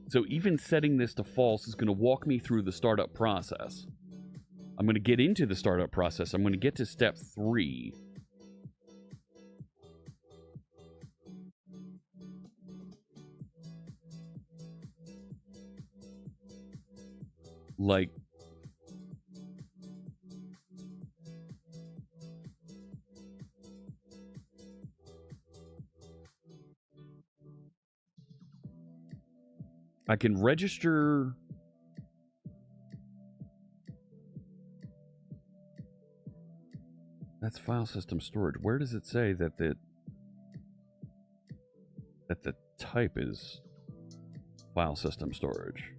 So even setting this to false is going to walk me through the startup process. I'm going to get into the startup process. I'm going to get to step 3. Like... I can register... That's file system storage. Where does it say that the type is file system storage?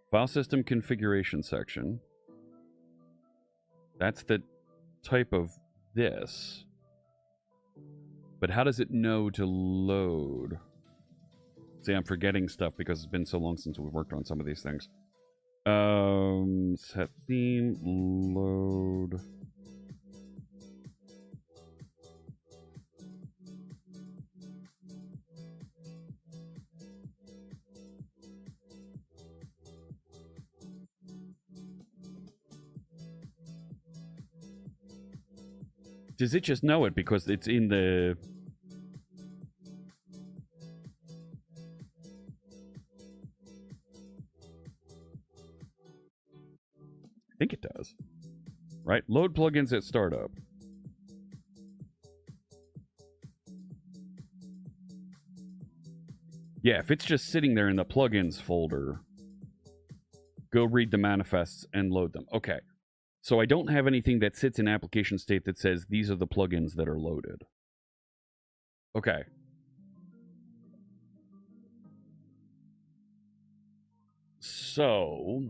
File system configuration section. That's the type of this. But how does it know to load? See, I'm forgetting stuff because it's been so long since we've worked on some of these things. Set theme, load. Does it just know it because it's in the... I think it does. Right? Load plugins at startup. Yeah, if it's just sitting there in the plugins folder, go read the manifests and load them. Okay. So I don't have anything that sits in application state that says these are the plugins that are loaded. Okay. So,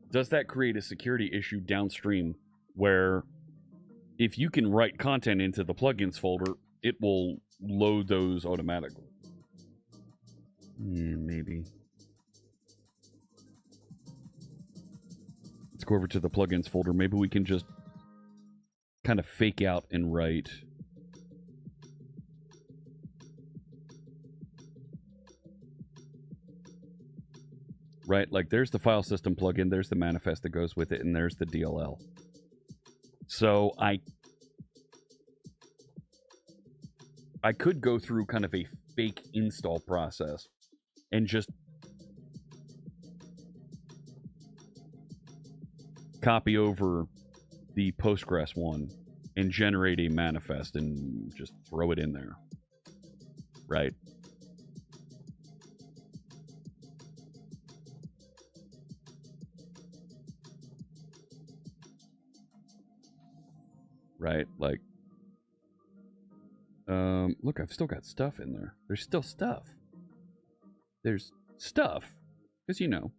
does that create a security issue downstream where if you can write content into the plugins folder, it will load those automatically? Maybe. Let's go over to the plugins folder. Maybe we can just kind of fake out and write. Right, like there's the file system plugin, there's the manifest that goes with it, and there's the DLL. So I could go through kind of a fake install process and just copy over the Postgres one and generate a manifest and just throw it in there. Right? Right? Like, look, I've still got stuff in there. There's still stuff. There's stuff. Because, you know,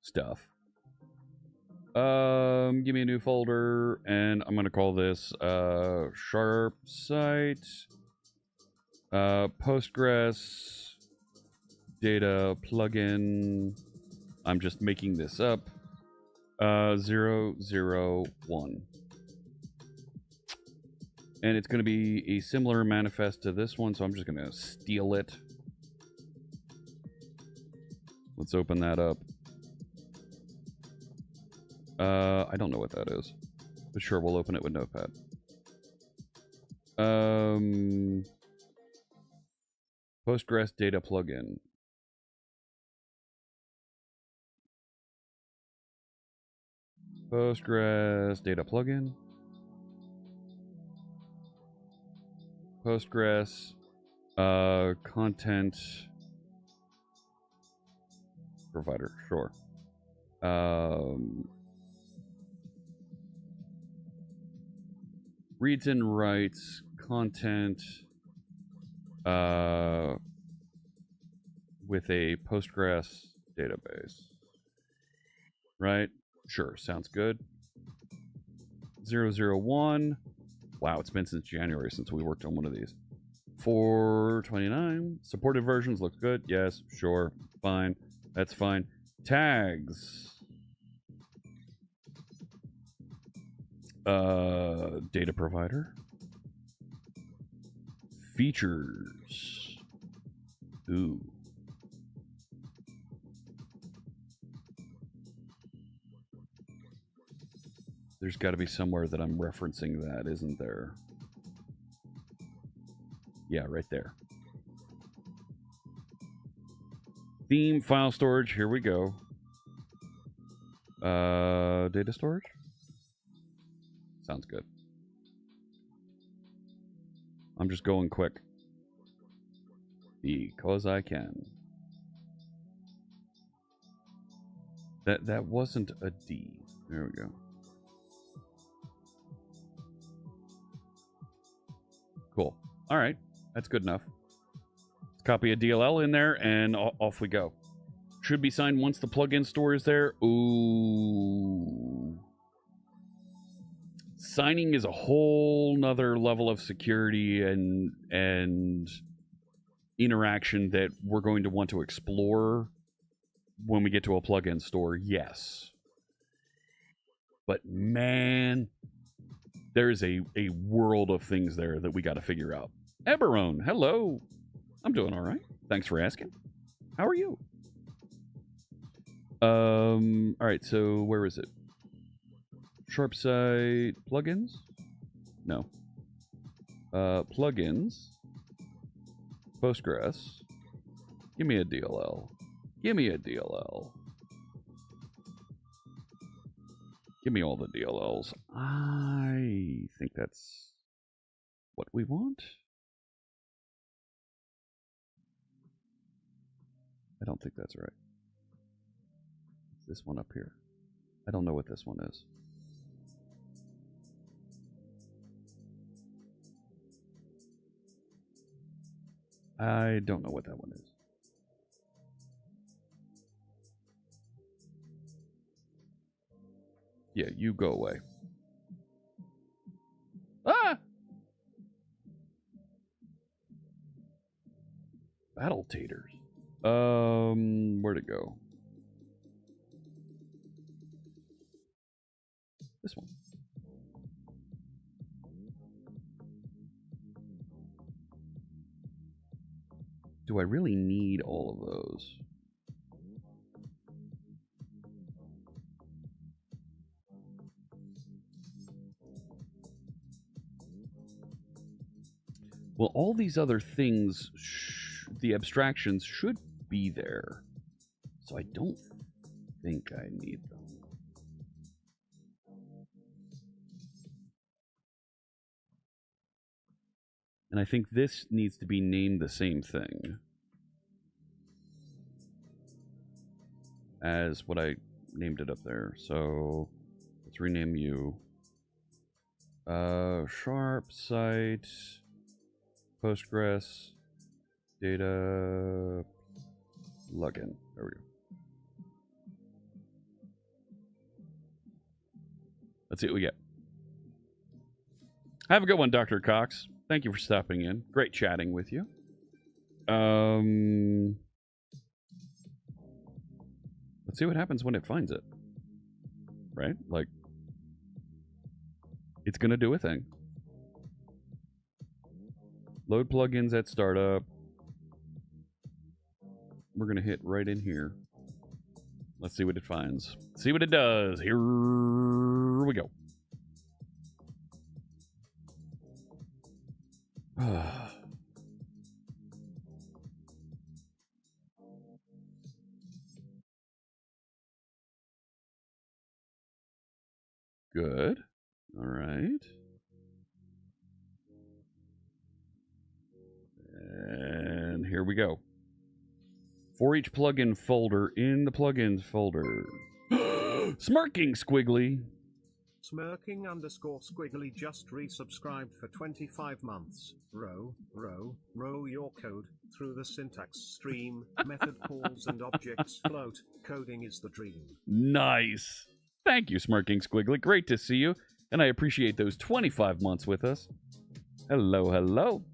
stuff. Give me a new folder, and I'm going to call this, Sharp Site, Postgres, Data Plugin. I'm just making this up. 001. And it's going to be a similar manifest to this one, so I'm just going to steal it. Let's open that up. I don't know what that is. But sure, we'll open it with Notepad. Postgres Data Plugin. Postgres Data Plugin. Postgres content provider, sure. Reads and writes content with a Postgres database. Right? Sure, sounds good. 001. Wow, it's been since January since we worked on one of these. 429. Supported versions looks good. Yes, sure, fine. That's fine. Tags. Data provider. Features. Ooh. There's got to be somewhere that I'm referencing that, isn't there? Yeah, right there. Theme, file storage, here we go. Data storage? Sounds good. I'm just going quick. Because I can. That wasn't a D. There we go. Cool. All right. That's good enough. Let's copy a DLL in there, and off we go. Should be signed once the plugin store is there. Ooh. Signing is a whole nother level of security and interaction that we're going to want to explore when we get to a plugin store, yes. But man, there's a world of things there that we got to figure out. Eberone, hello. I'm doing all right. Thanks for asking. How are you? All right, so where is it? Sharpside plugins? No. Plugins. Postgres. Give me a DLL. Give me a DLL. Give me all the DLLs. I think that's what we want. I don't think that's right. This one up here. I don't know what this one is. I don't know what that one is. Yeah, you go away. Ah! Battle taters. Where'd it go? This one. Do I really need all of those? Well, all these other things, the abstractions should be there. So I don't think I need them. And I think this needs to be named the same thing as what I named it up there. So let's rename you. Sharp site, Postgres, data, plugin. There we go. Let's see what we get. Have a good one, Dr. Cox. Thank you for stopping in. Great chatting with you. Let's see what happens when it finds it. Right? Like, it's going to do a thing. Load plugins at startup. We're going to hit right in here. Let's see what it finds. See what it does. Here we go. Good. All right. And here we go. For each plugin folder in the plugins folder. Smirking Squiggly. Smirking _ squiggly just resubscribed for 25 months. Row your code through the syntax stream. Method calls and objects float. Coding is the dream. Nice. Thank you, Smirking Squiggly. Great to see you. And I appreciate those 25 months with us. Hello, hello.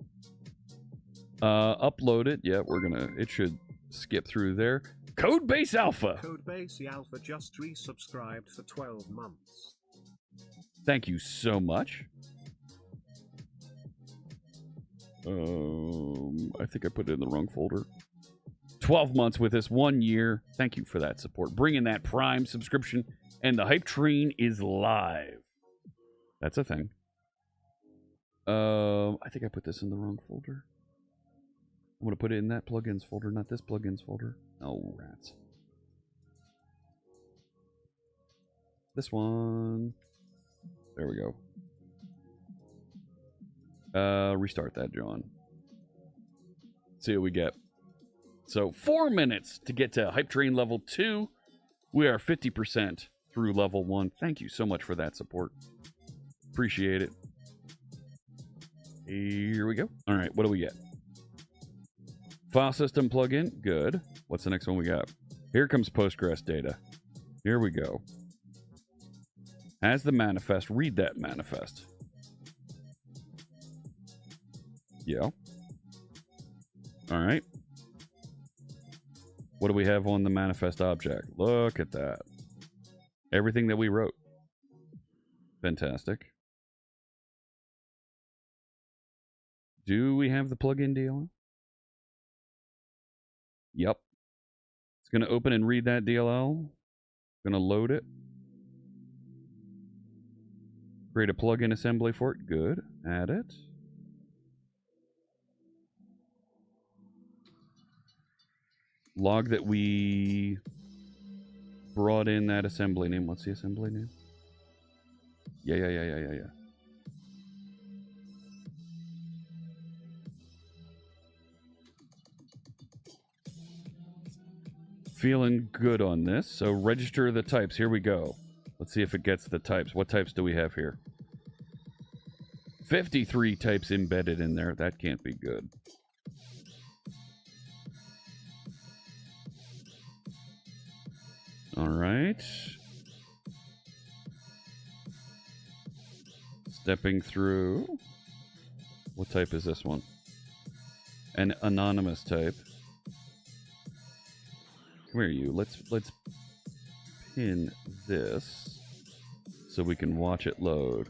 Upload it. Yeah, it should skip through there. Codebase Alpha. Codebase Alpha just resubscribed for 12 months. Thank you so much. I think I put it in the wrong folder. 12 months with us, 1 year. Thank you for that support. Bringing that Prime subscription, and the hype train is live. That's a thing. I think I put this in the wrong folder. I'm going to put it in that plugins folder, not this plugins folder. Oh, rats. This one. There we go. Restart that, John. See what we get. So 4 minutes to get to Hype Train level 2. We are 50% through level 1. Thank you so much for that support. Appreciate it. Here we go. All right, what do we get? File system plugin. Good. What's the next one we got? Here comes Postgres data. Here we go. As the manifest, read that manifest. Yeah. All right. What do we have on the manifest object? Look at that. Everything that we wrote. Fantastic. Do we have the plugin DLL? Yep. It's going to open and read that DLL. Going to load it. Create a plugin assembly for it. Good. Add it. Log that we brought in that assembly name. What's the assembly name? Yeah. Feeling good on this. So register the types. Here we go. Let's see if it gets the types. What types do we have here? 53 types embedded in there. That can't be good. All right. Stepping through. What type is this one? An anonymous type. Come here, you. Let's pin this so we can watch it load.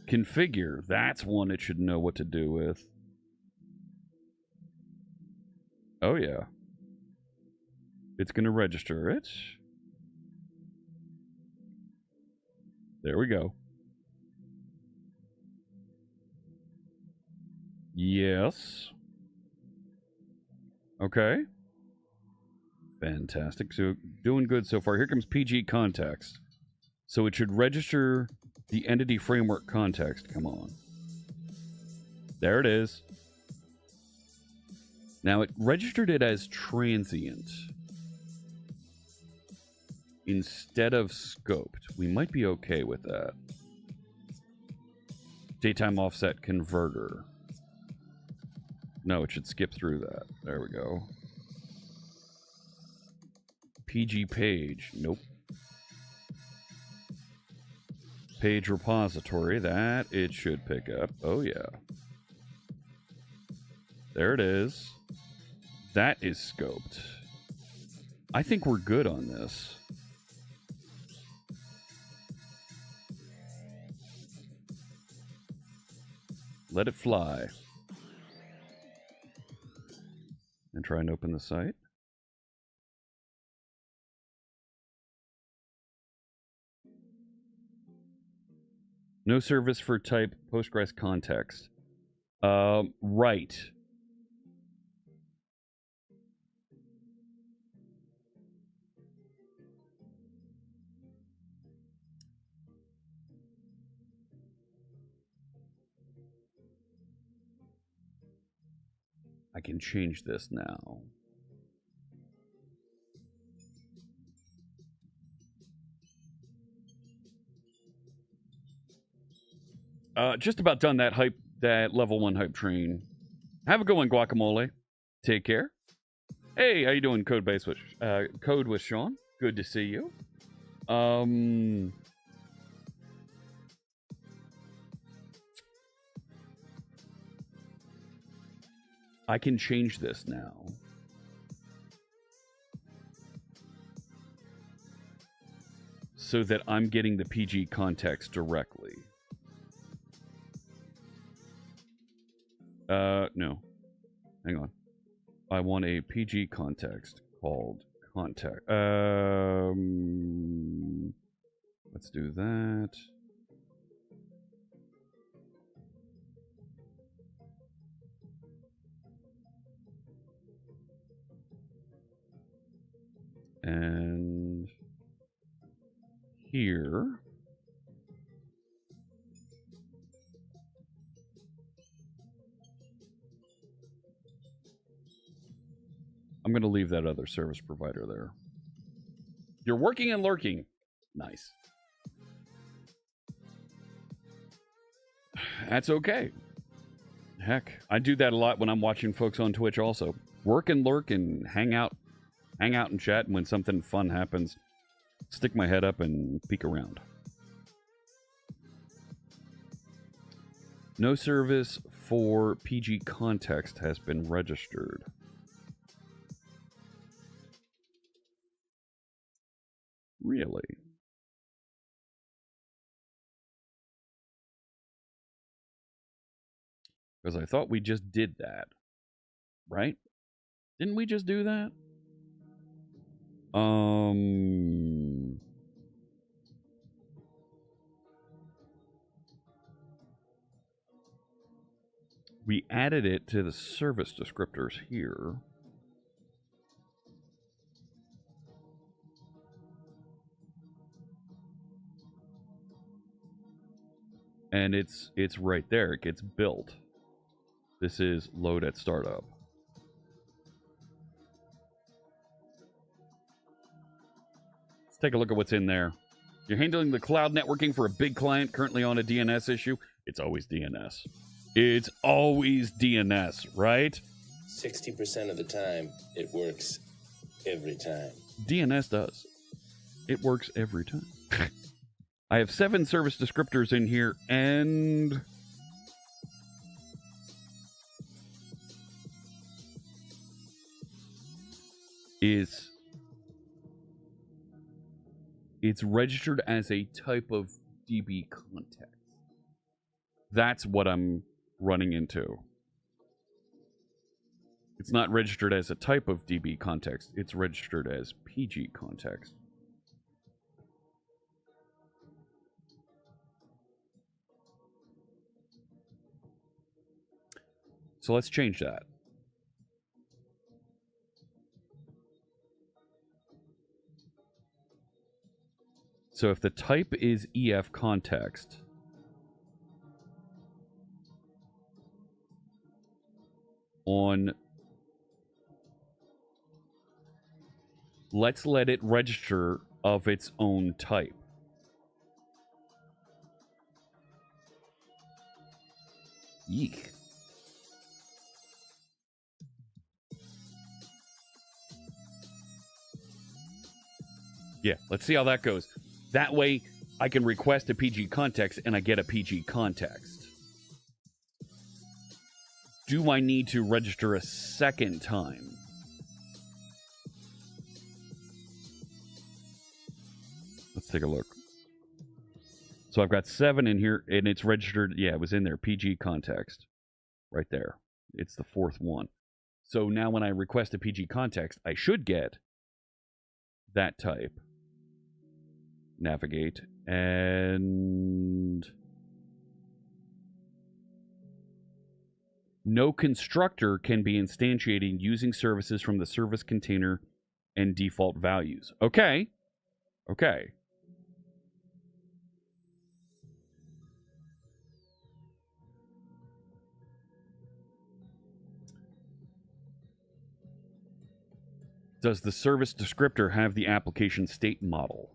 Configure. That's one it should know what to do with. Oh, yeah. It's going to register it. There we go. Yes. Okay. Fantastic. So doing good so far. Here comes PG context. So it should register the entity framework context. Come on. There it is. Now it registered it as transient instead of scoped. We might be okay with that. Daytime offset converter. No, it should skip through that. There we go. PG page. Nope. Page repository. That it should pick up. Oh, yeah. There it is. That is scoped. I think we're good on this. Let it fly. And try and open the site. No service for type Postgres context. Right. I can change this now. Just about done that level 1 hype train. Have a good one, Guacamole. Take care. Hey, how you doing, Code with Sean? Good to see you. I can change this now. So that I'm getting the PG context directly. No. Hang on. I want a PG context called context. Let's do that. And here. I'm going to leave that other service provider there. You're working and lurking. Nice. That's okay. Heck, I do that a lot when I'm watching folks on Twitch also. Work and lurk and hang out hang out and chat, and when something fun happens, stick my head up and peek around. No service for PG context has been registered. Really? Because I thought we just did that. Right? Didn't we just do that? We added it to the service descriptors here. And it's right there. It gets built. This is load at startup. Let's take a look at what's in there. You're handling the cloud networking for a big client currently on a DNS issue. It's always DNS. It's always DNS, right? 60% of the time, it works every time. DNS does. It works every time. I have 7 service descriptors in here, and it's registered as a type of DB context. That's what I'm running into. It's not registered as a type of DB context. It's registered as PG context. So let's change that. So if the type is EF context, let's let it register of its own type. Yeek. Yeah, let's see how that goes. That way, I can request a PG context and I get a PG context. Do I need to register a second time? Let's take a look. So I've got 7 in here, and it's registered. Yeah, it was in there. PG context. Right there. It's the 4th one. So now when I request a PG context, I should get that type. Navigate. And no constructor can be instantiated using services from the service container and default values. Okay. Okay. Does the service descriptor have the application state model?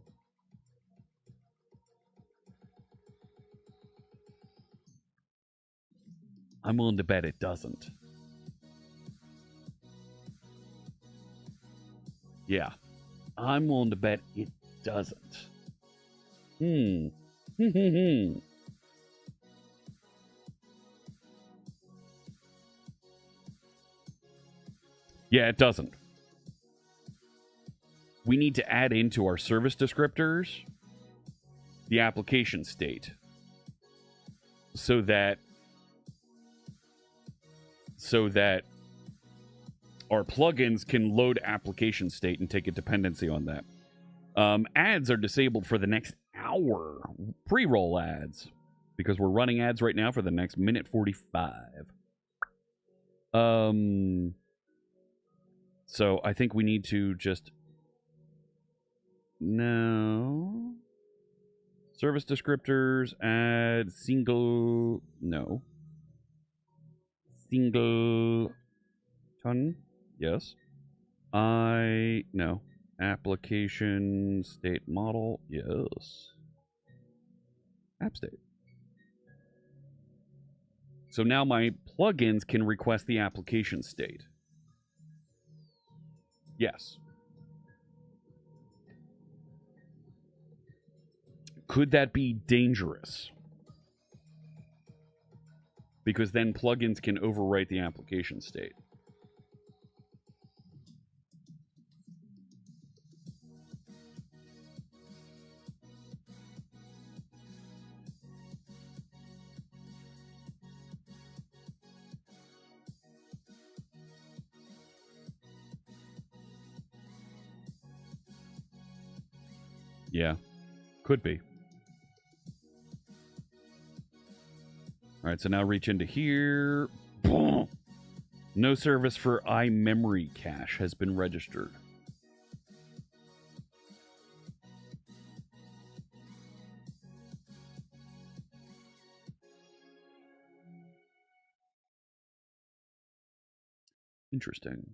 I'm willing to bet it doesn't. Yeah. I'm willing to bet it doesn't. Yeah, it doesn't. We need to add into our service descriptors the application state so that our plugins can load application state and take a dependency on that. Ads are disabled for the next hour. Pre-roll ads. Because we're running ads right now for the next minute 45. So I think we need to just... No. Service descriptors, add single... No. Singleton? Yes. No. Application state model? Yes. App state. So now my plugins can request the application state. Yes. Could that be dangerous? Because then plugins can overwrite the application state. Yeah, could be. All right, so now reach into here. Boom. No service for iMemory cache has been registered. Interesting.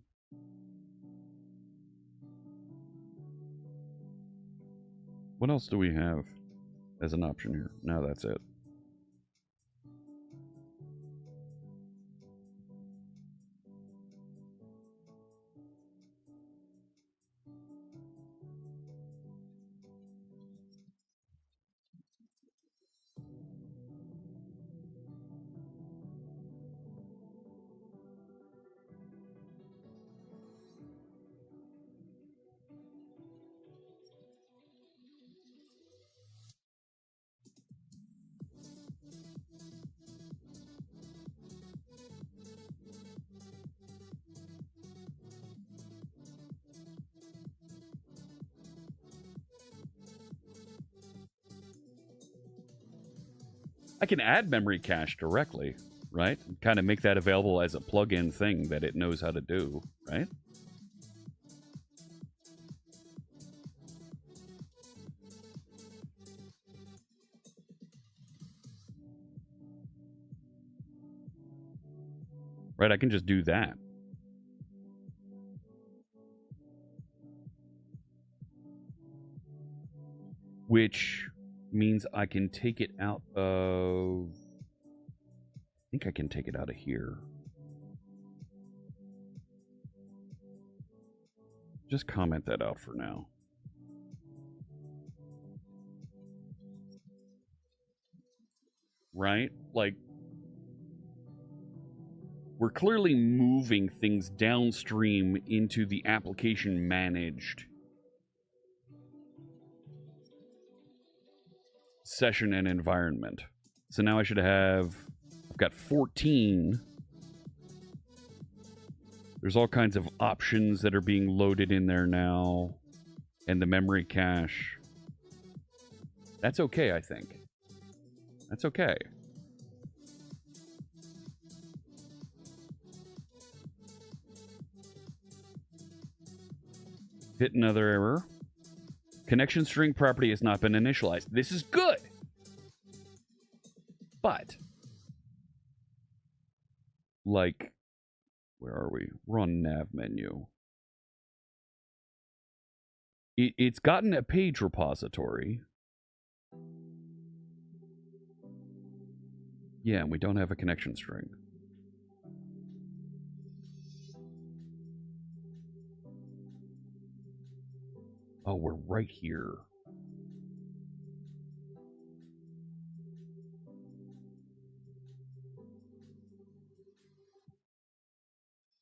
What else do we have as an option here? No, that's it. I can add memory cache directly, right? Kind of make that available as a plug-in thing that it knows how to do, right? Right, I can just do that. Which means I can take it out of... I think I can take it out of here. Just comment that out for now. Right? Like, we're clearly moving things downstream into the application managed session and environment. So now I should have, I've got 14. There's all kinds of options that are being loaded in there now. And the memory cache. That's okay, I think. That's okay. Hit another error. Connection string property has not been initialized. This is good. But, like, where are we? We're on nav menu. It's gotten a page repository. Yeah, and we don't have a connection string. Oh, we're right here.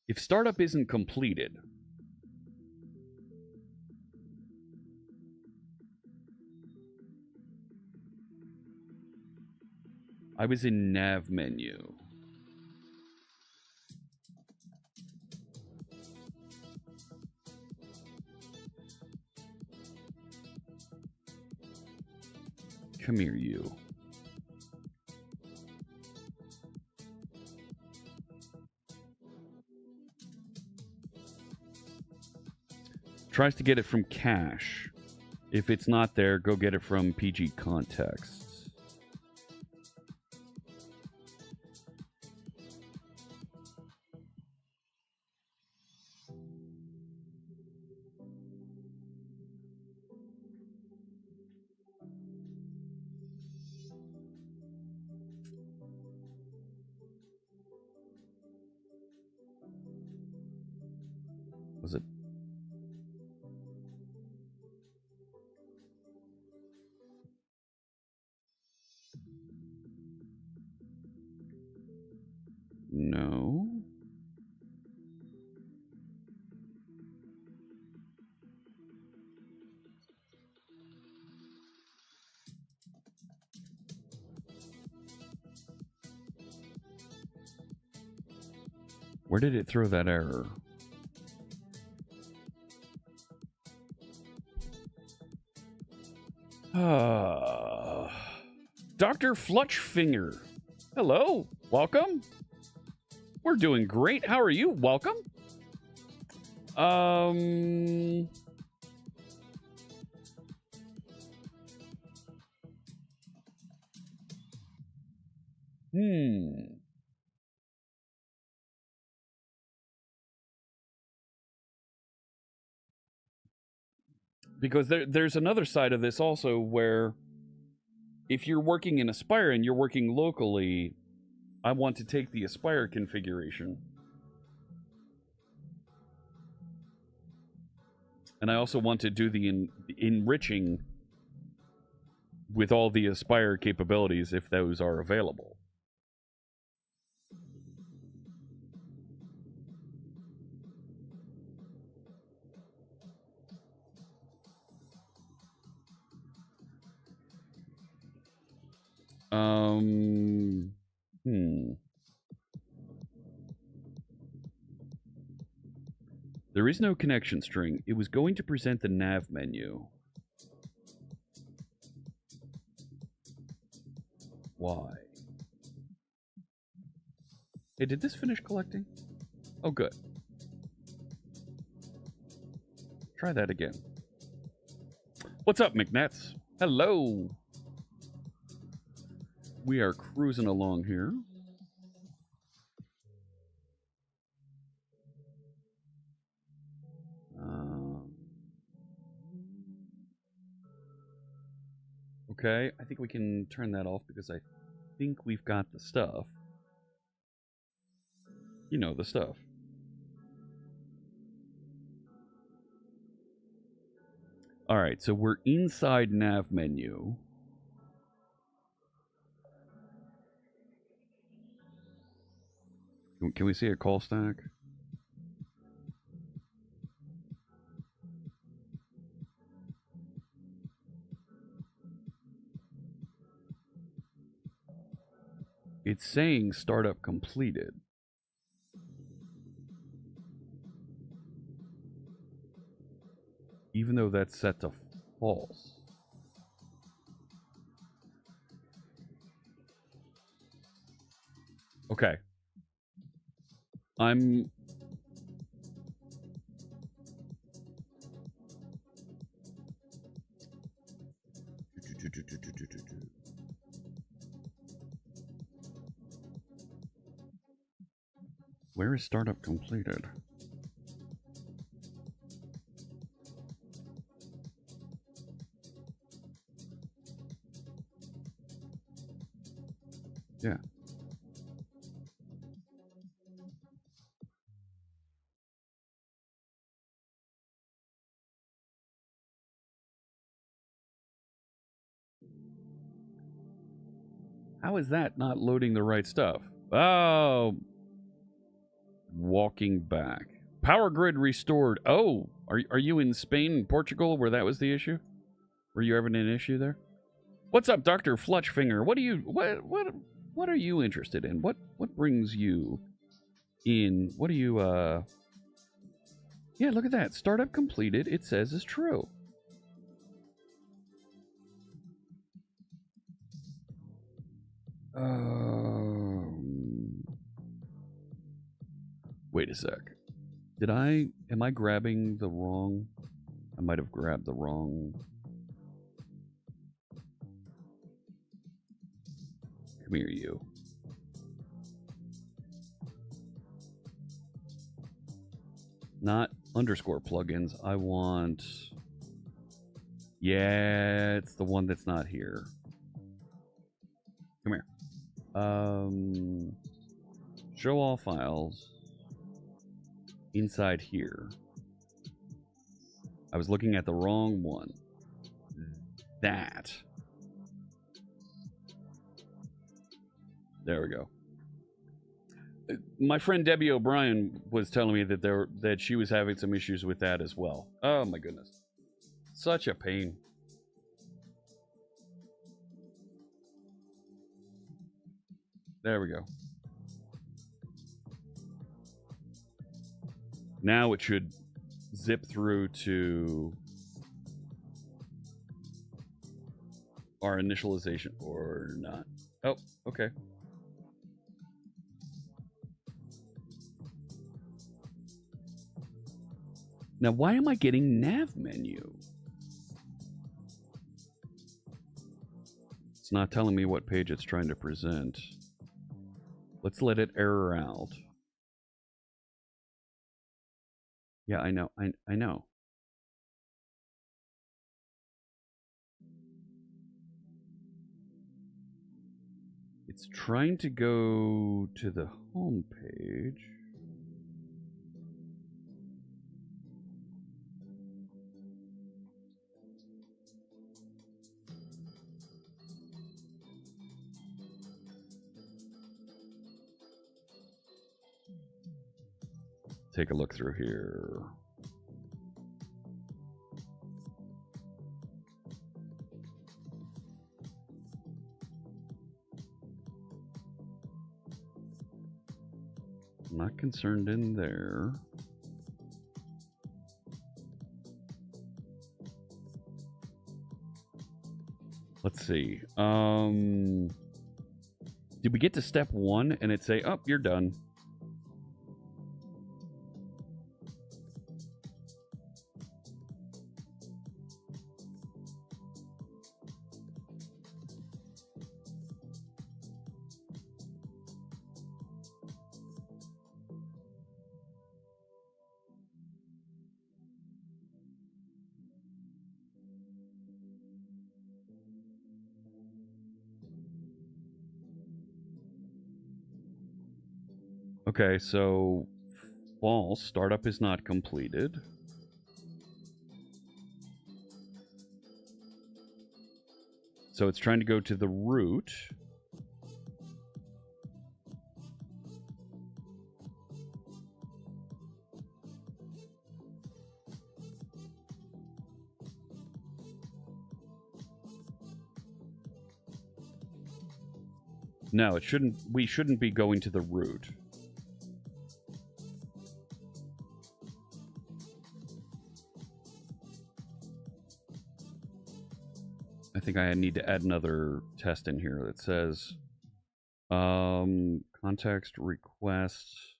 If startup isn't completed, I was in nav menu. Come here, you. Tries to get it from cache. If it's not there, go get it from PG contexts. Was it? No. Where did it throw that error? Dr. Flutchfinger. Hello. Welcome. We're doing great. How are you? Welcome. Because there's another side of this also where if you're working in Aspire and you're working locally, I want to take the Aspire configuration. And I also want to do the enriching with all the Aspire capabilities if those are available. There is no connection string. It was going to present the nav menu. Why? Hey, did this finish collecting? Oh, good. Try that again. What's up, McNets? Hello. We are cruising along here. Okay, I think we can turn that off because I think we've got the stuff. You know, the stuff. All right, so we're inside nav menu. Can we see a call stack? It's saying startup completed. Even though that's set to false. Okay. Where is startup completed? Yeah. How is that not loading the right stuff? Oh. Walking back. Power grid restored. Oh, are you in Spain and Portugal where that was the issue? Were you having an issue there? What's up, Dr. Flutchfinger? What are you interested in? What brings you in? What are you Yeah, look at that. Startup completed, it says is true. Wait a sec. Am I grabbing the wrong? I might have grabbed the wrong. Come here, you. Not underscore plugins. I want... Yeah, it's the one that's not here. Come here. Show all files. Inside here. I was looking at the wrong one. That. There we go. My friend Debbie O'Brien was telling me that she was having some issues with that as well. Oh my goodness. Such a pain. There we go. Now it should zip through to our initialization or not. Oh, okay. Now, why am I getting nav menu? It's not telling me what page it's trying to present. Let's let it error out. Yeah, I know. I know. It's trying to go to the home page. Take a look through here. I'm not concerned in there. Let's see. Did we get to step 1 and it say, "Oh, you're done"? Okay, so false. Startup is not completed. So it's trying to go to the root. No, it shouldn't. We shouldn't be going to the root. I think I need to add another test in here that says context request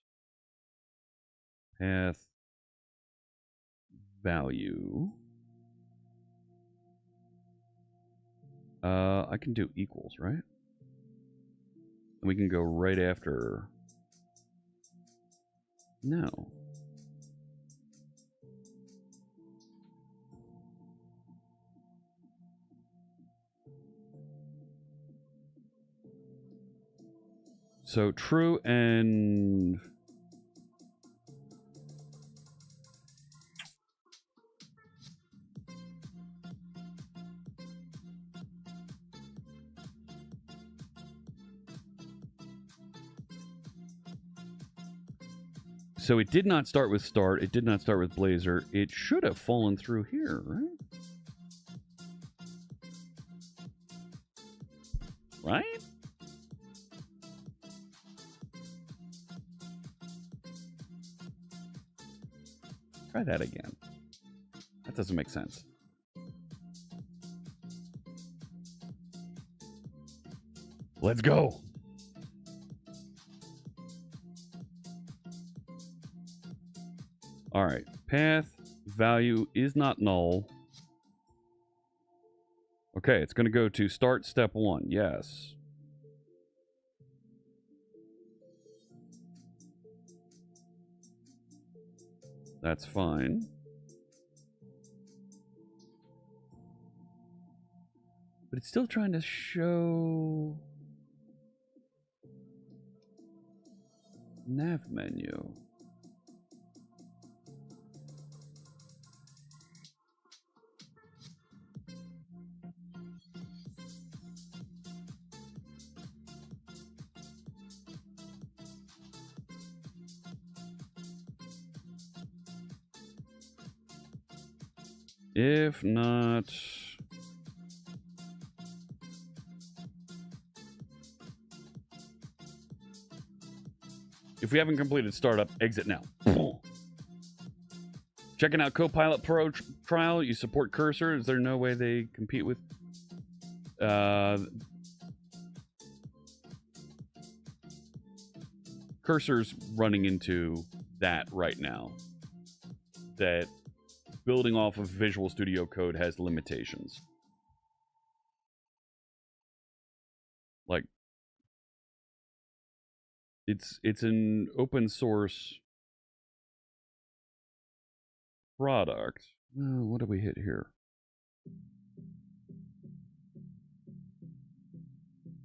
path value. I can do equals, right? And we can go right after. No. So true and so it did not start with start. It did not start with Blazor. It should have fallen through here, right? Right? Try that again. That doesn't make sense. Let's go. All right. Path value is not null. Okay, it's going to go to start step 1. Yes. That's fine. But it's still trying to show nav menu. If not... If we haven't completed startup, exit now. Checking out Copilot Pro trial. You support Cursor. Is there no way they compete with... Cursor's running into that right now. That building off of Visual Studio Code has limitations. Like, it's an open source product. What do we hit here?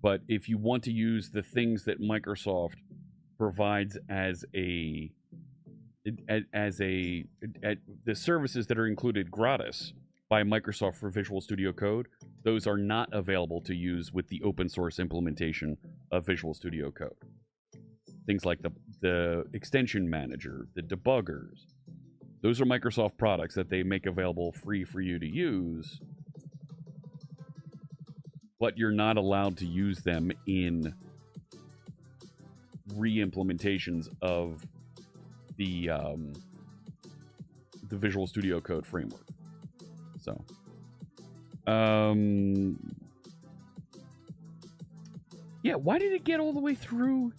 But if you want to use the things that Microsoft provides as the services that are included gratis by Microsoft for Visual Studio Code, those are not available to use with the open source implementation of Visual Studio Code. Things like the extension manager, the debuggers, those are Microsoft products that they make available free for you to use, but you're not allowed to use them in re-implementations of the Visual Studio Code framework. So, yeah, why did it get all the way through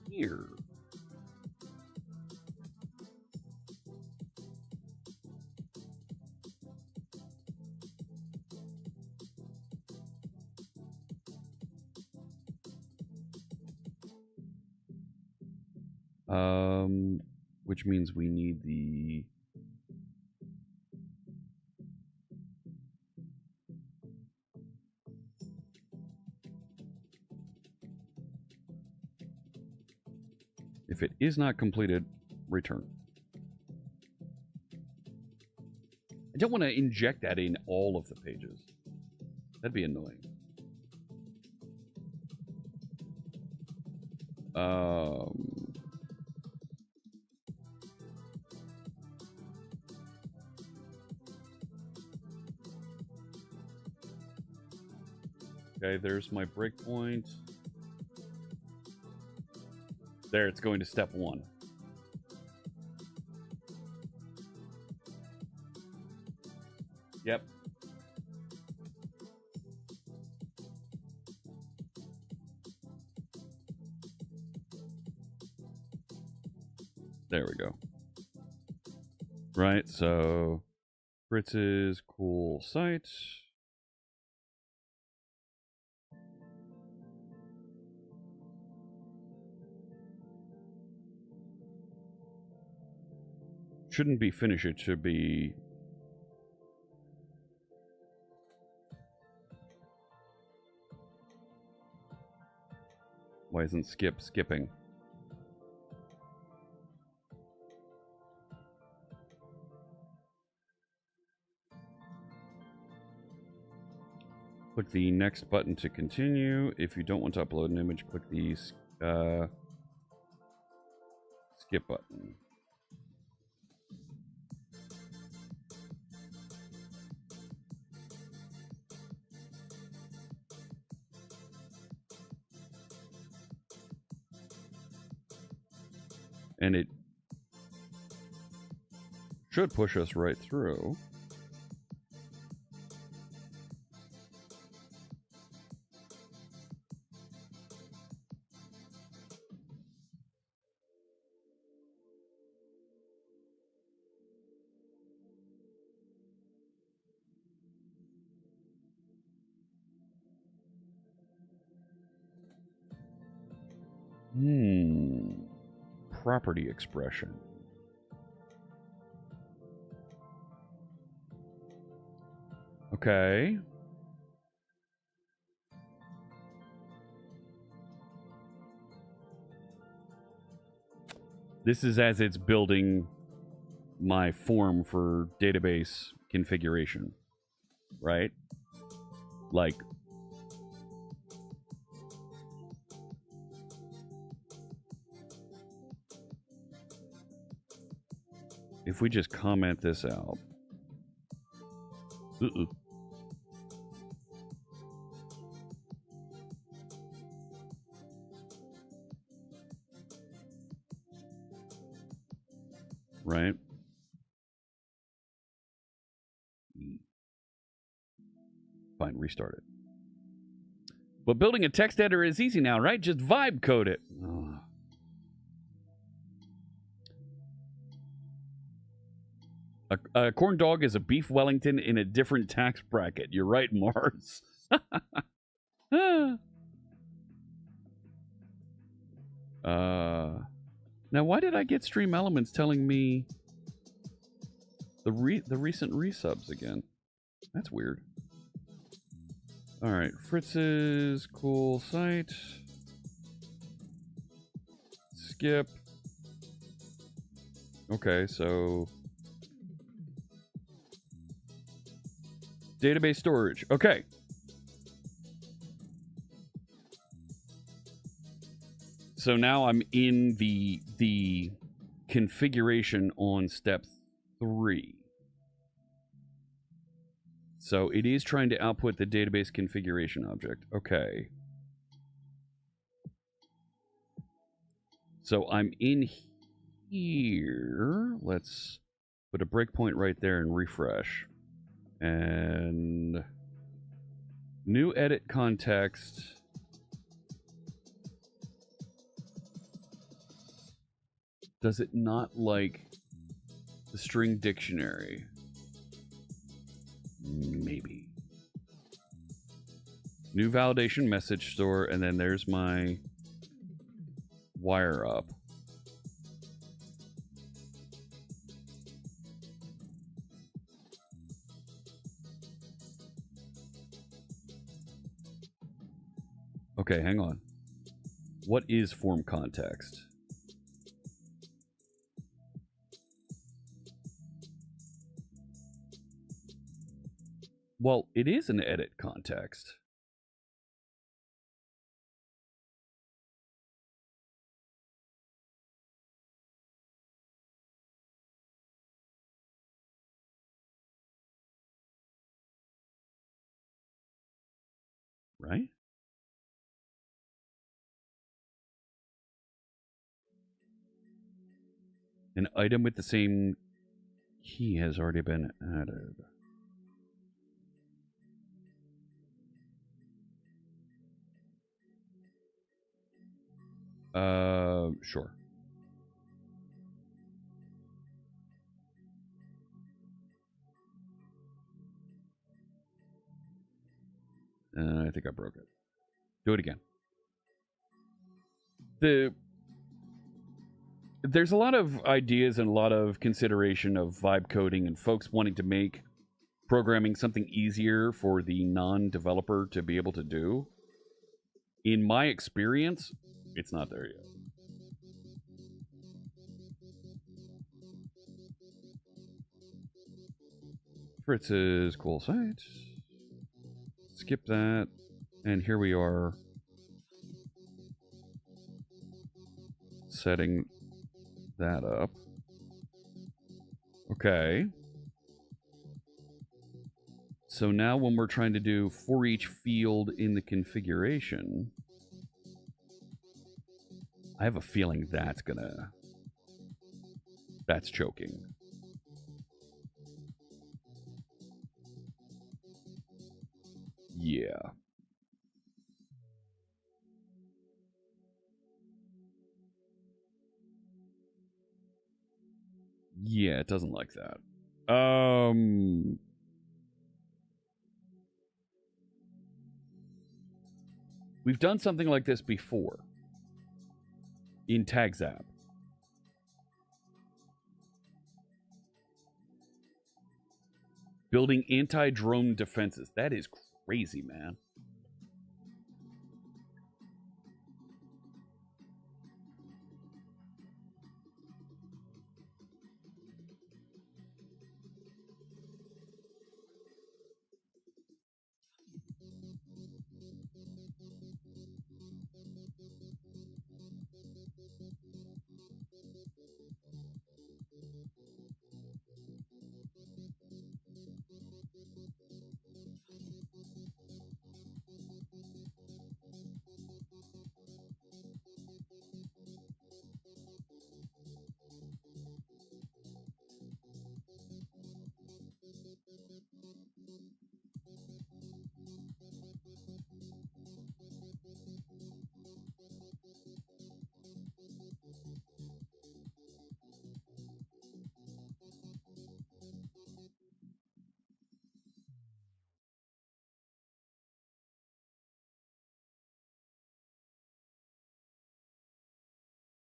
here? Which means we need the... If it is not completed, return. I don't want to inject that in all of the pages. That'd be annoying. Okay, there's my breakpoint. There, it's going to step 1. Yep. There we go. Right, so Fritz's cool site. Shouldn't be finish, it should be... Why isn't skipping? Click the next button to continue. If you don't want to upload an image, click the skip button. And it should push us right through. Property expression. Okay. This is as it's building my form for database configuration, right? Like, if we just comment this out. Uh-uh. Right. Fine, restart it. But building a text editor is easy now, right? Just vibe code it. Oh. A corn dog is a beef Wellington in a different tax bracket. You're right, Mars. Now, why did I get Stream Elements telling me the recent resubs again? That's weird. All right, Fritz's cool site. Skip. Okay, so database storage. Okay. So now I'm in the configuration on step 3. So it is trying to output the database configuration object. Okay. So I'm in here. Let's put a breakpoint right there and refresh. And new edit context. Does it not like the string dictionary? Maybe. New validation message store, and then there's my wire up. Okay, hang on. What is form context? Well, it is an edit context. Right? An item with the same key has already been added. Sure. I think I broke it. Do it again. There's a lot of ideas and a lot of consideration of vibe coding and folks wanting to make programming something easier for the non-developer to be able to do. In my experience, it's not there yet. Fritz's cool site. Skip that. And here we are setting that up. Okay. So now when we're trying to do for each field in the configuration, I have a feeling that's choking. Yeah. Yeah, it doesn't like that. We've done something like this before in TagZap. Building anti-drone defenses. That is crazy, man.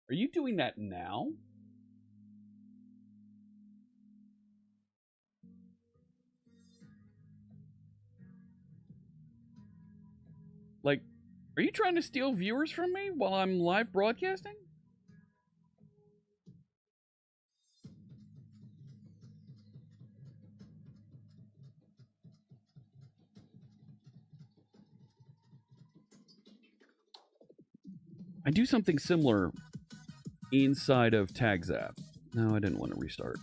Are you doing that now? Like, are you trying to steal viewers from me while I'm live broadcasting? I do something similar inside of Tags app. No, I didn't want to restart.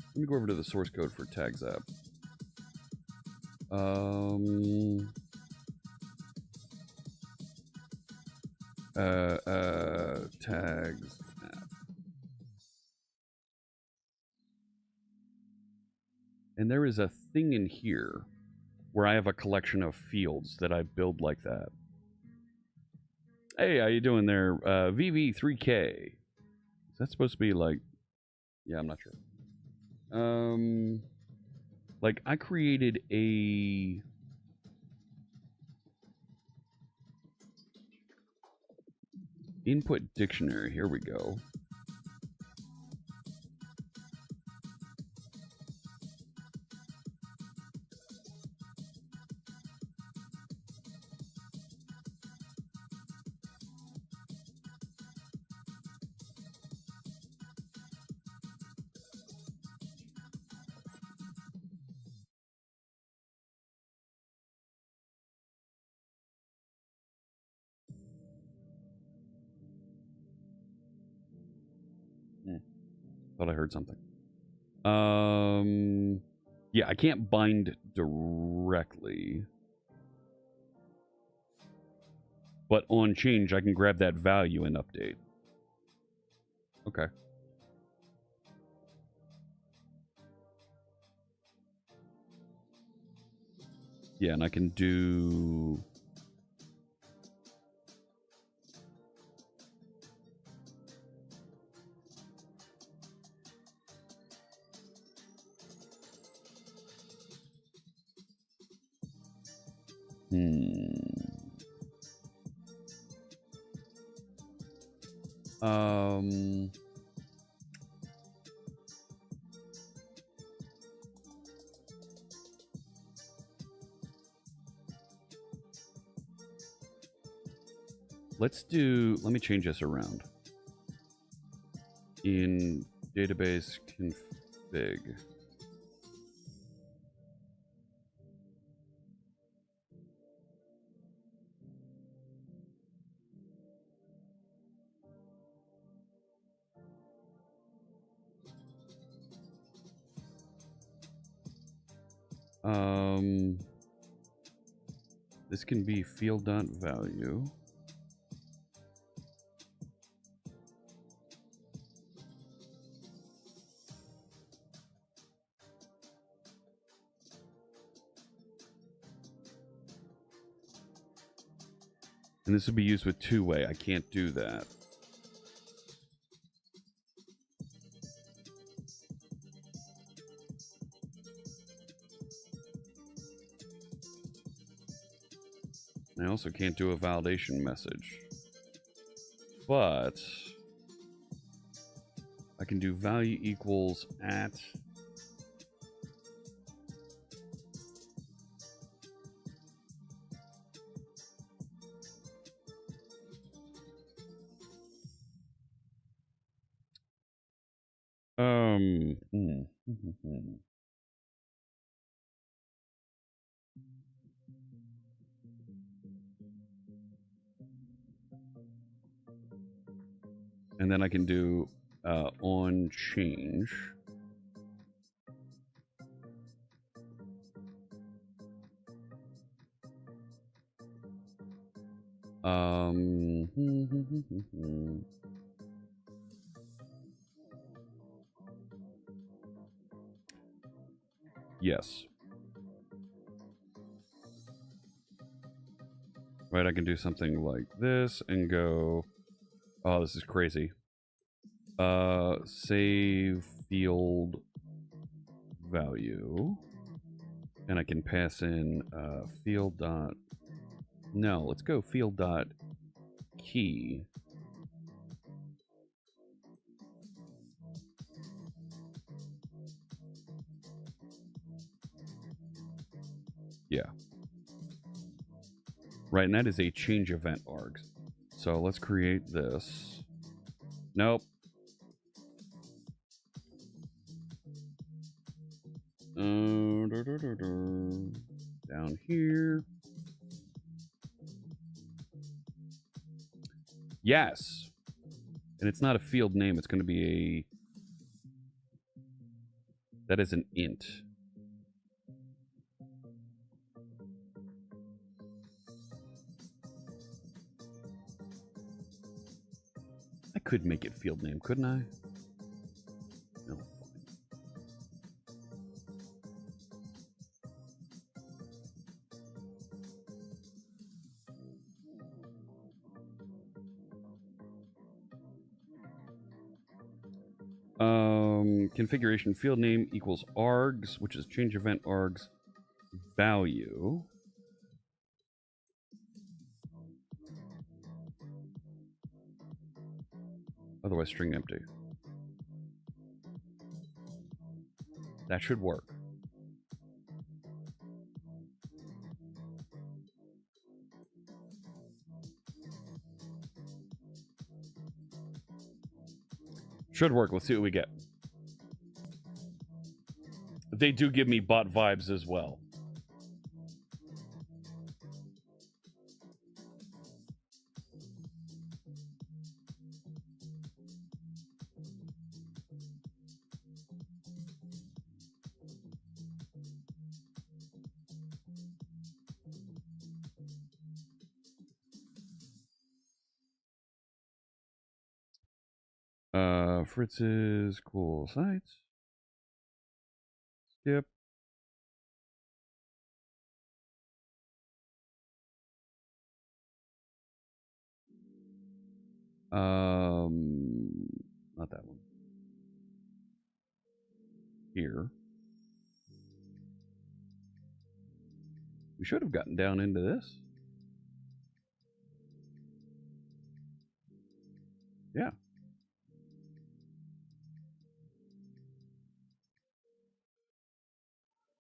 Let me go over to the source code for Tags app. Tags app. And there is a thing in here where I have a collection of fields that I build like that. Hey, how you doing there? VV3K. Is that supposed to be like... Yeah, I'm not sure. Like, I created a... input dictionary. Here we go. Thought I heard something. Yeah, I can't bind directly. But on change, I can grab that value and update. Okay. Yeah, and I can do... Let's do... Let me change this around. In database config. This can be field.value. And this would be used with two-way. I can't do that. I also can't do a validation message. But I can do value equals at. And then I can do on change. Yes. Right, I can do something like this and go, oh, this is crazy. Save field value. And I can pass in field dot No, let's go field dot key. Yeah. Right, and that is a change event args. So let's create this. Nope. Down here. Yes. And it's not a field name. It's going to be a... That is an int. I could make it field name, couldn't I? No. Configuration field name equals args, which is change event args value. Otherwise, string empty. That should work. Should work. Let's see what we get. They do give me bot vibes as well. Fritz's cool sites. Skip. Not that one. Here. We should have gotten down into this. Yeah.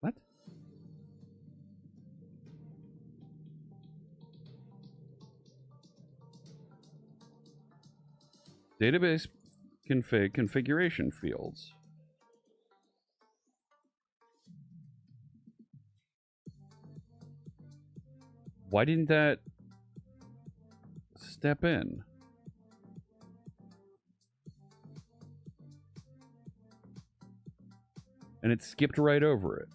What? Database configuration fields. Why didn't that step in? And it skipped right over it.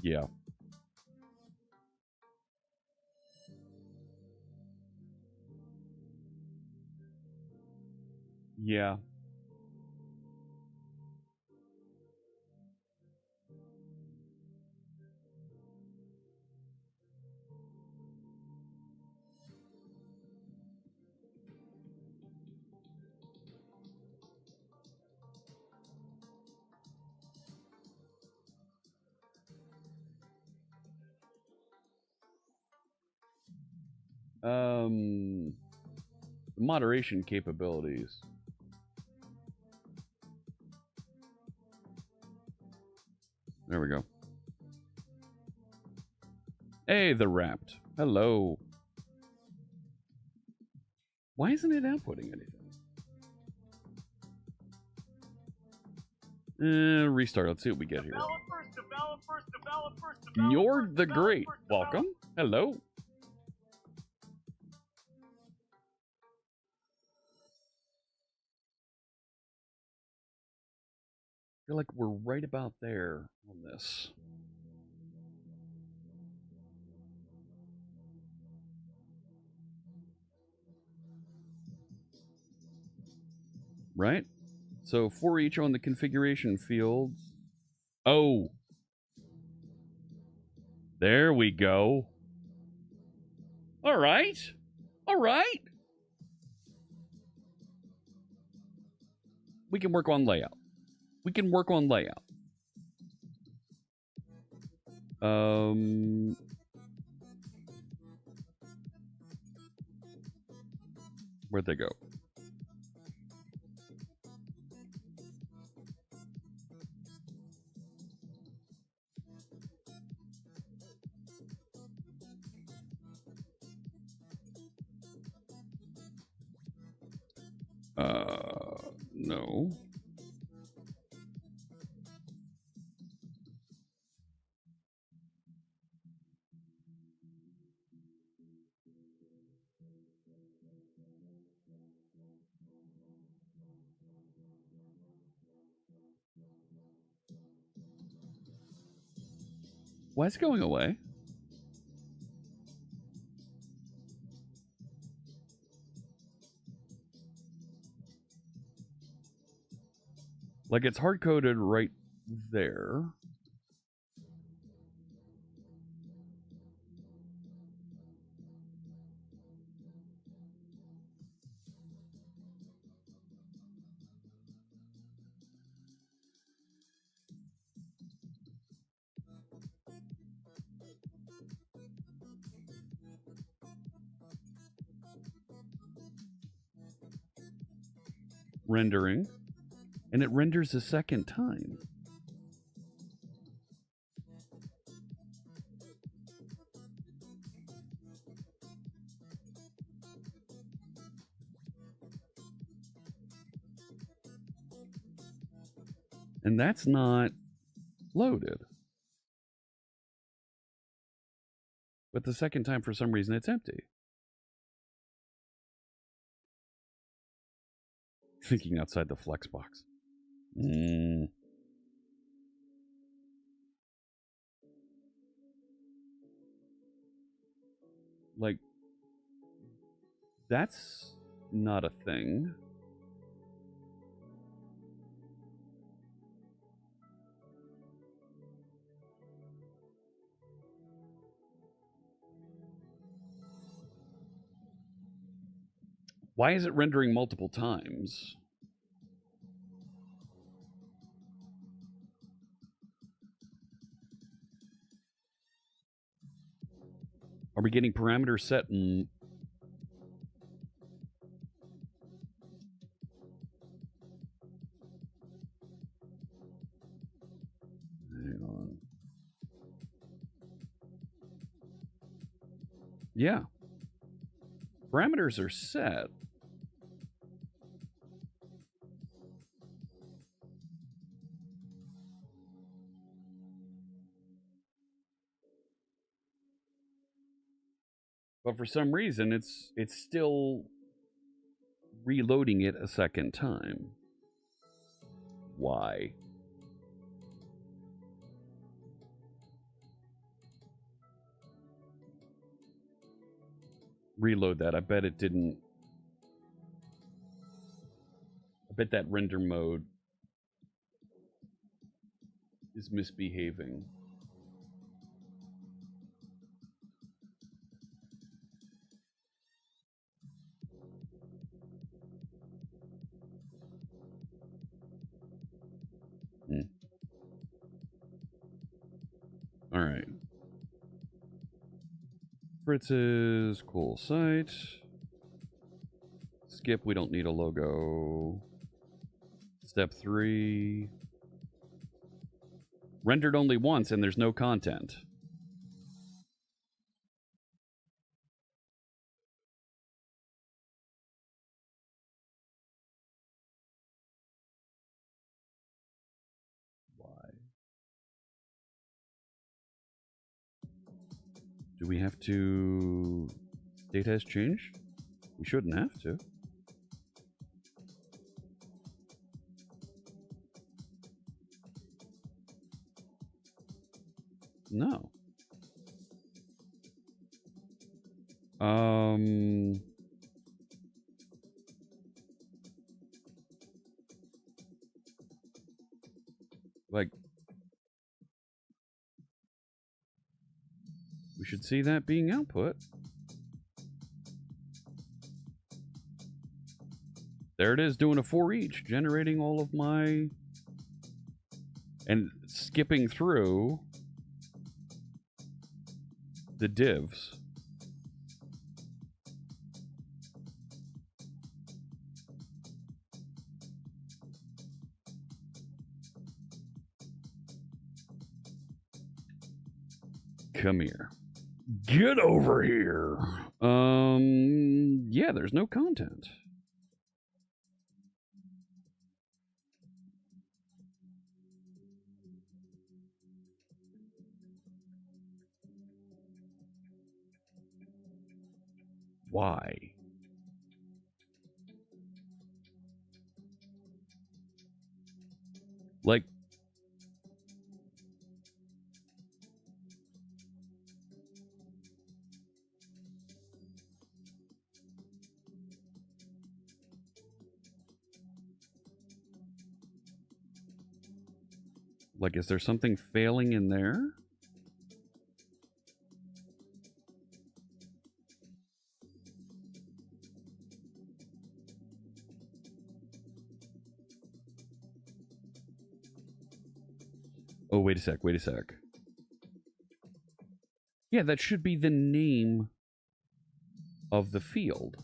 Yeah. Yeah. Moderation capabilities. There we go. Hey, the Wrapped. Hello. Why isn't it outputting anything? Restart. Let's see what we get here. You're the Great. Welcome. Hello. I feel like we're right about there on this. Right? So for each on the configuration fields. Oh. There we go. All right. All right. We can work on layout. We can work on layout. Where'd they go? No. Why is it going away? Like it's hard coded right there. Rendering. And it renders a second time. And that's not loaded. But the second time, for some reason, it's empty. Thinking outside the flex box. Like, that's not a thing. Why is it rendering multiple times? Are we getting parameters set in? Hang on. Yeah. Parameters are set. But for some reason, it's still reloading it a second time. Why? Reload that. I bet it didn't. I bet that render mode is misbehaving. All right. Fritz's cool site. Skip, we don't need a logo. Step 3. Rendered only once and there's no content. Why? Do we have to... Data has changed? We shouldn't have to. No. Like, we should see that being output. There it is, doing a for each, generating all of my... And skipping through the divs. Come here. Get over here. Yeah, there's no content. Why? Like, is there something failing in there? Oh, wait a sec. Yeah, that should be the name of the field.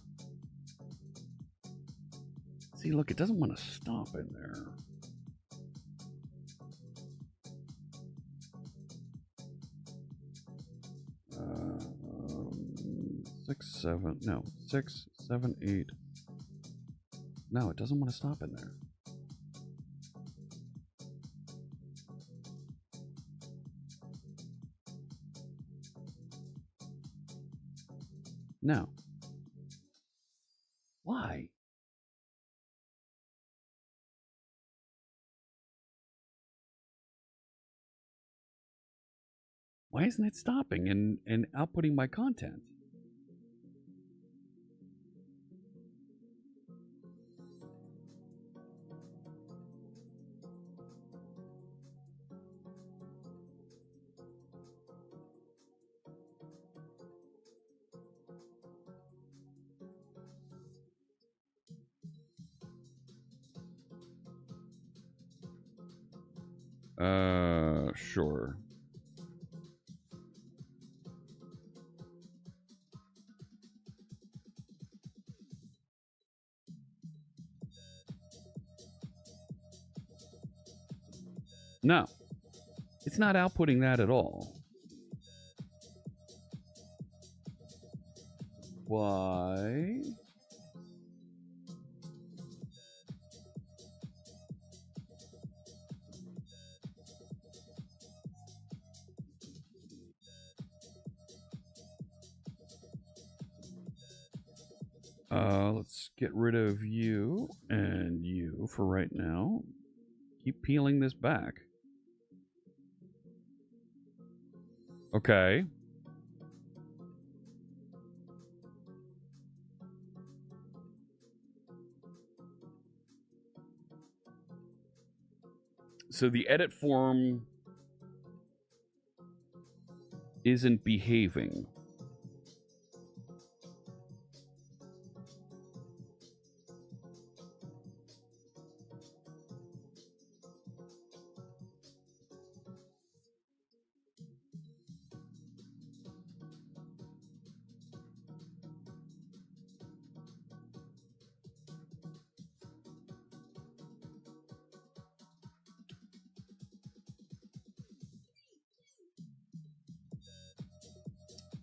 See, look, it doesn't want to stop in there. Six, seven, eight. No, it doesn't want to stop in there. No. Why? Why isn't it stopping and outputting my content? Sure. No. It's not outputting that at all. Why? Let's get rid of you and you for right now. Keep peeling this back. Okay. So the edit form isn't behaving.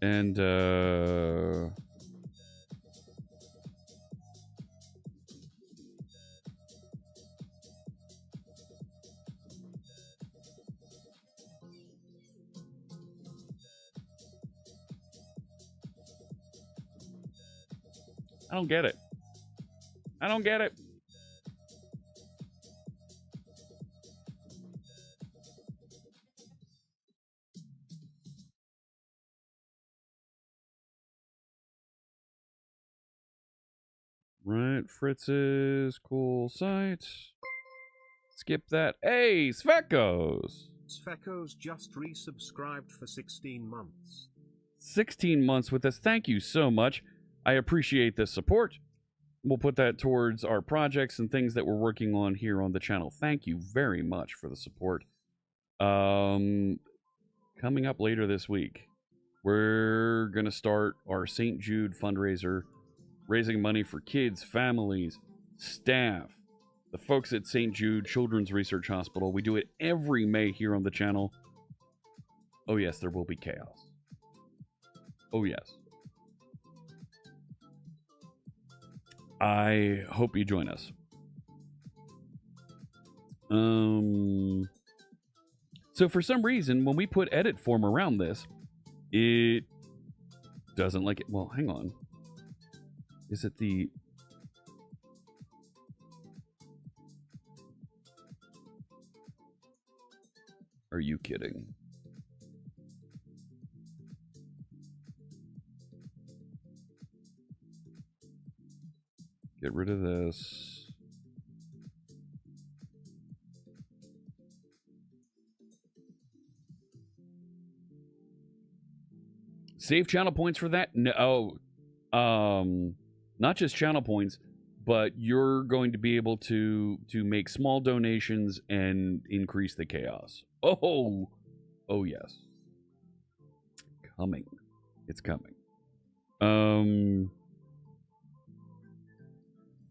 And, I don't get it. I don't get it. Right, Fritz's cool site. Skip that. Hey, Svekos! Svekos just resubscribed for 16 months. 16 months with us. Thank you so much. I appreciate the support. we'll put that towards our projects and things that we're working on here on the channel. Thank you very much for the support. Coming up later this week, we're going to start our St. Jude fundraiser, raising money for kids, families, staff, the folks at St. Jude Children's Research Hospital. We do it every May here on the channel. Oh yes, there will be chaos. Oh yes. I hope you join us. So for some reason, when we put edit form around this, it doesn't like it. Well, hang on. Is it the... Are you kidding? Get rid of this. Save channel points for that? No. Not just channel points, but you're going to be able to make small donations and increase the chaos. Oh yes. Coming. It's coming.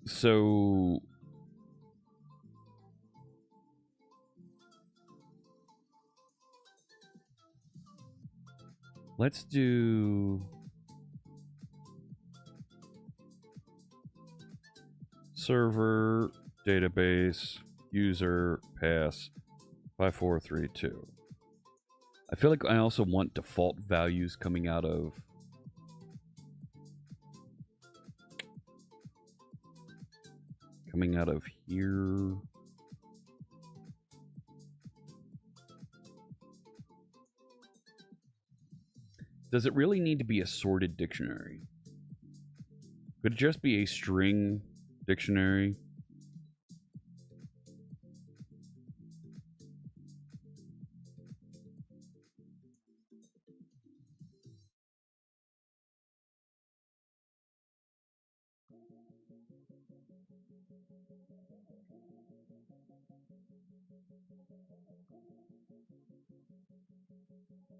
So let's do server, database, user, pass, 5432. I feel like I also want default values coming out of here. Does it really need to be a sorted dictionary? Could it just be a string dictionary?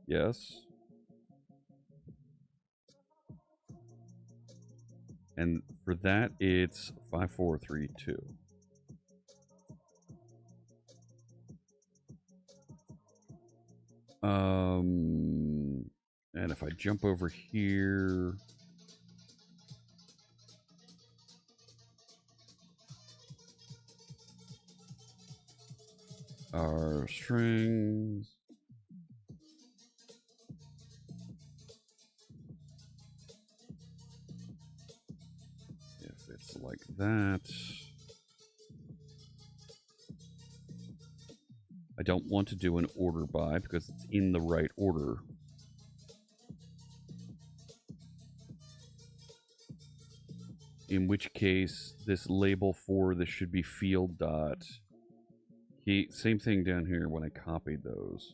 Yes. And for that, it's 5432. And if I jump over here, our strings. If it's like that. I don't want to do an order by because it's in the right order. In which case, this label for this should be field dot. Same thing down here when I copied those.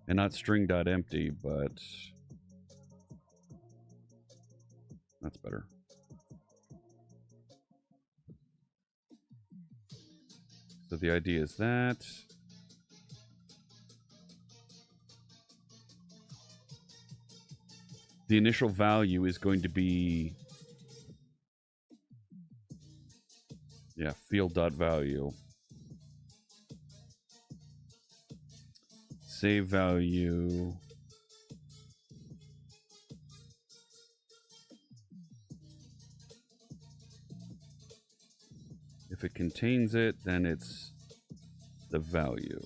And not string dot empty, but that's better. So the idea is that the initial value is going to be, yeah, field.value. Save value. If it contains it, then it's the value.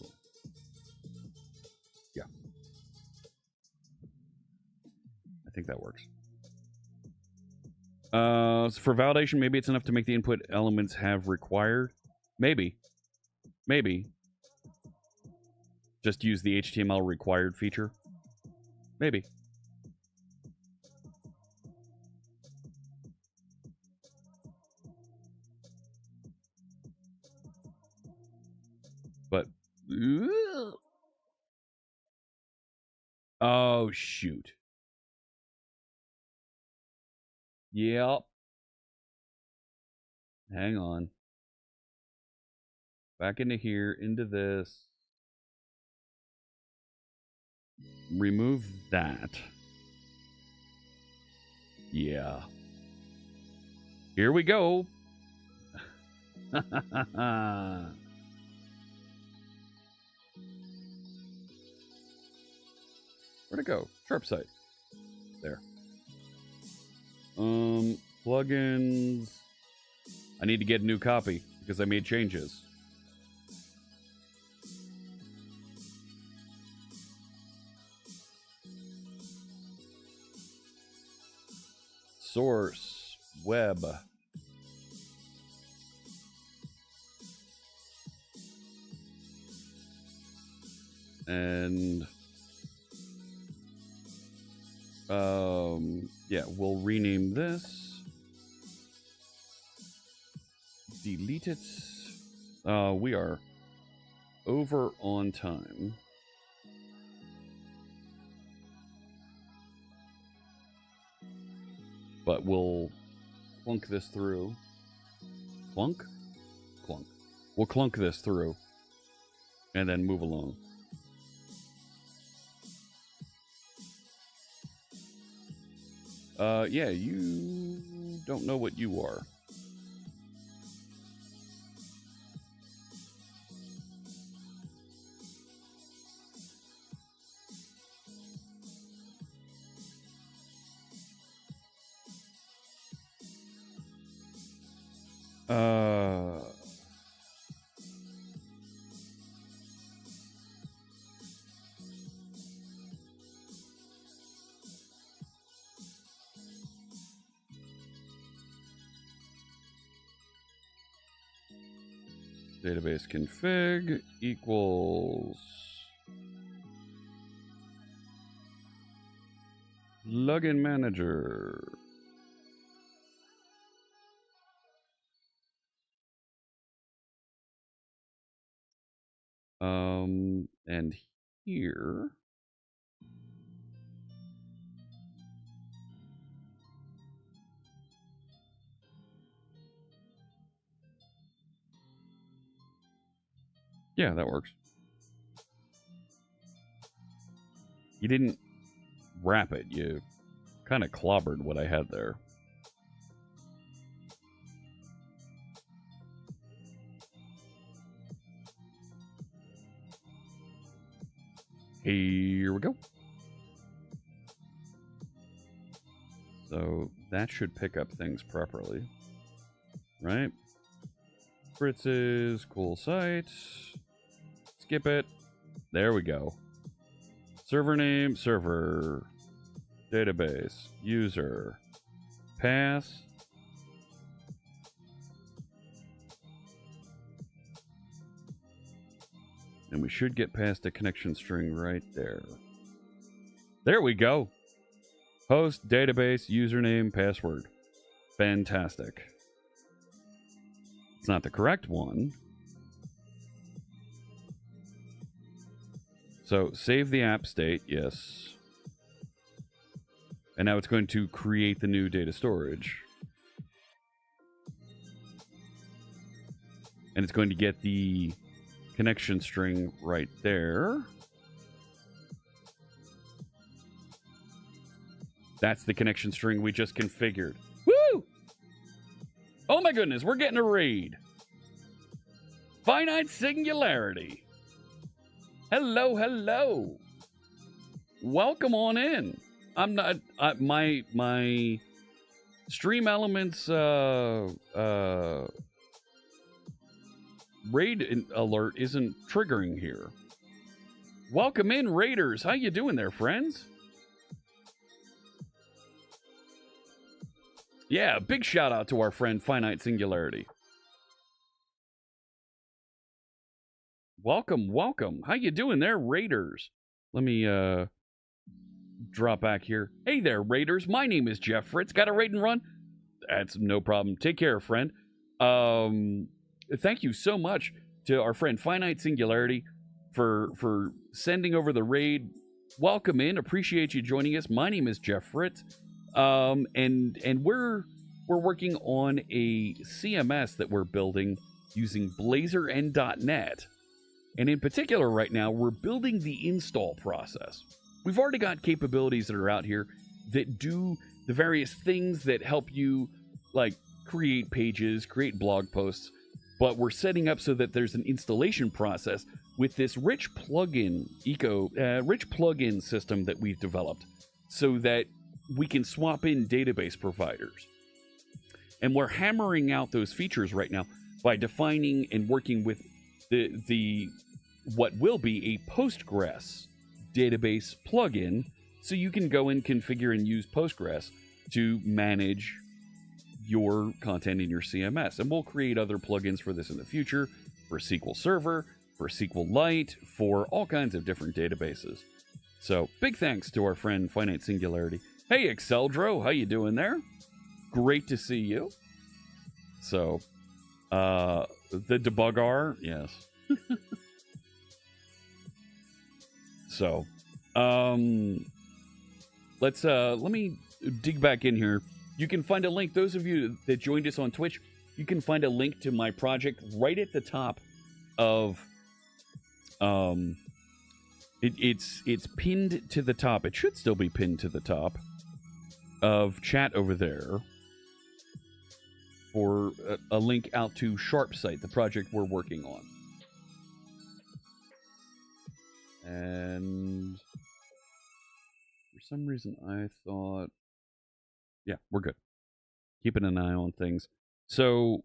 Yeah. I think that works. So for validation, maybe it's enough to make the input elements have required. Maybe. Maybe. Just use the HTML required feature. Maybe. Oh, shoot. Yep. Hang on. Back into here, into this. Remove that. Yeah. Here we go. Where'd it go? Sharp site. There. Plugins. I need to get a new copy because I made changes. Source. Web. And yeah, we'll rename this. Delete it. We are over on time. But we'll clunk this through. Clunk? Clunk. We'll clunk this through and then move along. Yeah, you don't know what you are. Database config equals login manager. And here yeah, that works. You didn't wrap it. You kind of clobbered what I had there. Here we go. So that should pick up things properly, right? Fritz's cool site. Skip it. There we go. Server name, server. Database, user. Pass. And we should get past the connection string right there. There we go. Host, database, username, password. Fantastic. It's not the correct one. So save the app state, yes. And now it's going to create the new data storage. And it's going to get the connection string right there. That's the connection string we just configured. Woo! Oh my goodness, we're getting a raid. Finite Singularity. Hello, hello. Welcome on in. I'm not my Stream Elements raid alert isn't triggering here. Welcome in, raiders. How you doing there, friends? Yeah, big shout out to our friend Finite Singularity. Welcome, welcome. How you doing there, raiders? Let me drop back here. Hey there, raiders. My name is Jeff Fritz. Got a raid and run? That's no problem. Take care, friend. Thank you so much to our friend Finite Singularity. for sending over the raid. Welcome in. Appreciate you joining us. My name is Jeff Fritz. And we're working on a CMS that we're building using Blazor and .NET. And in particular right now, we're building the install process. We've already got capabilities that are out here that do the various things that help you, like, create pages, create blog posts, but we're setting up so that there's an installation process with this rich plugin system that we've developed so that we can swap in database providers. And we're hammering out those features right now by defining and working with the what will be a Postgres database plugin, so you can go and configure and use Postgres to manage your content in your CMS. And we'll create other plugins for this in the future, for SQL Server, for SQLite, for all kinds of different databases. So big thanks to our friend Finite Singularity. Hey, Exceldro, how you doing there? Great to see you. So, the debugger, yes. So, let me dig back in here. You can find a link, those of you that joined us on Twitch, you can find a link to my project right at the top of, it's pinned to the top. It should still be pinned to the top of chat over there for a link out to SharpSite, the project we're working on. And for some reason I thought, yeah, we're good. Keeping an eye on things. So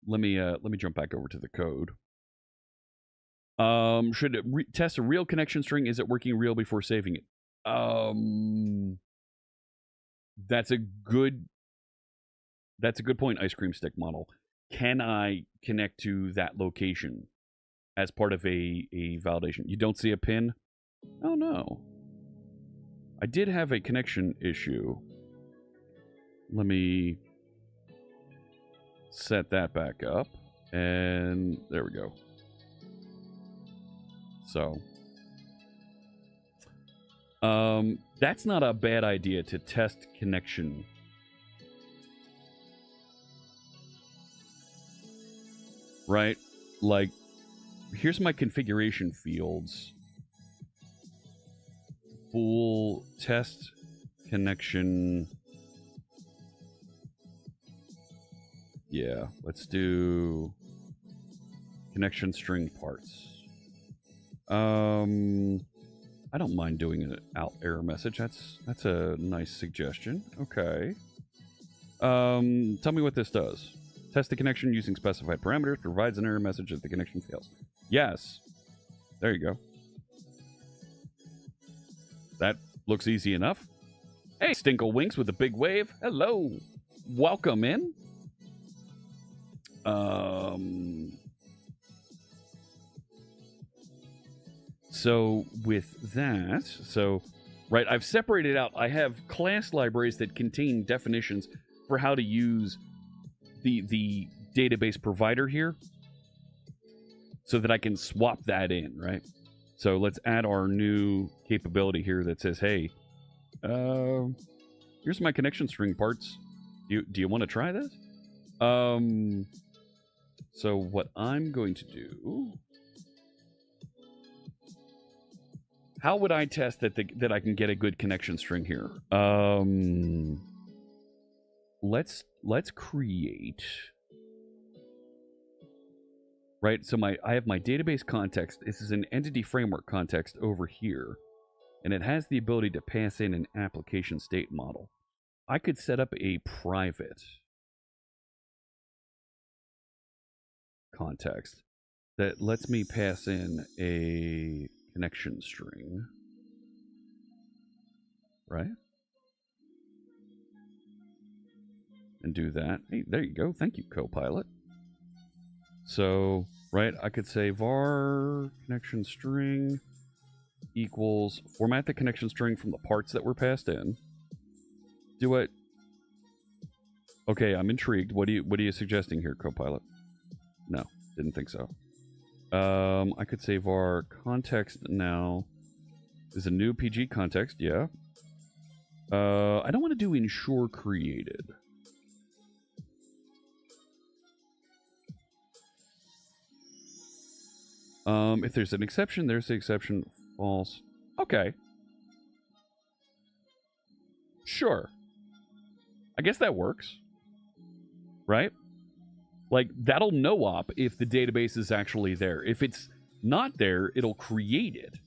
let me jump back over to the code. Should it test a real connection string? Is it working real before saving it? That's a good point, Ice Cream Stick Model. Can I connect to that location as part of a validation? You don't see a pin? Oh no. I did have a connection issue. Let me set that back up. And there we go. So, that's not a bad idea to test connection. Right? Like, here's my configuration fields. Full test connection. Yeah, let's do connection string parts. I don't mind doing an out error message. That's a nice suggestion. Okay. Tell me what this does. Test the connection using specified parameters. Provides an error message if the connection fails. Yes. There you go. That looks easy enough. Hey, Stinkle Winks with a big wave. Hello. Welcome in. So with that, right, I've separated out. I have class libraries that contain definitions for how to use the database provider here so that I can swap that in, right? So let's add our new capability here that says, hey, here's my connection string parts. Do you want to try this? So what I'm going to do, how would I test that I can get a good connection string here? Let's create, right? So I have my database context. This is an entity framework context over here, and it has the ability to pass in an application state model. I could set up a private context that lets me pass in a connection string, right? And do that. Hey, there you go. Thank you, Copilot. So, right, I could say var connection string equals format the connection string from the parts that were passed in. Do it. Okay, I'm intrigued. What are you suggesting here, Copilot? No, didn't think so. I could save our context now. Is a new PG context, yeah. I don't want to do ensure created. If there's an exception, there's the exception. False. Okay. Sure. I guess that works. Right? Like, that'll no-op if the database is actually there. If it's not there, it'll create it.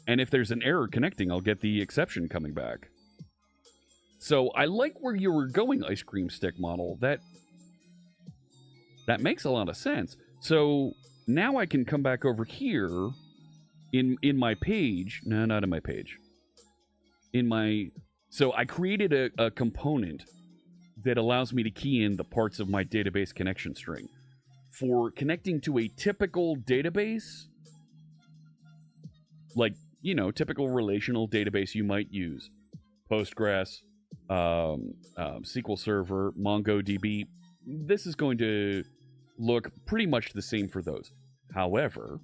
And if there's an error connecting, I'll get the exception coming back. So I like where you were going, Ice Cream Stick model. That makes a lot of sense. So now I can come back over here in my page. No, not in my page. So I created a component that allows me to key in the parts of my database connection string. For connecting to a typical database, like, you know, typical relational database you might use. Postgres, SQL Server, MongoDB. This is going to look pretty much the same for those. However,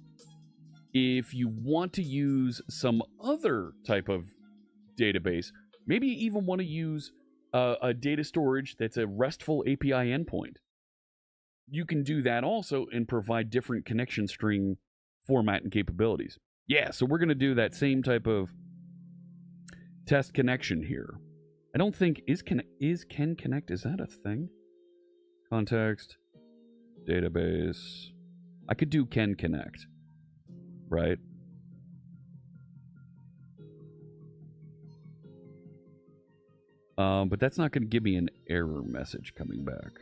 if you want to use some other type of database, maybe you even want to use a data storage that's a RESTful API endpoint, you can do that also and provide different connection string format and capabilities. Yeah, so we're going to do that same type of test connection here. I don't think is can connect, is that a thing? Context, database. I could do can connect, right? But that's not going to give me an error message coming back.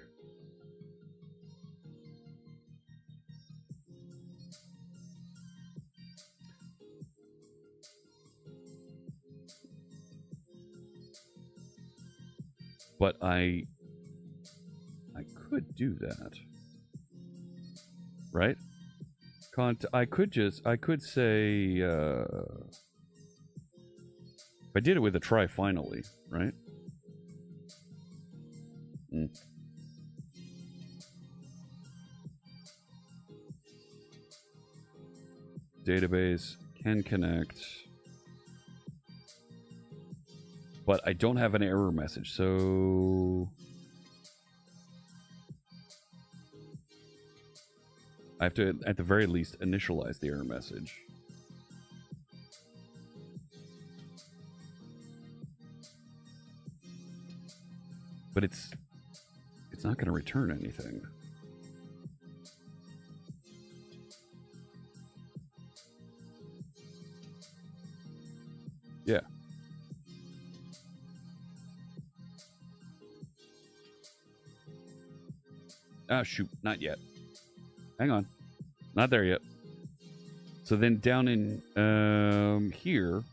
But I could do that, right? I could say, if I did it with a try finally, right? Database can connect, but I don't have an error message, so I have to, at the very least, initialize the error message. But it's not going to return anything. Yeah. Ah, shoot, not yet. Hang on. Not there yet. So then down in here,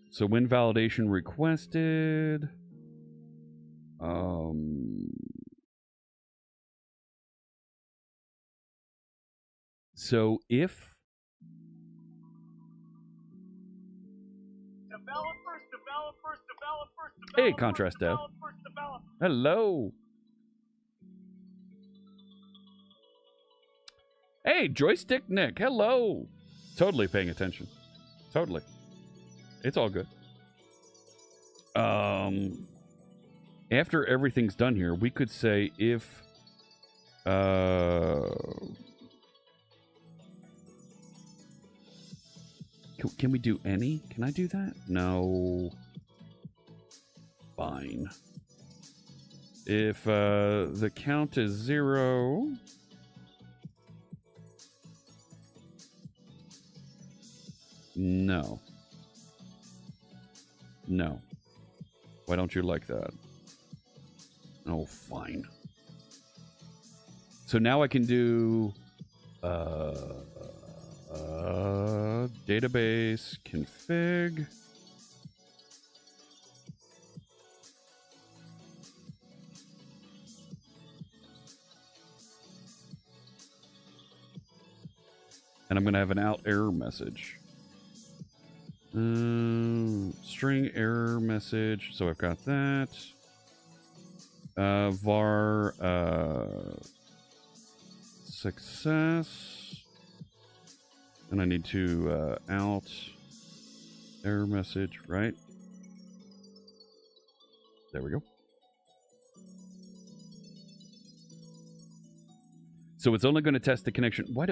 so when validation requested, so if hey, contrast dev. Hello. Hey, joystick Nick. Hello. Totally paying attention. Totally. It's all good. After everything's done here, we could say if can we do any? Can I do that? No. Fine. If the count is 0, no. No. Why don't you like that? Oh, fine. So now I can do database config. And I'm going to have an out error message. String error message. So I've got that. Var success. And I need to out error message, right? There we go. So it's only going to test the connection. What?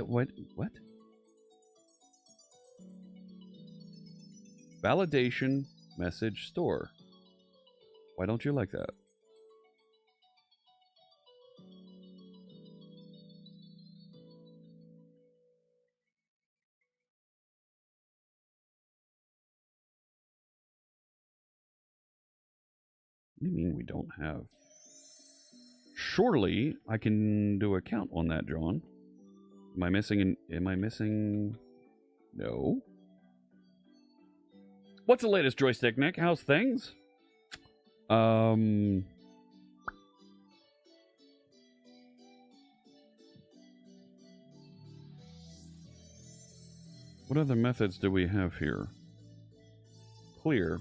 Validation message store. Why don't you like that? What do you mean we don't have? Surely I can do a count on that, John. Am I missing No. What's the latest, Joystick Nick? How's things? What other methods do we have here? Clear.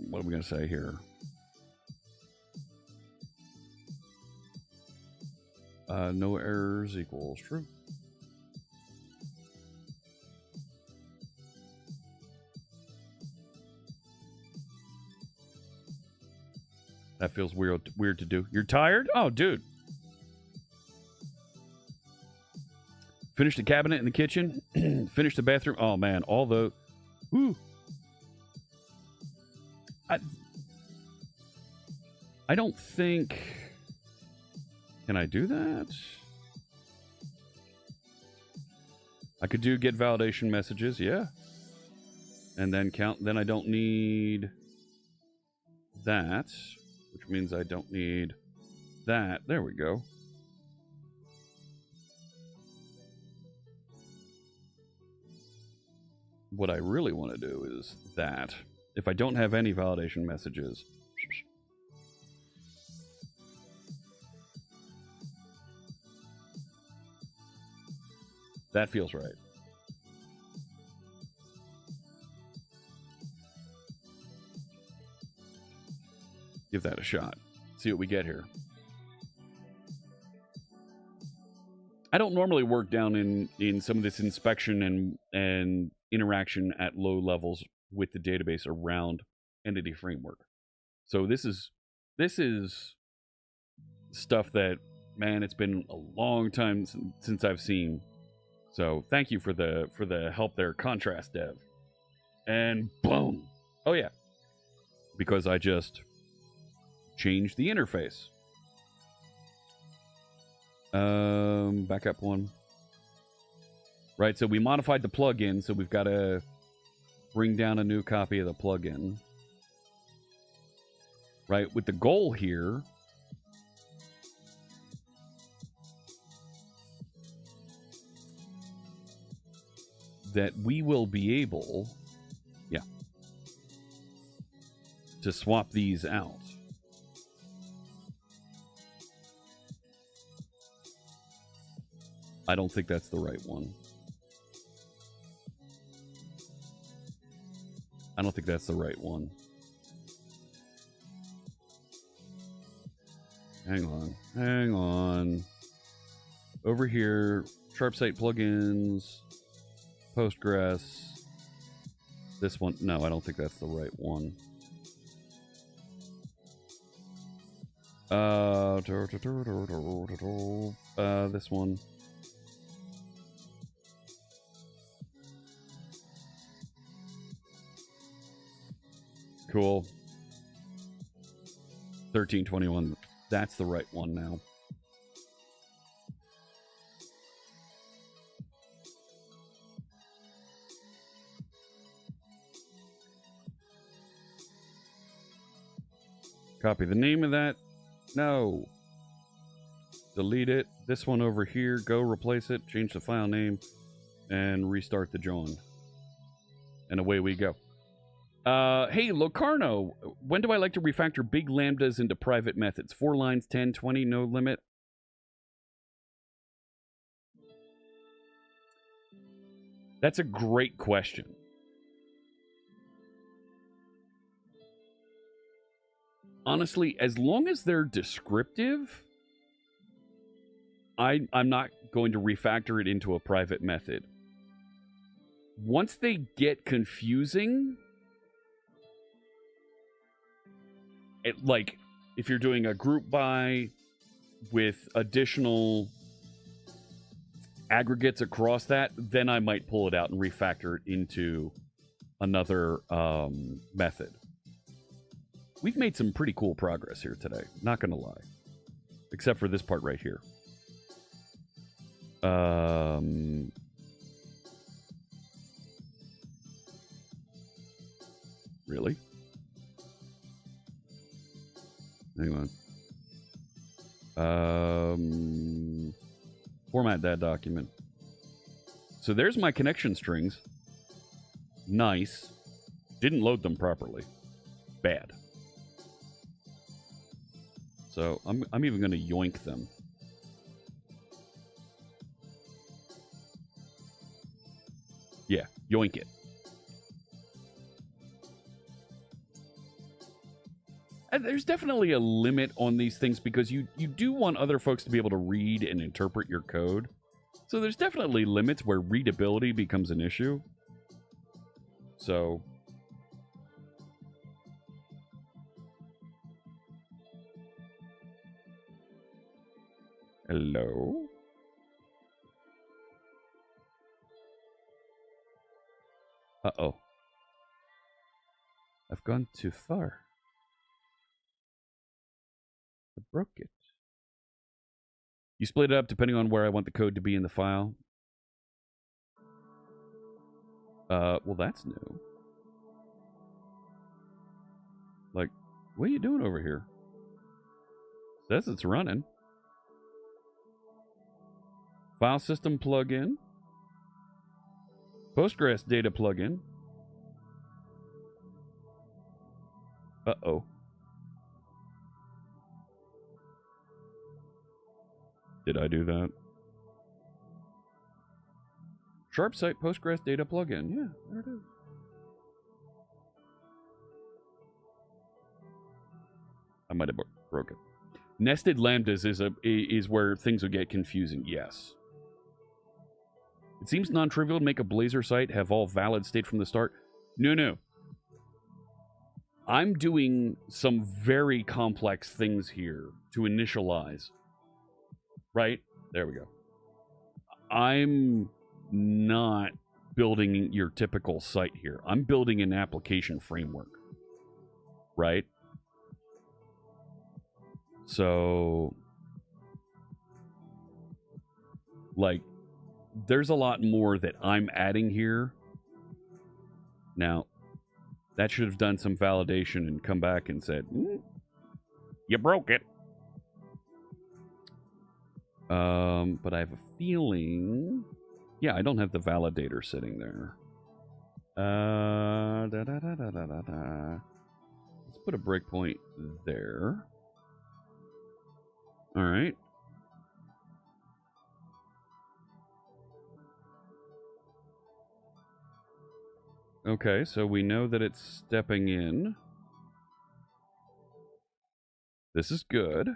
What are we going to say here? No errors equals true. That feels weird to do. You're tired? Oh, dude. Finish the cabinet in the kitchen. Finish the bathroom. Oh, man. All the... Woo. I don't think... Can I do that? I could do get validation messages, yeah. And then count. Then I don't need that, which means I don't need that. There we go. What I really want to do is that. If I don't have any validation messages, that feels right. Give that a shot. See what we get here. I don't normally work down in some of this inspection and interaction at low levels with the database around Entity Framework. So this is stuff that, man, it's been a long time since I've seen. So thank you for the help there, Contrast Dev. And boom. Oh yeah. Because I just changed the interface. Backup one. Right, so we modified the plugin, so we've got to bring down a new copy of the plugin. Right, with the goal here that we will be able, to swap these out. I don't think that's the right one. I don't think that's the right one. Hang on. Over here, SharpSite plugins, Postgres. This one, no, I don't think that's the right one. This one. Cool. 1321. That's the right one now. Copy the name of that. No. Delete it. This one over here. Go replace it. Change the file name. And restart the join. and away we go. Hey, Locarno, when do I like to refactor big lambdas into private methods? 4 lines, 10, 20, no limit? That's a great question. Honestly, as long as they're descriptive, I'm not going to refactor it into a private method. Once they get confusing, like if you're doing a group by with additional aggregates across that, then I might pull it out and refactor it into another method. We've made some pretty cool progress here today, not gonna lie. Except for this part right here. Really? Hang on. Format that document. So there's my connection strings. Nice. Didn't load them properly. Bad. So I'm even going to yoink them. Yeah, yoink it. And there's definitely a limit on these things because you do want other folks to be able to read and interpret your code. So there's definitely limits where readability becomes an issue. So hello? Uh-oh. I've gone too far. I broke it. You split it up depending on where I want the code to be in the file. Well, that's new. Like, what are you doing over here? Says it's running. File system plugin. Postgres data plugin. Uh-oh. Did I do that? Sharp site Postgres data plugin. Yeah, there it is. I might have broke it. Nested lambdas is where things will get confusing. Yes. It seems non-trivial to make a Blazor site have all valid state from the start. No. I'm doing some very complex things here to initialize. Right? There we go. I'm not building your typical site here. I'm building an application framework. Right? So, like, there's a lot more that I'm adding here. Now, that should have done some validation and come back and said, you broke it. But I have a feeling... Yeah, I don't have the validator sitting there. Let's put a breakpoint there. All right. Okay, so we know that it's stepping in. This is good.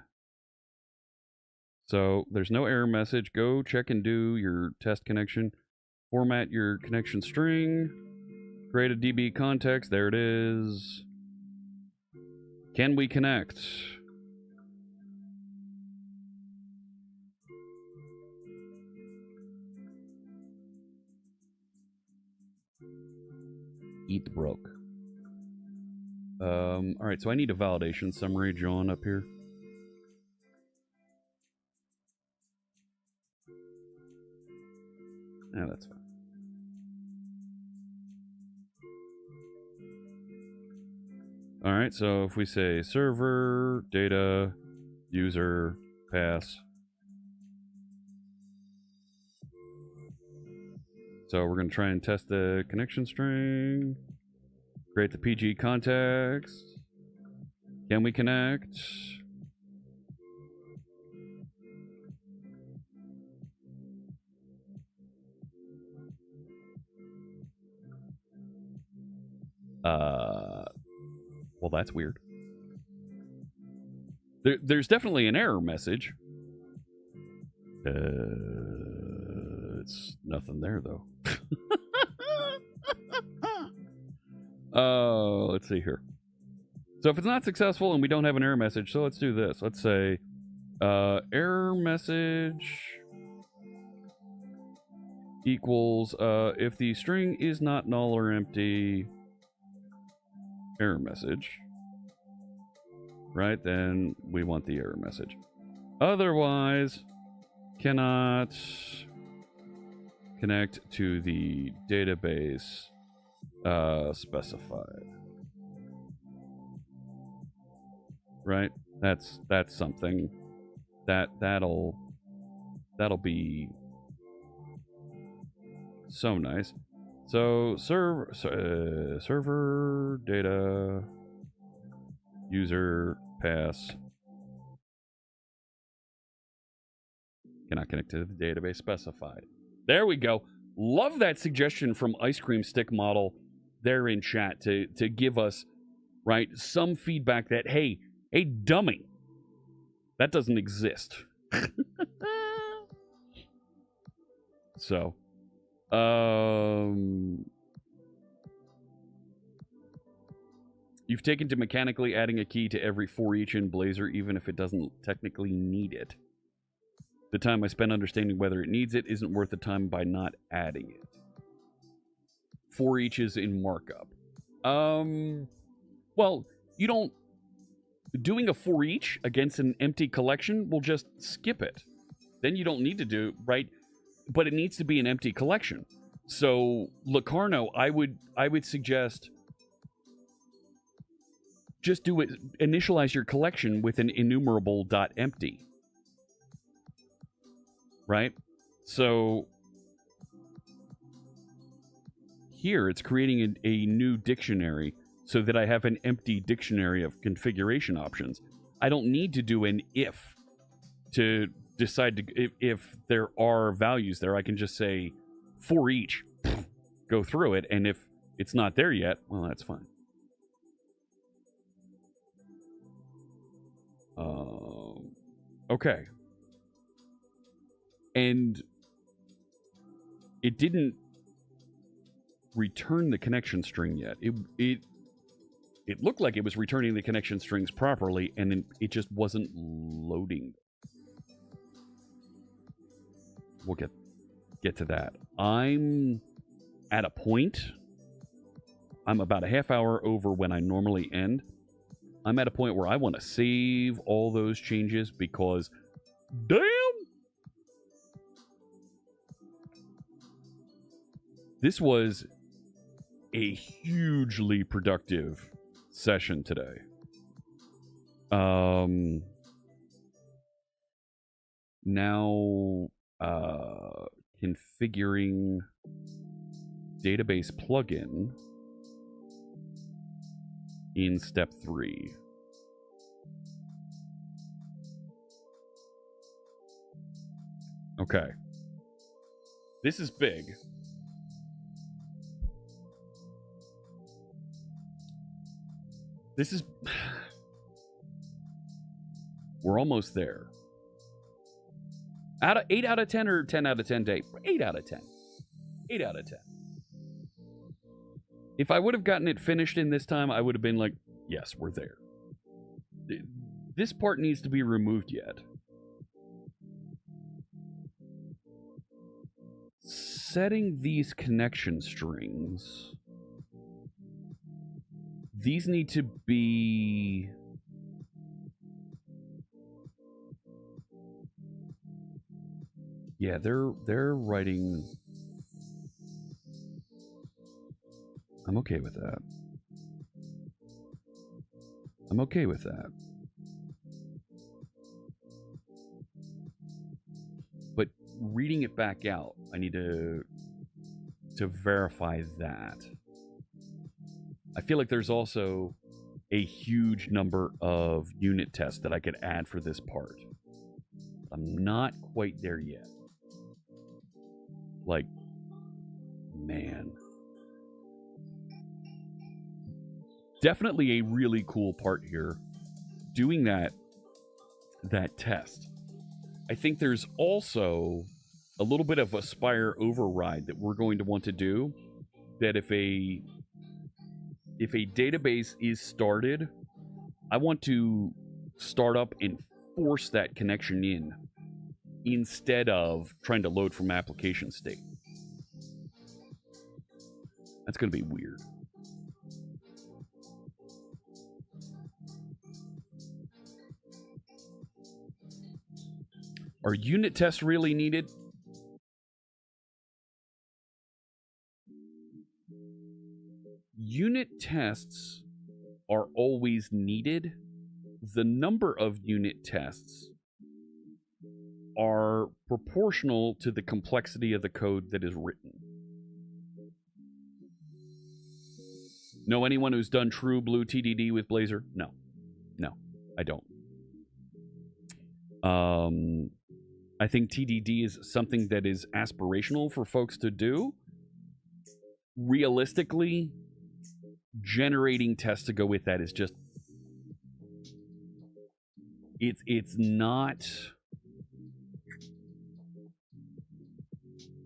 So there's no error message. Go check and do your test connection. Format your connection string. Create a DB context. There it is. Can we connect? Eat the broke. All right, so I need a validation summary, John, up here. Yeah, that's fine. All right, so if we say server, data, user, pass. So we're going to try and test the connection string. Create the PG context. Can we connect? Well, that's weird. There's definitely an error message. It's nothing there, though. Let's see here. So if it's not successful and we don't have an error message, so let's do this. Let's say error message equals if the string is not null or empty, error message. Right, then we want the error message. Otherwise, cannot connect to the database specified. Right, that's something that'll be so nice. So server data user pass cannot connect to the database specified. There we go. Love that suggestion from Ice Cream Stick Model there in chat to give us, right, some feedback that, hey, dummy, that doesn't exist. So, you've taken to mechanically adding a key to every for each in Blazor, even if it doesn't technically need it. The time I spend understanding whether it needs it isn't worth the time by not adding it. For each is in markup. Well, you don't... Doing a for each against an empty collection will just skip it. Then you don't need to do, right? But it needs to be an empty collection. So, Locarno, I would suggest... just do it. Initialize your collection with an enumerable.empty. Right? So here it's creating a new dictionary so that I have an empty dictionary of configuration options. I don't need to do an if to decide if there are values there. I can just say for each, go through it, and if it's not there yet, well, that's fine. Okay. And it didn't return the connection string yet. It looked like it was returning the connection strings properly, and then it just wasn't loading. We'll get to that. I'm at a point. I'm about a half hour over when I normally end. I'm at a point where I want to save all those changes because, damn! This was a hugely productive session today. Now, configuring database plugin in step 3. Okay. This is big. This is... We're almost there. 8 out of 10 or 10 out of 10 day? 8 out of 10. 8 out of 10. If I would have gotten it finished in this time, I would have been like, yes, we're there. This part needs to be removed yet. Setting these connection strings. These need to be... Yeah, they're writing... I'm okay with that. I'm okay with that. But reading it back out, I need to to verify that. I feel like there's also a huge number of unit tests that I could add for this part. I'm not quite there yet. Like, man. Definitely a really cool part here. Doing that test. I think there's also a little bit of a Spire override that we're going to want to do. That if a database is started, I want to start up and force that connection in instead of trying to load from application state. That's going to be weird. Are unit tests really needed? Unit tests are always needed. The number of unit tests are proportional to the complexity of the code that is written. Know anyone who's done true blue TDD with Blazor? No, I don't. I think TDD is something that is aspirational for folks to do. Realistically, generating tests to go with that is just... It's not...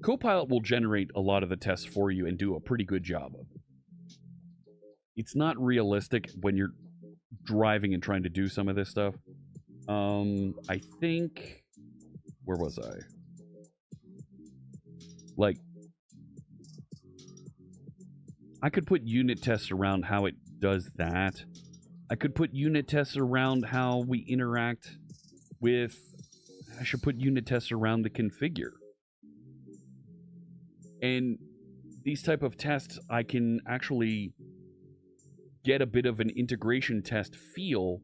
Copilot will generate a lot of the tests for you and do a pretty good job of it. It's not realistic when you're driving and trying to do some of this stuff. I think... Where was I? Like, I could put unit tests around how it does that. I could put unit tests around how we interact with... I should put unit tests around the configure. And these type of tests, I can actually get a bit of an integration test feel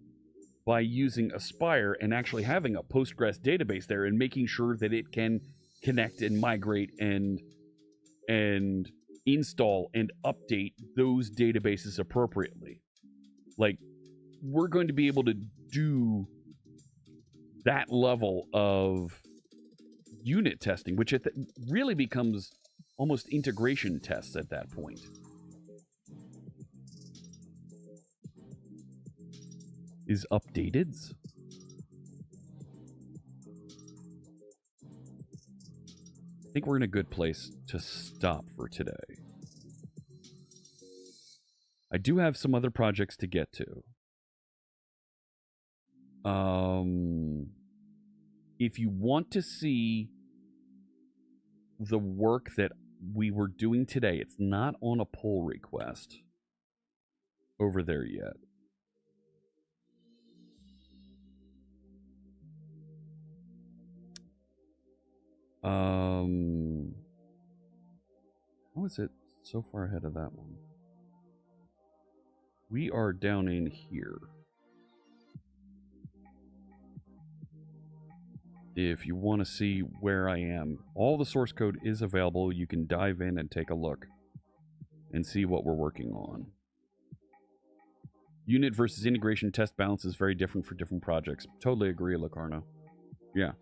by using Aspire and actually having a Postgres database there and making sure that it can connect and migrate and install and update those databases appropriately. Like, we're going to be able to do that level of unit testing, which really becomes almost integration tests at that point. Is updated. I think we're in a good place to stop for today. I do have some other projects to get to. If you want to see the work that we were doing today, it's not on a pull request over there yet. How is it so far ahead of that one? We are down in here. If you want to see where I am, all the source code is available. You can dive in and take a look and see what we're working on. Unit versus integration test balance is very different for different projects. Totally agree, Locarno. Yeah.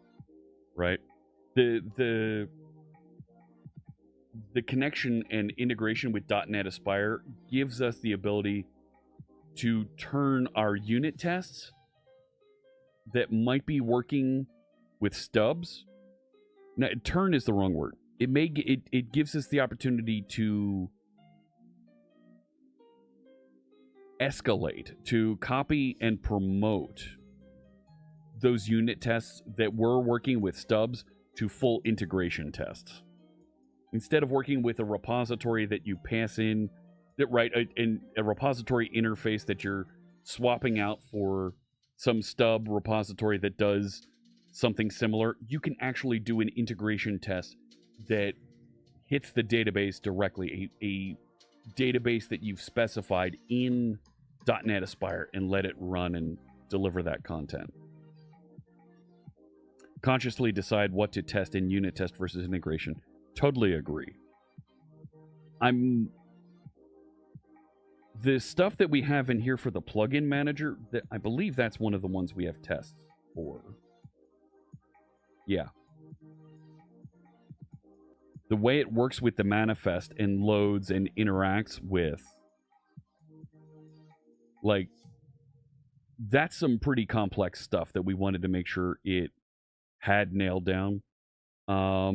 Right? The connection and integration with .NET Aspire gives us the ability to turn our unit tests that might be working with stubs. Now, turn is the wrong word. It gives us the opportunity to escalate, to copy and promote those unit tests that were working with stubs to full integration tests. Instead of working with a repository that you pass in, that a repository interface that you're swapping out for some stub repository that does something similar, you can actually do an integration test that hits the database directly, a database that you've specified in .NET Aspire, and let it run and deliver that content. Consciously decide what to test in unit test versus integration. Totally agree. the stuff that we have in here for the plugin manager, that I believe that's one of the ones we have tests for. Yeah. The way it works with the manifest and loads and interacts with, like, that's some pretty complex stuff that we wanted to make sure it had nailed down. How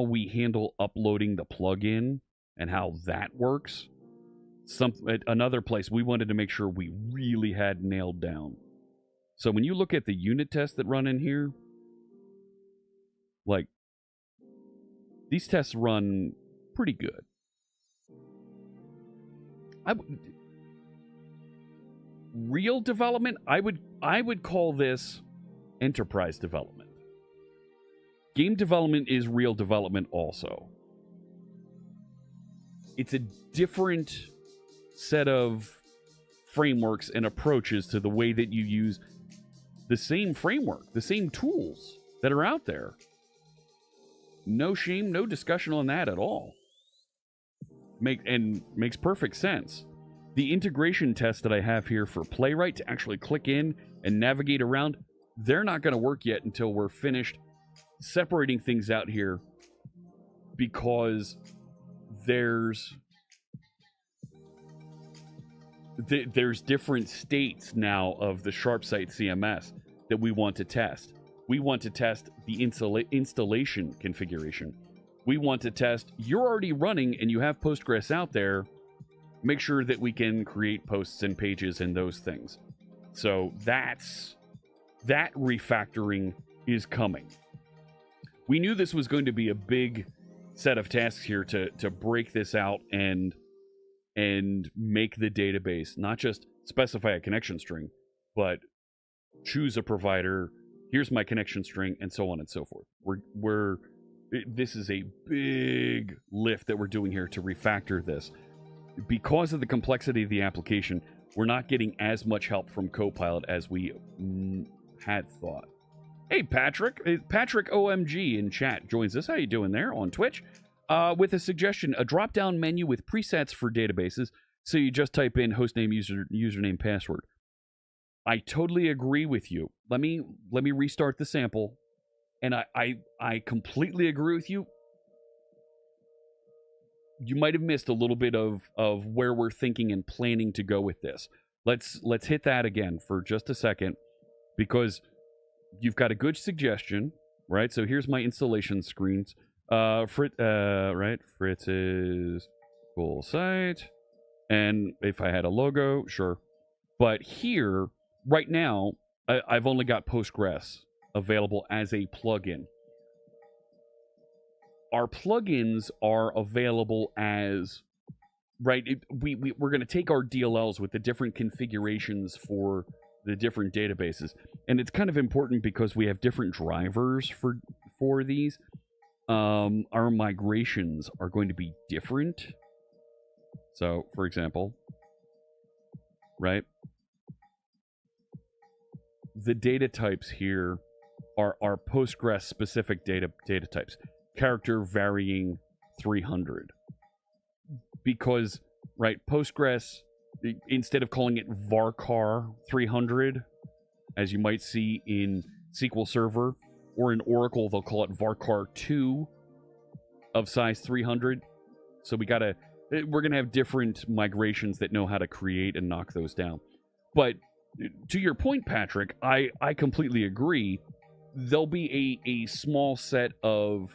we handle uploading the plugin and how that works. Another place we wanted to make sure we really had nailed down. So when you look at the unit tests that run in here, like, these tests run pretty good. Real development, I would call this enterprise development. Game development is real development also. It's a different set of frameworks and approaches to the way that you use the same framework, the same tools that are out there. No shame, no discussion on that at all. Makes perfect sense. The integration tests that I have here for Playwright to actually click in and navigate around, they're not going to work yet until we're finished separating things out here, because there's different states now of the SharpSite CMS that we want to test. We want to test the installation configuration. We want to test, you're already running and you have Postgres out there, make sure that we can create posts and pages and those things. So that refactoring is coming. We knew this was going to be a big set of tasks here to break this out and make the database, not just specify a connection string, but choose a provider, here's my connection string, and so on and so forth. This is a big lift that we're doing here to refactor this. Because of the complexity of the application, we're not getting as much help from Copilot as we had thought. Hey, Patrick OMG in chat joins us. How you doing there on Twitch? With a suggestion, a drop-down menu with presets for databases, so you just type in hostname, username, password. I totally agree with you. Let me restart the sample, and I completely agree with you. You might have missed a little bit of where we're thinking and planning to go with this. Let's hit that again for just a second, because you've got a good suggestion, right? So here's my installation screens. Fritz's full site. And if I had a logo, sure. But here, right now, I've only got Postgres available as a plugin. Our plugins are available as, right, we're going to take our DLLs with the different configurations for the different databases. And it's kind of important because we have different drivers for these. Our migrations are going to be different. So, for example, right, the data types here are Postgres specific data types. Character varying 300. Because, right, Postgres, instead of calling it varchar 300, as you might see in SQL Server, or in Oracle, they'll call it varchar 2 of size 300. So we're going to have different migrations that know how to create and knock those down. But to your point, Patrick, I completely agree. There'll be a small set of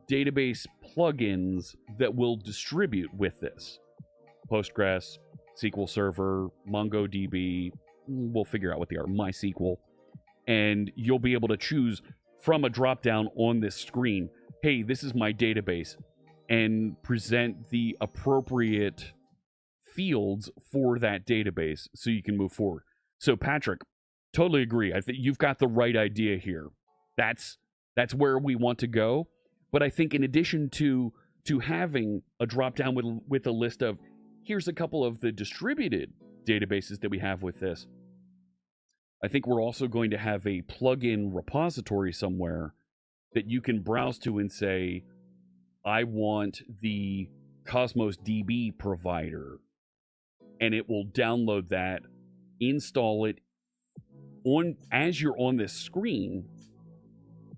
database plugins that will distribute with this. Postgres, SQL Server, MongoDB, we'll figure out what they are, MySQL. And you'll be able to choose from a drop-down on this screen, hey, this is my database, and present the appropriate fields for that database so you can move forward. So, Patrick, totally agree. I think you've got the right idea here. That's where we want to go. But I think in addition to having a drop-down with a list of, here's a couple of the distributed databases that we have with this, I think we're also going to have a plugin repository somewhere that you can browse to and say, I want the Cosmos DB provider, and it will download that, install it on as you're on this screen,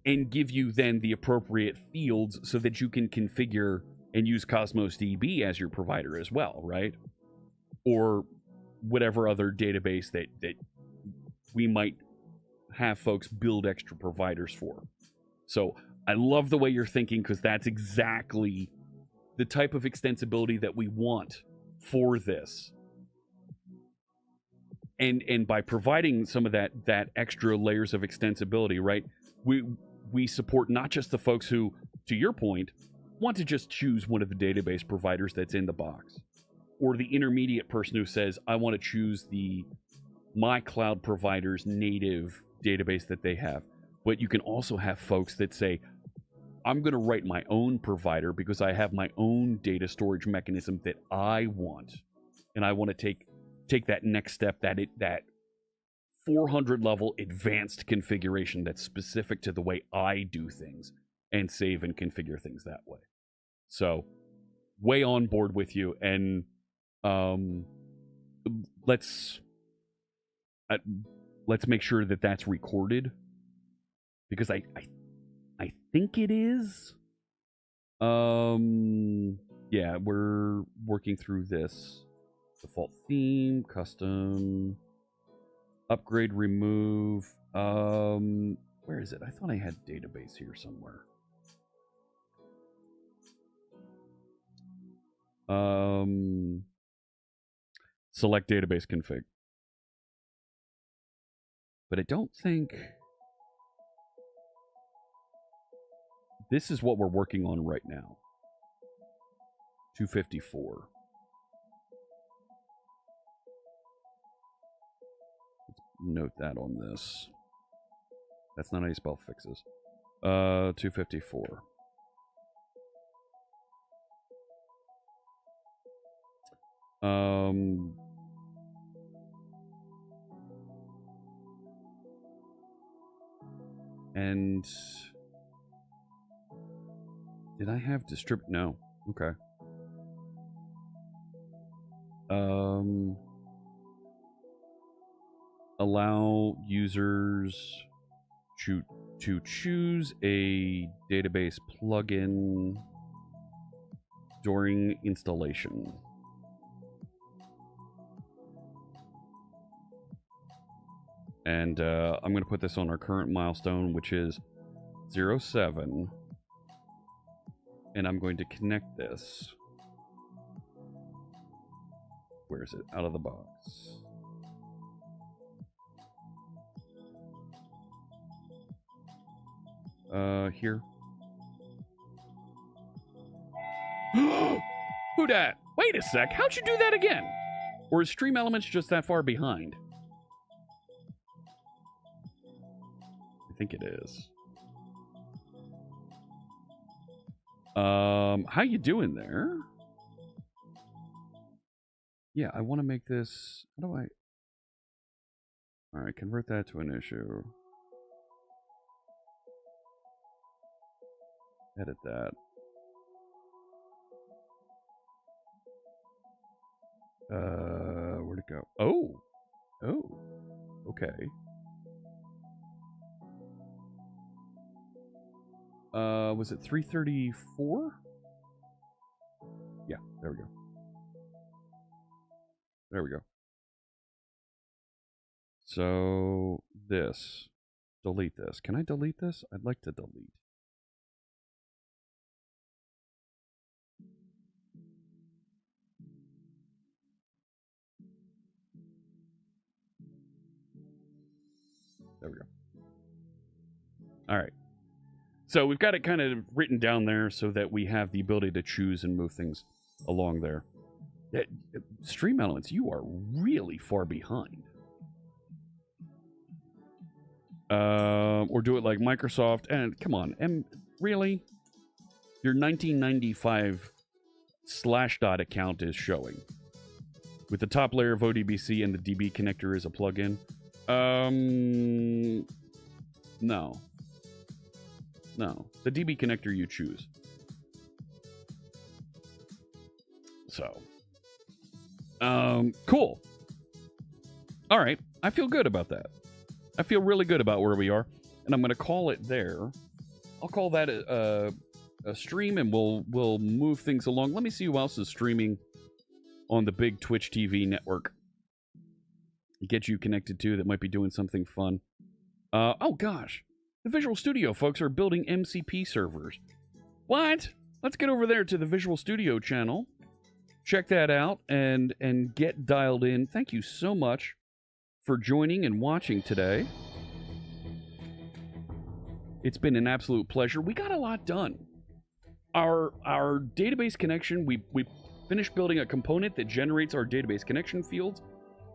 and give you then the appropriate fields so that you can configure and use Cosmos DB as your provider as well, right? Or whatever other database that we might have folks build extra providers for. So I love the way you're thinking, because that's exactly the type of extensibility that we want for this. And by providing some of that extra layers of extensibility, right? We support not just the folks who, to your point, want to just choose one of the database providers that's in the box, or the intermediate person who says, I want to choose my cloud provider's native database that they have. But you can also have folks that say, I'm going to write my own provider because I have my own data storage mechanism that I want, and I want to take that next step, that 400 level advanced configuration that's specific to the way I do things, and save and configure things that way. So, way on board with you, and let's make sure that that's recorded, because I think it is. Yeah, we're working through this. Default theme, custom, upgrade, remove. Where is it? I thought I had database here somewhere. Select database config. But I don't think this is what we're working on right now. 254. Let's note that on this. That's not how you spell fixes. 254. And did I have distribute? No. Okay. Allow users to choose a database plugin during installation. And I'm going to put this on our current milestone, which is 07. And I'm going to connect this. Where is it? Out of the box. Here. Who dat? Wait a sec. How'd you do that again? Or is Stream Elements just that far behind? I think it is. How you doing there? Yeah, I want to make this. How do I? All right, convert that to an issue. Edit that. Where'd it go? Oh, okay. Was it 334? Yeah, there we go. There we go. So this, delete this. Can I delete this? I'd like to delete. There we go. All right. So we've got it kind of written down there so that we have the ability to choose and move things along there. Stream Elements, you are really far behind. Or do it like Microsoft. And come on, really? Your 1995 Slashdot account is showing. With the top layer of ODBC and the DB connector is a plugin. No. No. The DB connector you choose. So, cool. All right. I feel good about that. I feel really good about where we are, and I'm going to call it there. I'll call that a stream, and we'll move things along. Let me see who else is streaming on the big Twitch TV network. Get you connected to that might be doing something fun. Oh gosh, the Visual Studio folks are building MCP servers. What? Let's get over there to the Visual Studio channel. Check that out and get dialed in. Thank you so much for joining and watching today. It's been an absolute pleasure. We got a lot done. Our database connection, we finished building a component that generates our database connection fields.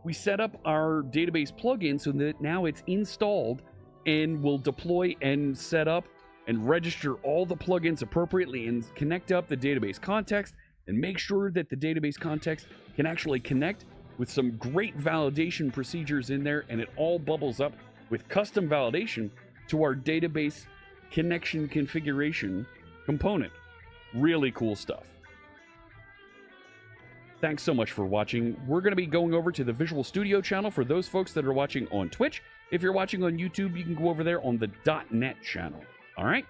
We set up our database plugin so that now it's installed and will deploy and set up and register all the plugins appropriately and connect up the database context and make sure that the database context can actually connect with some great validation procedures in there, and it all bubbles up with custom validation to our database connection configuration component. Really cool stuff. Thanks so much for watching. We're going to be going over to the Visual Studio channel for those folks that are watching on Twitch. If you're watching on YouTube, you can go over there on the .NET channel. All right?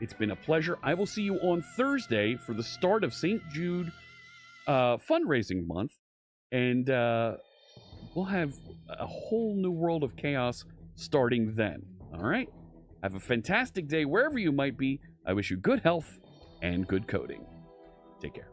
It's been a pleasure. I will see you on Thursday for the start of St. Jude fundraising month. And we'll have a whole new world of chaos starting then. All right? Have a fantastic day wherever you might be. I wish you good health and good coding. Take care.